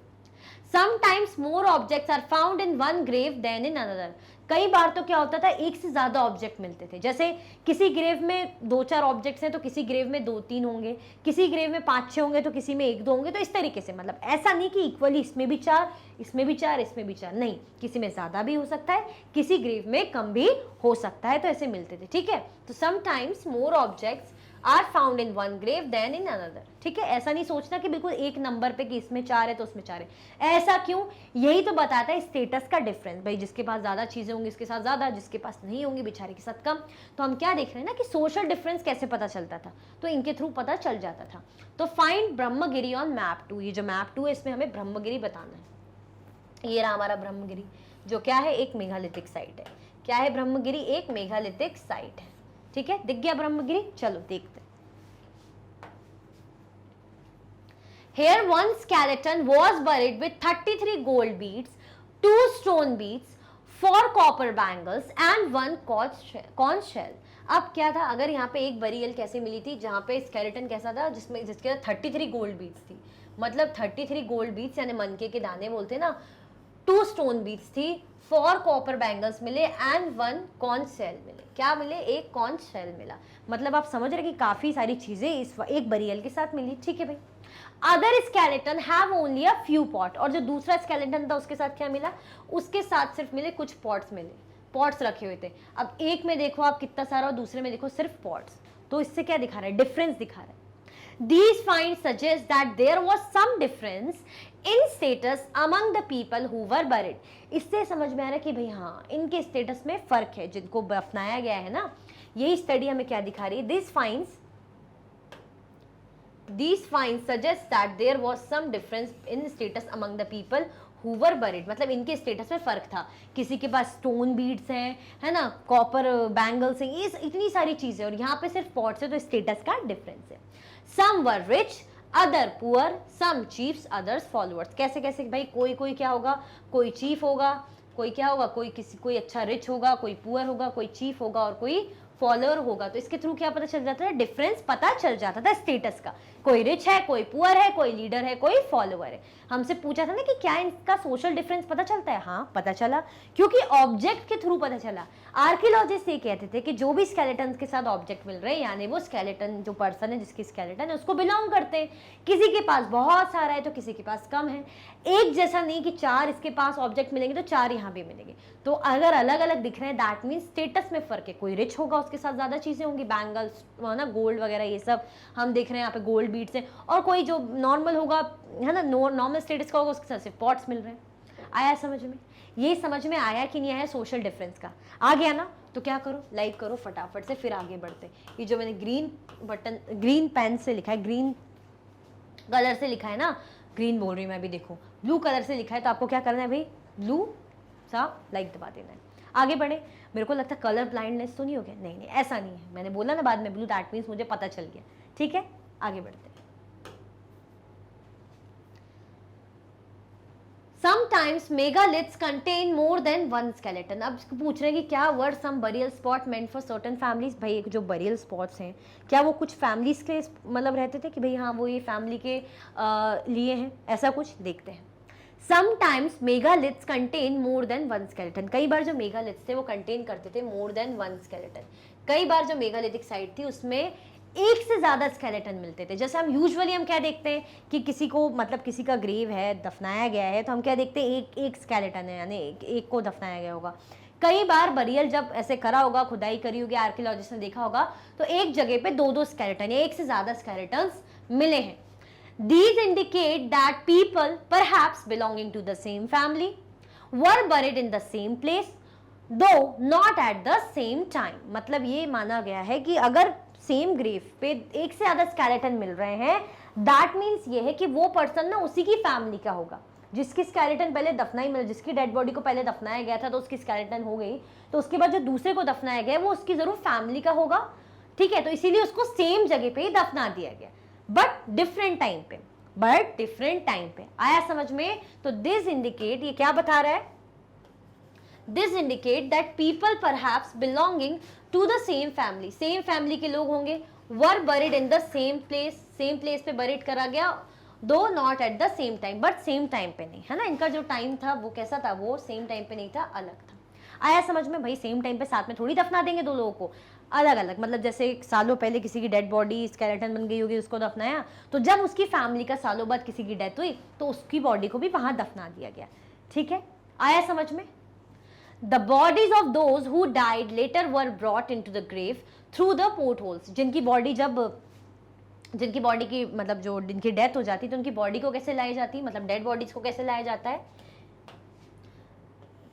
S1: Sometimes more objects are found in one grave than in another. कई बार तो क्या होता था, एक से ज्यादा ऑब्जेक्ट मिलते थे, जैसे किसी ग्रेव में 2-4 ऑब्जेक्ट्स हैं तो किसी ग्रेव में 2-3 होंगे, किसी ग्रेव में 5-6 होंगे तो किसी में 1-2 होंगे। तो इस तरीके से, मतलब ऐसा नहीं कि इक्वली इसमें भी 4, इसमें भी 4, इसमें भी 4, नहीं, किसी में ज्यादा भी हो सकता है, किसी ग्रेव में कम भी हो सकता है, तो ऐसे मिलते थे, ठीक है। तो sometimes more objects are found in one grave than in another, ठीक है। ऐसा नहीं सोचना कि बिल्कुल एक नंबर पे कि इसमें 4 है तो उसमें 4 है, ऐसा क्यों, यही तो बताता है स्टेटस का डिफरेंस। भाई जिसके पास ज्यादा चीजें होंगी इसके साथ ज्यादा, जिसके पास नहीं होंगी बेचारे के साथ कम। तो हम क्या देख रहे हैं ना कि सोशल डिफरेंस कैसे पता चलता था, तो इनके थ्रू पता चल जाता था। तो फाइंड ब्रह्मगिरी ऑन मैप 2, ये जो मैप 2 है इसमें हमें ब्रह्मगिरी बताना है। ये रहा हमारा ब्रह्मगिरी, जो क्या है, एक मेगालिथिक साइट है। क्या है ब्रह्मगिरी? एक मेगालिथिक साइट है। ठीक है, दिख गया ब्रह्मगिरी? चलो देखते हैं। Here one skeleton was buried with 33 gold beads, 2 stone beads, 4 copper bangles and 1 conch shell. अब क्या था, अगर यहाँ पे एक बरियल कैसे मिली थी जहाँ पे स्केलेटन कैसा था, जिसमें जिसके 33 गोल्ड बीड्स थी, मतलब 33 गोल्ड बीड्स यानी मनके के दाने बोलते ना, 2 स्टोन बीड्स थी, 4 कॉपर बैंगल्स मिले एंड 1 कॉन्च शेल मिले। क्या मिले? एक कॉन्च शेल मिला। मतलब आप समझ रहे कि काफी सारी चीजें इस एक बरियल के साथ मिली। ठीक है भाई। Other skeleton have only a few pot, और जो दूसरा स्केलेटन था उसके साथ क्या मिला? उसके साथ सिर्फ मिले कुछ पॉट्स मिले, पॉट्स रखे हुए थे। अब एक में देखो आप कितना सारा और दूसरे में देखो सिर्फ पॉट्स, तो इससे क्या दिखा रहा है? डिफरेंस दिखा रहा है। These finds suggest that there was some difference in status among the people who were buried. इससे समझ में आ रहा है कि भाई हाँ, इनके स्टेटस में फर्क है, जिनको दफनाया गया है ना। यही स्टडी हमें क्या दिखा रही है? These finds suggest that there was some difference in status among the people who were buried. मतलब इनके स्टेटस में फर्क था। किसी के पास स्टोन बीड्स हैं, है ना, कॉपर बैंगल्स हैं, ये इतनी सारी चीजें, और यहाँ पे सिर्फ पॉट्स है, तो स्टेटस का डिफरेंस है। Some were rich, other poor, some chiefs, others followers. कैसे कैसे भाई? कोई कोई क्या होगा? कोई चीफ होगा, कोई क्या होगा? कोई अच्छा रिच होगा, कोई पुअर होगा, कोई चीफ होगा और कोई फॉलोअर होगा। तो इसके थ्रू क्या पता चल जाता है? डिफरेंस पता चल जाता था स्टेटस का। कोई रिच है, कोई पुअर है, कोई लीडर है, कोई फॉलोअर है। हमसे पूछा था ना कि क्या इनका सोशल डिफरेंस पता चलता है? हाँ, पता चला, क्योंकि ऑब्जेक्ट के थ्रू पता चला। आर्कियोलॉजिस्ट ये कहते थे कि जो भी स्केलेटन के साथ ऑब्जेक्ट मिल रहे हैं, यानी वो स्केलेटन, जो पर्सन है जिसकी स्केलेटन है, उसको बिलोंग करते हैं। किसी के पास बहुत सारा है तो किसी के पास कम है। एक जैसा नहीं कि 4 इसके पास ऑब्जेक्ट मिलेंगे तो 4 यहाँ भी मिलेंगे। तो अगर अलग अलग दिख रहे हैं, दैट मीन्स स्टेटस में फर्क है। कोई रिच होगा, उसके साथ ज्यादा चीजें होंगी, बैंगल्स ना, गोल्ड वगैरह, ये सब हम देख रहे हैं यहाँ पे गोल्ड बीट्स हैं। और कोई जो नॉर्मल होगा, है ना, नॉर्मल स्टेटस का होगा, उसके साथ सिर्फ पॉट्स मिल रहे हैं। आया समझ में? ये समझ में आया कि नहीं आया सोशल डिफरेंस का? आ गया ना? तो क्या करो, लाइक करो फटाफट से, फिर आगे बढ़ते। ये जो मैंने ग्रीन पेन से लिखा है, ग्रीन कलर से लिखा है ना, ग्रीन बोल रही हूँ मैं भी, देखो ब्लू कलर से लिखा है, तो आपको क्या करना है भाई? ब्लू सा लाइक दबा देना है। आगे बढ़े। मेरे को लगता है कलर ब्लाइंडनेस तो नहीं हो गया? नहीं नहीं, ऐसा नहीं है। मैंने बोला ना बाद में ब्लू, दैट मीन्स मुझे पता चल गया। ठीक है, आगे बढ़ते हैं। Sometimes megaliths contain more than one skeleton. अब पूछ रहे हैं कि क्या were some burial spot meant for certain families? भाई जो burial spots हैं, क्या वो कुछ families के मतलब रहते थे कि भाई हाँ वो ये family के लिए हैं, ऐसा कुछ? देखते हैं। Sometimes megaliths contain more than one skeleton. कई बार जो megaliths थे वो contain करते थे more than one skeleton. कई बार जो मेगालिथिक साइट थी उसमें एक से ज्यादा स्केलेटन मिलते थे। जैसे हम यूजुअली हम क्या देखते हैं कि किसी को, मतलब किसी का ग्रेव है, दफनाया गया है, तो हम क्या देखते हैं? एक स्केलेटन है, यानी एक को दफनाया गया होगा। कई बार बरियल जब ऐसे करा होगा, खुदाई करी होगी, आर्कियोलॉजिस्ट ने देखा होगा, तो एक जगह पे 2-2 स्केलेटन या एक से ज्यादा स्केलेटन्स मिले हैं। These indicate that people, perhaps belonging to the same family, were buried in the same place, though not at the same time. मतलब ये माना गया है कि अगर सेम ग्रेव पे एक से ज्यादा स्केलेटन मिल रहे हैं, दैट मीन्स ये है कि वो पर्सन ना उसी की फैमिली का होगा। जिसकी स्केलेटन पहले दफनाई, मतलब जिसकी डेड बॉडी को पहले दफनाया गया था तो उसकी स्केलेटन हो गई, तो उसके बाद जो दूसरे को दफनाया गया वो उसकी जरूर फैमिली का होगा। ठीक है, तो इसीलिए उसको सेम जगह पे ही दफना दिया गया, बट डिफरेंट टाइम पे। आया समझ में? तो दिस इंडिकेट, ये क्या बता रहा है? This indicate that people perhaps belonging to the same family के लोग होंगे, were buried in the same place पे buried करा गया, though not at the same time, but same time पे नहीं, है ना। इनका जो टाइम था वो कैसा था? वो सेम टाइम पे नहीं था, अलग था। आया समझ में? भाई सेम टाइम पे साथ में थोड़ी दफना देंगे दो लोगों को, अलग अलग। मतलब जैसे सालों पहले किसी की डेड बॉडी स्केलेटन बन गई होगी, उसको दफनाया, तो जब उसकी फैमिली का सालों बाद किसी की डेथ हुई तो उसकी बॉडी को भी वहां दफना दिया गया। ठीक है, आया समझ में? The bodies of those who died later were brought into the grave through the portholes. जिनकी बॉडी की मतलब जो जिनकी डेथ हो जाती तो उनकी बॉडी को कैसे लाई जाती, मतलब डेड बॉडीज को कैसे लाया जाता है?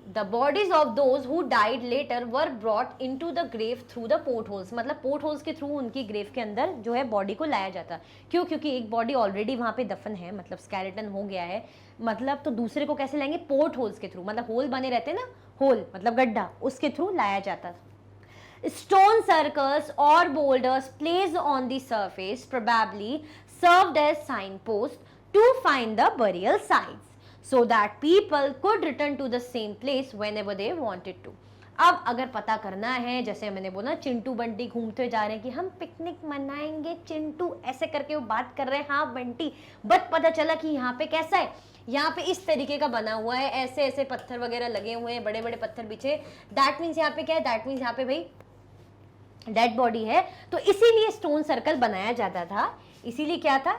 S1: The bodies of those who died later were brought into the grave through the portholes. मतलब पोर्ट होल्स के थ्रू उनकी ग्रेव के अंदर जो है बॉडी को लाया जाता। क्यों? क्योंकि एक बॉडी ऑलरेडी वहाँ पे दफन है, मतलब स्केलेटन हो गया है, मतलब तो दूसरे को कैसे लाएंगे? पोर्ट होल्स के थ्रू, मतलब होल बने रहते हैं ना, होल मतलब गड्ढा, उसके थ्रू लाया जाता था। Stone circles or boulders placed on the surface probably served as signposts to find the burial sites, so that people could return to the same place whenever they wanted to. अब अगर पता करना है, जैसे मैंने बोला चिंटू बंटी घूमते जा रहे हैं कि हम पिकनिक मनाएंगे, चिंटू ऐसे करके वो बात कर रहे हैं, हाँ बंटी, बट पता चला कि यहाँ पे कैसा है, यहाँ पे इस तरीके का बना हुआ है, ऐसे ऐसे पत्थर वगैरह लगे हुए हैं, बड़े बड़े पत्थर पीछे, दैट मीन्स यहाँ पे क्या है? दैट मीन्स यहाँ पे भाई डेड बॉडी है। तो इसीलिए स्टोन सर्कल बनाया जाता था। इसीलिए क्या था?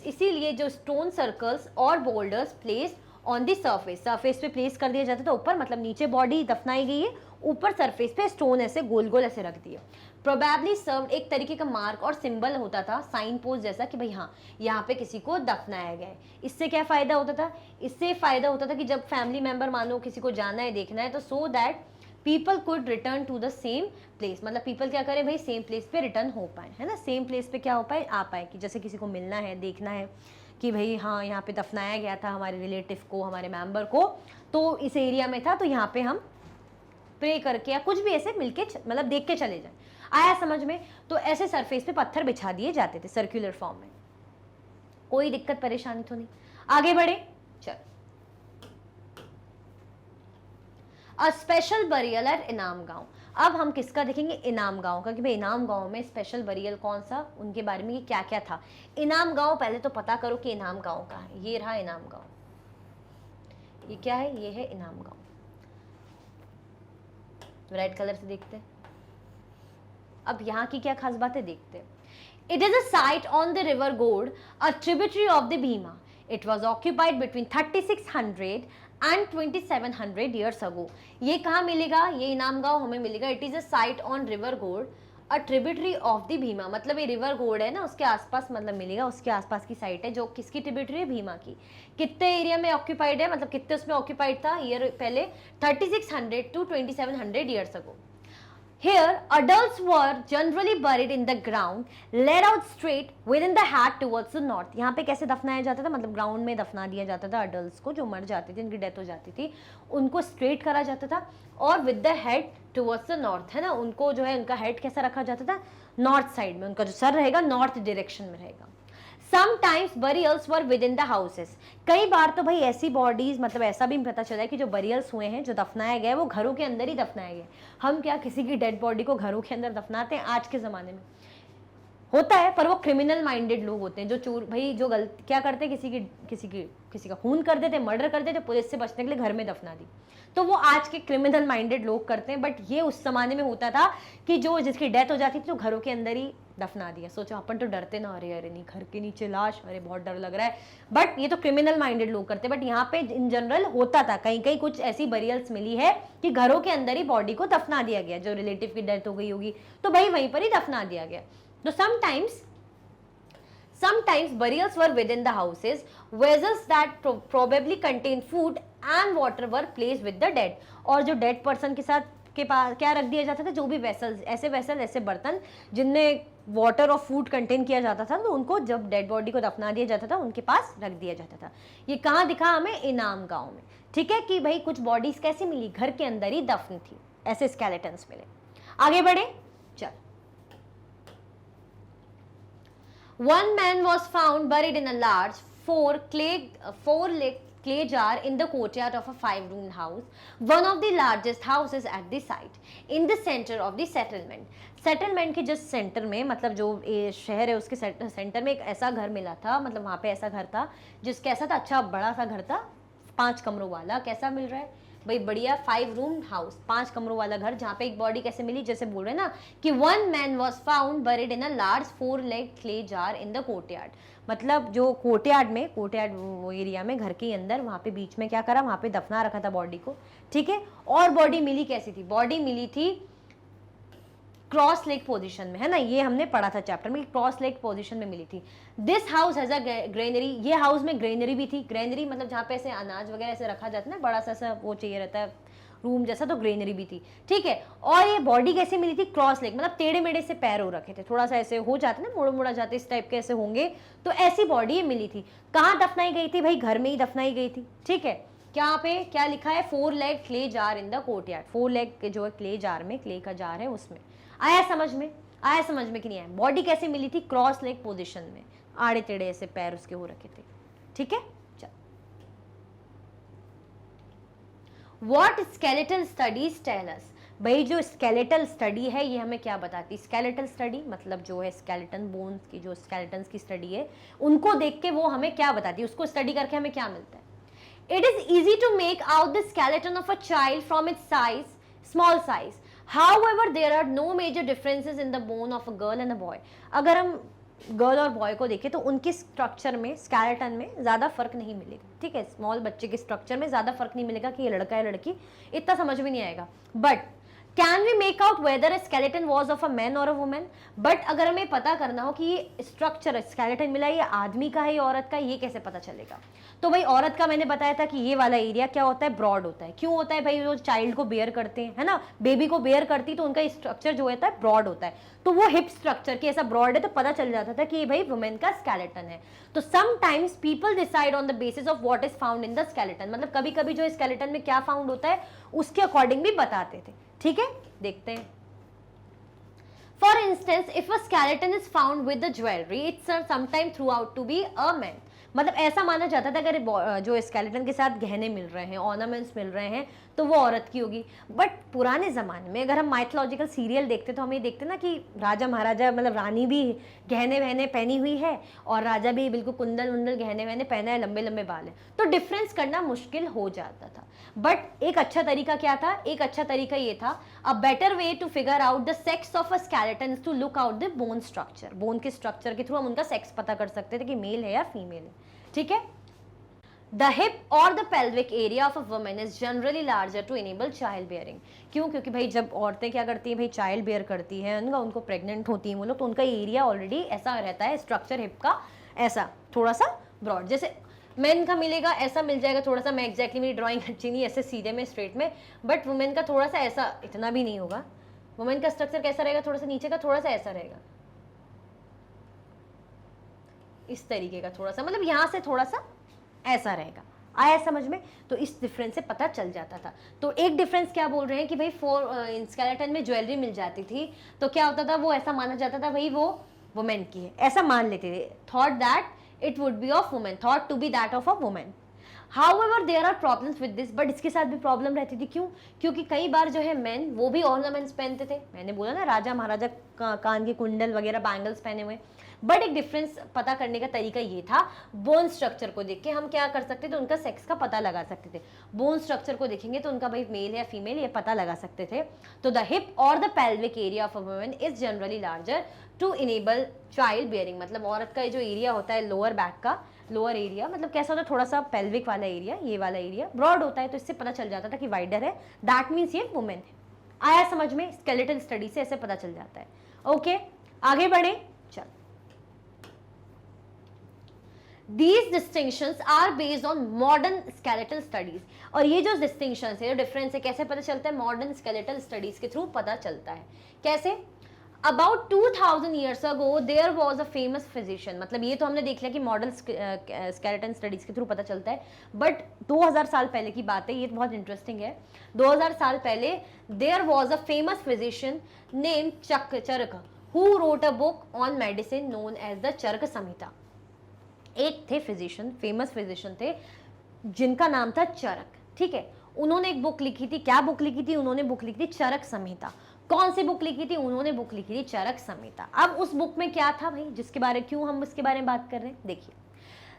S1: इसीलिए जो स्टोन सर्कल्स और boulders place on the surface, surface पे प्लेस कर दिया जाता था, ऊपर मतलब नीचे बॉडी दफनाई गई है, ऊपर सरफेस पे स्टोन ऐसे गोल गोल ऐसे रख दिए। प्रोबेबली सर्व्ड एक तरीके का मार्क और सिंबल होता था, साइन पोस्ट जैसा, कि भाई हाँ यहाँ पे किसी को दफनाया गया है। इससे क्या फायदा होता था? इससे फायदा होता था कि जब फैमिली मेंबर मान लो किसी को जाना है, देखना है, तो so that people could return to the same place, मतलब पीपल क्या करें भाई? सेम प्लेस पे रिटर्न हो पाए, है ना, सेम प्लेस पे क्या हो पाए? आ पाए, कि जैसे किसी को मिलना है, देखना है कि भाई हाँ यहाँ पे दफनाया गया था हमारे रिलेटिव को, हमारे मेंबर को, तो इस एरिया में था, तो यहाँ पे हम प्रे करके या कुछ भी ऐसे मिलके मतलब देख के चले जाए। आया समझ में? तो ऐसे सरफेस पे पत्थर बिछा दिए जाते थे सर्कुलर फॉर्म में। कोई दिक्कत परेशानी तो नहीं? आगे बढ़े, चल। अ स्पेशल बरियल एट इनाम गांव। अब हम किसका देखेंगे? इनाम गांव का, कि भाई इनाम गांव में स्पेशल बरियल कौन सा, उनके बारे में ये क्या क्या था। इनाम गांव पहले तो पता करो कि इनाम गांव का है। ये रहा इनाम गांव, ये क्या है? ये है इनाम गांव। रेड कलर से देखते हैं। अब यहाँ की क्या खास बात है देखते हैं। It is a site on the river Ghod, a tributary of the Bhima. It was occupied between 3600 and 2700 years ago. ये कहाँ मिलेगा? ये इनाम गांव हमें मिलेगा। It is a site on river Ghod, a tributary of the Bhima, मतलब ये रिवर गोड है ना, उसके आसपास मतलब मिलेगा, उसके आसपास की साइट है, जो किसकी ट्रिब्यूटरी है? भीमा की। कितने एरिया में ऑक्यूपाइड है, मतलब कितने उसमें ऑक्यूपाइड था ईयर पहले? 3600 to 2700 years ago. Here, adults were generally buried in the ground, led out straight within the head towards the north. यहाँ पे कैसे दफनाया जाता था? मतलब ग्राउंड में दफना दिया जाता था अडल्ट को, जो मर जाते थे, उनकी डेथ हो जाती थी, उनको स्ट्रेट करा जाता था, और with the head towards the north, है ना, उनको जो है उनका हेड कैसा रखा जाता था? नॉर्थ साइड में, उनका जो सर रहेगा नॉर्थ डायरेक्शन में रहेगा। Sometimes burials were within the houses. कई बार तो भाई ऐसी बॉडीज, मतलब ऐसा भी पता चला है कि जो बरियल्स हुए हैं, जो दफनाया गया है, वो घरों के अंदर ही दफनाया गया। हम क्या किसी की डेड बॉडी को घरों के अंदर दफनाते हैं? आज के ज़माने में होता है, पर वो क्रिमिनल माइंडेड लोग होते हैं, जो चोर भाई, जो गलत क्या करते हैं, किसी का खून कर देते, मर्डर कर देते, पुलिस से बचने के लिए घर में दफना दी, तो वो आज के क्रिमिनल माइंडेड लोग करते हैं। बट ये उस जमाने में होता था कि जो जिसकी डेथ हो जाती थी तो घरों के अंदर ही दफना दिया। सोचो अपन तो डरते ना, अरे अरे नहीं घर के नीचे लाश, अरे बहुत डर लग रहा है, बट ये तो क्रिमिनल माइंडेड लोग करते हैं। बट यहाँ पे इन जनरल होता था, कहीं कहीं कुछ ऐसी बरियल्स मिली है कि घरों के अंदर ही बॉडी को दफना दिया गया, जो रिलेटिव की डेथ हो गई होगी तो भाई वहीं पर ही दफना दिया गया। तो sometimes burials were within the houses. Vessels that probably contained food and water were placed with the dead. और जो डेड पर्सन के साथ के पास क्या रख दिया जाता था? जो भी वेसल्स, ऐसे बर्तन जिनमें वाटर और फूड कंटेन किया जाता था, तो उनको जब डेड बॉडी को दफना दिया जाता था उनके पास रख दिया जाता था। ये कहाँ दिखा हमें? इनाम गांव में। ठीक है, कि भाई कुछ बॉडीज कैसे मिली? घर के अंदर ही दफन थी, ऐसे स्केलेटन्स मिले। आगे बढ़े, चल। One man was found buried in a large four-leg clay jar in the courtyard of a 5-roomed house, one of the largest houses at the site, in the center of the settlement. Settlement के just centre में, मतलब जो शहर है उसके centre में एक ऐसा घर मिला था, मतलब वहाँ पे ऐसा घर था जिसका ऐसा था, अच्छा बड़ा सा घर था, 5 कमरों वाला। कैसा मिल रहा है भाई? बढ़िया 5-room हाउस, 5 कमरों वाला घर, जहाँ पे एक बॉडी कैसे मिली? जैसे बोल रहे हैं ना कि one man was found buried in a large 4-leg clay jar in the courtyard. मतलब जो कोर्टयार्ड वो एरिया में, घर के अंदर, वहाँ पे बीच में क्या करा? वहाँ पे दफना रखा था बॉडी को। ठीक है, और बॉडी मिली कैसी थी? बॉडी मिली थी क्रॉस लेग पोजीशन में, है ना, ये हमने पढ़ा था चैप्टर में, क्रॉस लेग पोजीशन में मिली थी। This house has a granary, ये हाउस में ग्रेनरी भी थी। ग्रेनरी मतलब जहाँ पे ऐसे अनाज वगैरह ऐसे रखा जाता है ना, बड़ा सा वो चाहिए रहता है, रूम जैसा, तो ग्रीनरी भी थी, ठीक है। और ये बॉडी कैसे मिली थी, क्रॉस लेग, मतलब टेढ़े मेढ़े से पैर हो रखे थे, थोड़ा सा ऐसे हो जाते ना, मोड़ मोड़ा जाते, इस टाइप के ऐसे होंगे, तो ऐसी बॉडी ये मिली थी। कहाँ दफनाई गई थी भाई, घर में ही दफनाई गई थी, ठीक है। क्या पे क्या लिखा है, 4 leg clay jar in the courtyard, 4 leg जो है क्ले जार में, क्ले का जार है उसमें। आया समझ में, आया समझ में कि नहीं आया। बॉडी कैसे मिली थी, क्रॉस लेग पोजीशन में, आड़े टेढ़े ऐसे पैर उसके हो रखे थे, ठीक है। चल, what skeletal studies tell us, भाई जो स्केलेटल स्टडी है ये हमें क्या बताती है। स्केलेटल स्टडी मतलब जो है स्केलेटन बोन्स की, जो स्केलेटन्स की स्टडी है, उनको देख के वो हमें क्या बताती है, उसको स्टडी करके हमें क्या मिलता है। It is easy to make out the skeleton of a child from its size, small size. However, there are no major differences in the bone of a girl and a boy. अगर हम girl और boy को देखें तो उनके structure में, skeleton में ज़्यादा फर्क नहीं मिलेगा, ठीक है। स्मॉल बच्चे के स्ट्रक्चर में ज़्यादा फर्क नहीं मिलेगा कि ये लड़का है लड़की, इतना समझ में नहीं आएगा। But can we make out whether skeleton was of a man और अ वुमेन, बट अगर हमें पता करना हो कि ये स्ट्रक्चर स्केलेटन मिला ये आदमी का है या औरत का, ये कैसे पता चलेगा। तो भाई औरत का मैंने बताया था कि ये वाला एरिया क्या होता है, ब्रॉड होता है। क्यों होता है भाई, वो चाइल्ड को बेयर करते हैं, है ना, बेबी को बेयर करती, तो उनका स्ट्रक्चर जो होता है ब्रॉड होता है, तो वो हिप स्ट्रक्चर की ऐसा ब्रॉड है, तो पता चल जाता था कि ये भाई वुमेन का स्केलेटन है। तो sometimes people decide on the basis of what is found in the skeleton, मतलब कभी कभी जो स्केलेटन में क्या फाउंड होता है उसके अकॉर्डिंग भी बताते थे, ठीक है। देखते हैं, for instance if a skeleton is found with the jewellery it's sometime thought out to be a man, मतलब ऐसा माना जाता था अगर जो स्केलेटन के साथ गहने मिल रहे हैं, ऑर्नामेंट्स मिल रहे हैं, तो वो औरत की होगी। बट पुराने ज़माने में अगर हम माइथोलॉजिकल सीरियल देखते तो हम ये देखते ना कि राजा महाराजा, मतलब रानी भी गहने वहने पहनी हुई है और राजा भी बिल्कुल कुंडल उंडल गहने वहने पहना है, लंबे लंबे बाल है, तो डिफरेंस करना मुश्किल हो जाता था। बट एक अच्छा तरीका क्या था, एक अच्छा तरीका ये था, a better way to figure out the sex of a skeleton to look out the bone structure, bone के स्ट्रक्चर के थ्रू हम उनका सेक्स पता कर सकते थे कि मेल है या फीमेल है, ठीक है। The hip or the pelvic area of a woman is generally larger to enable child bearing. क्यों, क्योंकि भाई जब औरतें क्या करती हैं भाई, चाइल्ड बेयर करती हैं, उनको प्रेग्नेंट होती हैं वो लोग, तो उनका एरिया ऑलरेडी ऐसा रहता है, स्ट्रक्चर हिप का ऐसा थोड़ा सा ब्रॉड, जैसे मेन का मिलेगा ऐसा मिल जाएगा थोड़ा सा, मैं एग्जैक्टली मेरी ड्राइंग अच्छी नहीं ऐसे सीधे में स्ट्रेट में, बट वुमेन का थोड़ा सा ऐसा, इतना भी नहीं होगा। वुमेन का स्ट्रक्चर कैसा रहेगा, थोड़ा सा नीचे का थोड़ा सा ऐसा रहेगा, इस तरीके का थोड़ा सा, मतलब यहाँ से थोड़ा सा ऐसा रहेगा। आया समझ में, तो इस डिफरेंस से पता चल जाता था। तो एक डिफरेंस क्या बोल रहे हैं कि भाई स्केलेटन में ज्वेलरी मिल जाती थी तो क्या होता था, वो ऐसा माना जाता था भाई वो वुमेन की है, ऐसा मान लेते थे, thought that it would be of women, thought to be that of a women. However there are problems with this, but इसके साथ भी प्रॉब्लम रहती थी। क्यों, क्योंकि कई बार जो है मेन वो भी ऑर्नामेंट्स पहनते थे, मैंने बोला ना राजा महाराजा कान के कुंडल वगैरह बैंगल्स पहने हुए। बट एक डिफरेंस पता करने का तरीका ये था, बोन स्ट्रक्चर को देख के हम क्या कर सकते थे, उनका सेक्स का पता लगा सकते थे। बोन स्ट्रक्चर को देखेंगे तो उनका भाई मेल या फीमेल ये पता लगा सकते थे। तो द हिप और the pelvic area of a woman is generally larger to enable child bearing, मतलब औरत का जो एरिया होता है लोअर बैक का, लोअर एरिया मतलब कैसा होता है, थोड़ा सा पेल्विक वाला एरिया, ये वाला एरिया ब्रॉड होता है, तो इससे पता चल जाता था कि वाइडर है, दैट मीन्स ये वुमेन है। आया समझ में, स्केलेटल स्टडी से ऐसे पता चल जाता है। ओके, आगे बढ़े, चल। These distinctions are based on modern skeletal studies, और ये जो distinctions है, जो difference है, कैसे पता चलता है, modern skeletal studies के थ्रू पता चलता है। कैसे? About 2000 years ago there was a famous physician, मतलब ये तो हमने देख लिया कि modern skeleton studies के थ्रू पता चलता है, but 2000 साल पहले की बात है, ये बहुत interesting है। 2000 साल पहले there was a famous physician named Charak who wrote a book on medicine known as the चरक संहिता। एक थे फिजिशियन, फेमस फिजिशियन थे जिनका नाम था चरक, ठीक है। उन्होंने एक बुक लिखी थी, क्या बुक लिखी थी, उन्होंने बुक लिखी थी चरक संहिता। कौन सी बुक लिखी थी, उन्होंने बुक लिखी थी चरक संहिता। अब उस बुक में क्या था भाई, जिसके बारे, क्यों हम उसके बारे में बात कर रहे हैं, देखिए।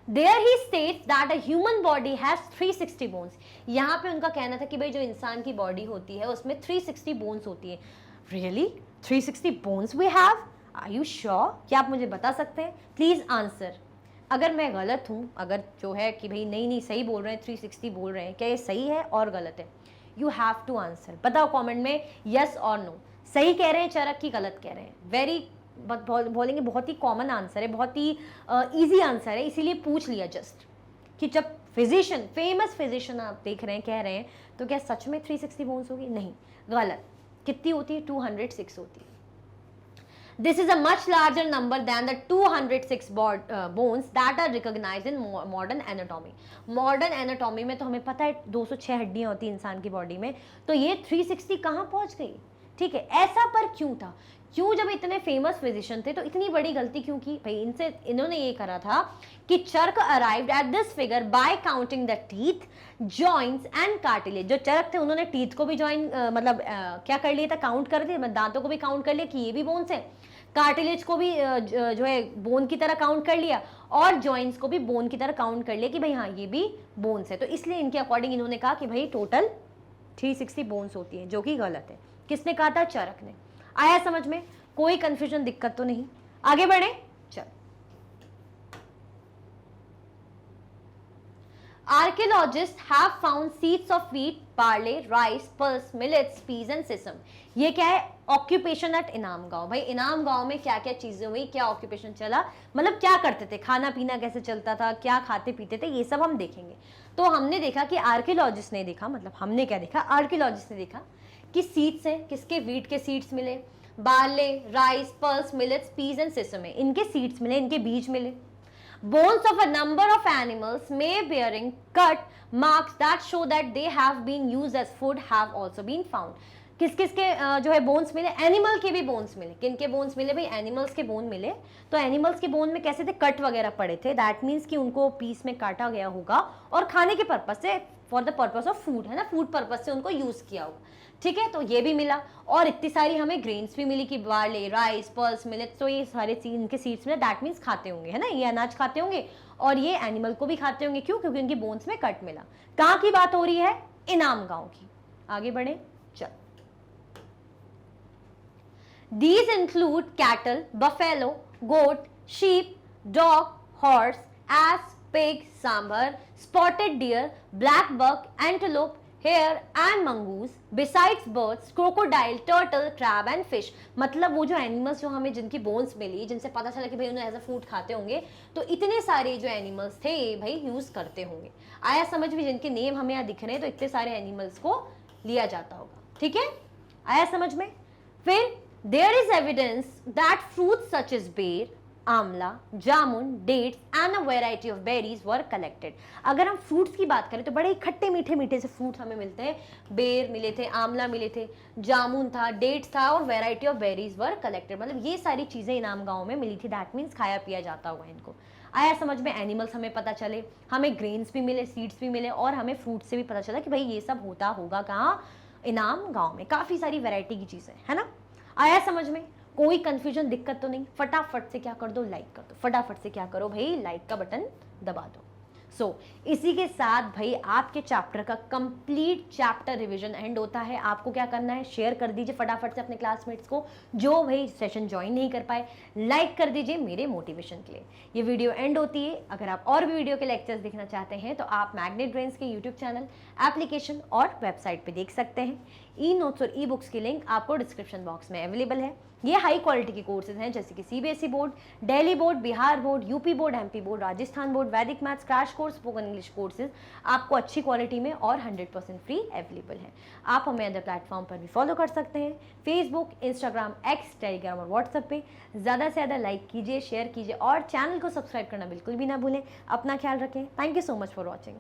S1: There he states that a human body has 360 bones। यहाँ पे उनका कहना था कि भाई जो इंसान की बॉडी होती है उसमें 360 बोन्स होती है। Really? 360 bones we have? Are you sure? क्या आप मुझे बता सकते हैं? Please answer। अगर मैं गलत हूँ, अगर जो है कि भाई नहीं सही बोल रहे हैं, 360 बोल रहे हैं, क्या ये सही है और गलत है, यू हैव टू आंसर। बताओ कमेंट में यस और नो, सही कह रहे हैं चरक की गलत कह रहे हैं। वेरी बोलेंगे बहुत ही कॉमन आंसर है, बहुत ही इजी आंसर है, इसीलिए पूछ लिया जस्ट। कि जब फिजिशियन, फेमस फिजिशियन आप देख रहे हैं, कह रहे हैं, तो क्या सच में 360 बोन्स होगी? नहीं, गलत। कितनी होती है? 206 होती है। This is a much larger number than the 206 bones that are recognized in modern anatomy. Modern anatomy में तो हमें पता है 206 हड्डियां होती हैं इंसान की बॉडी में, तो ये 360 कहाँ पहुंच गई? ठीक है, ऐसा पर क्यों था? क्यों जब इतने फेमस फिजिशियन थे तो इतनी बड़ी गलती क्यों की भाई? इन्होंने ये करा था कि Charak arrived at this figure by counting the teeth, joints and cartilage. जो चर्क थे उन्होंने टीथ को भी ज्वाइन क्या कर लिया था? काउंट कर दिया, दांतों को भी काउंट कर लिया कि ये भी बोन्स है, कार्टिलेज को भी जो है बोन की तरह काउंट कर लिया, और जॉइंट्स को भी बोन की तरह काउंट कर लिया कि भाई हाँ ये भी बोन्स है। तो इसलिए इनके अकॉर्डिंग इन्होंने कहा कि भाई टोटल 360 बोन्स होती है, जो कि गलत है। किसने कहा था? चरक ने। आया समझ में? कोई कंफ्यूजन, दिक्कत तो नहीं? आगे बढ़े, चल। Archaeologists have found seeds of wheat, barley, rice, pulse, millets, peas and sesame. ये क्या है? ऑक्यूपेशन एट इनाम गांव। भाई इनाम गांव में क्या क्या चीजें हुई, क्या ऑक्यूपेशन चला, मतलब क्या करते थे, खाना पीना कैसे चलता था, क्या खाते पीते थे, ये सब हम देखेंगे। तो हमने देखा कि आर्कियोलॉजिस्ट ने देखा, मतलब हमने क्या देखा, आर्कियोलॉजिस्ट ने देखा कि सीड्स हैं, किसके? वीट के सीड्स मिले, barley, rice, pulse, millets, peas and sesame, इनके सीड्स मिले, इनके बीज मिले। Bones of a number of animals may bearing cut marks that show that they have been used as food have also been found. किस किस के जो है बोन्स मिले? एनिमल के भी बोन्स मिले। किन के बोन्स मिले भाई? एनिमल्स के बोन मिले। तो एनिमल्स के बोन में कैसे थे? कट वगैरह पड़े थे। दैट मीन्स कि उनको पीस में काटा गया होगा और खाने के पर्पज से, for the purpose of food, है ना, फूड पर्पज से उनको यूज किया होगा। ठीक है, तो ये भी मिला, और इतनी सारी हमें ग्रेन्स भी मिली कि बार्ले, राइस, पल्स, मिलेट्स, तो ये सारे इनके सीड्स मिले। दैट मीन्स खाते होंगे, है ना, ये अनाज खाते होंगे और ये एनिमल को भी खाते होंगे। क्यों? क्योंकि उनकी बोन्स में कट मिला। कहाँ की बात हो रही है? इनाम गांव की। आगे बढ़े, चल। These include cattle, buffalo, goat, sheep, dog, horse, ass, pig, sambar, spotted deer, black buck, antelope, hare and mongoose, besides birds, crocodile, turtle, crab and fish. मतलब वो जो एनिमल्स जो हमें जिनकी बोन्स मिली, जिनसे पता चला कि भाई उन्हें एज अ फूड खाते होंगे, तो इतने सारे जो एनिमल्स थे भाई यूज करते होंगे। आया समझ में? जिनके नेम हमें यहाँ दिख रहे हैं, तो इतने सारे एनिमल्स को लिया जाता होगा। ठीक है, आया समझ में? फिर there is evidence that fruits such as bear, Amla, jamun, dates and a variety of berries were collected. अगर हम फ्रूट्स की बात करें तो बड़े खट्टे मीठे मीठे से फ्रूट हमें मिलते हैं। बेर मिले थे, आमला मिले थे, जामुन था, डेट्स था और variety of berries were collected. मतलब ये सारी चीज़ें इनाम गांव में मिली थी। दैट मीन्स खाया पिया जाता होगा इनको। आया समझ में? एनिमल्स हमें पता चले, हमें ग्रेन्स भी मिले, सीड्स भी मिले, और हमें फ्रूट से भी पता चला कि भाई ये सब होता होगा कहाँ? इनाम गाँव में। काफ़ी सारी वेराइटी की चीज़ें, है ना? आया समझ में? कोई कंफ्यूजन, दिक्कत तो नहीं? फटाफट से क्या कर दो? लाइक कर दो। फटाफट से क्या करो भाई? लाइक का बटन दबा दो। इसी के साथ भाई आपके चैप्टर का कंप्लीट चैप्टर रिवीजन एंड होता है। आपको क्या करना है? शेयर कर दीजिए फटाफट से अपने क्लासमेट्स को, जो भाई सेशन ज्वाइन नहीं कर पाए। लाइक कर दीजिए मेरे मोटिवेशन के लिए। ये वीडियो एंड होती है। अगर आप और भी वीडियो के लेक्चर्स देखना चाहते हैं तो आप मैग्नेट ब्रेन्स के यूट्यूब चैनल, एप्लीकेशन और वेबसाइट पर देख सकते हैं। ई नोट्स और ई बुक्स की लिंक आपको डिस्क्रिप्शन बॉक्स में अवेलेबल है। ये हाई क्वालिटी के कोर्सेज हैं, जैसे कि CBSE board, Delhi board, Bihar board, UP board, MP board, Rajasthan board, Vedic maths, crash course, spoken English courses आपको अच्छी क्वालिटी में और 100% फ्री अवेलेबल है। आप हमें अदर प्लेटफॉर्म पर भी फॉलो कर सकते हैं, फेसबुक, इंस्टाग्राम, एक्स, टेलीग्राम और व्हाट्सएप पे। ज़्यादा से ज़्यादा लाइक कीजिए, शेयर कीजिए और चैनल को सब्सक्राइब करना बिल्कुल भी ना भूलें। अपना ख्याल रखें। Thank you so much for watching.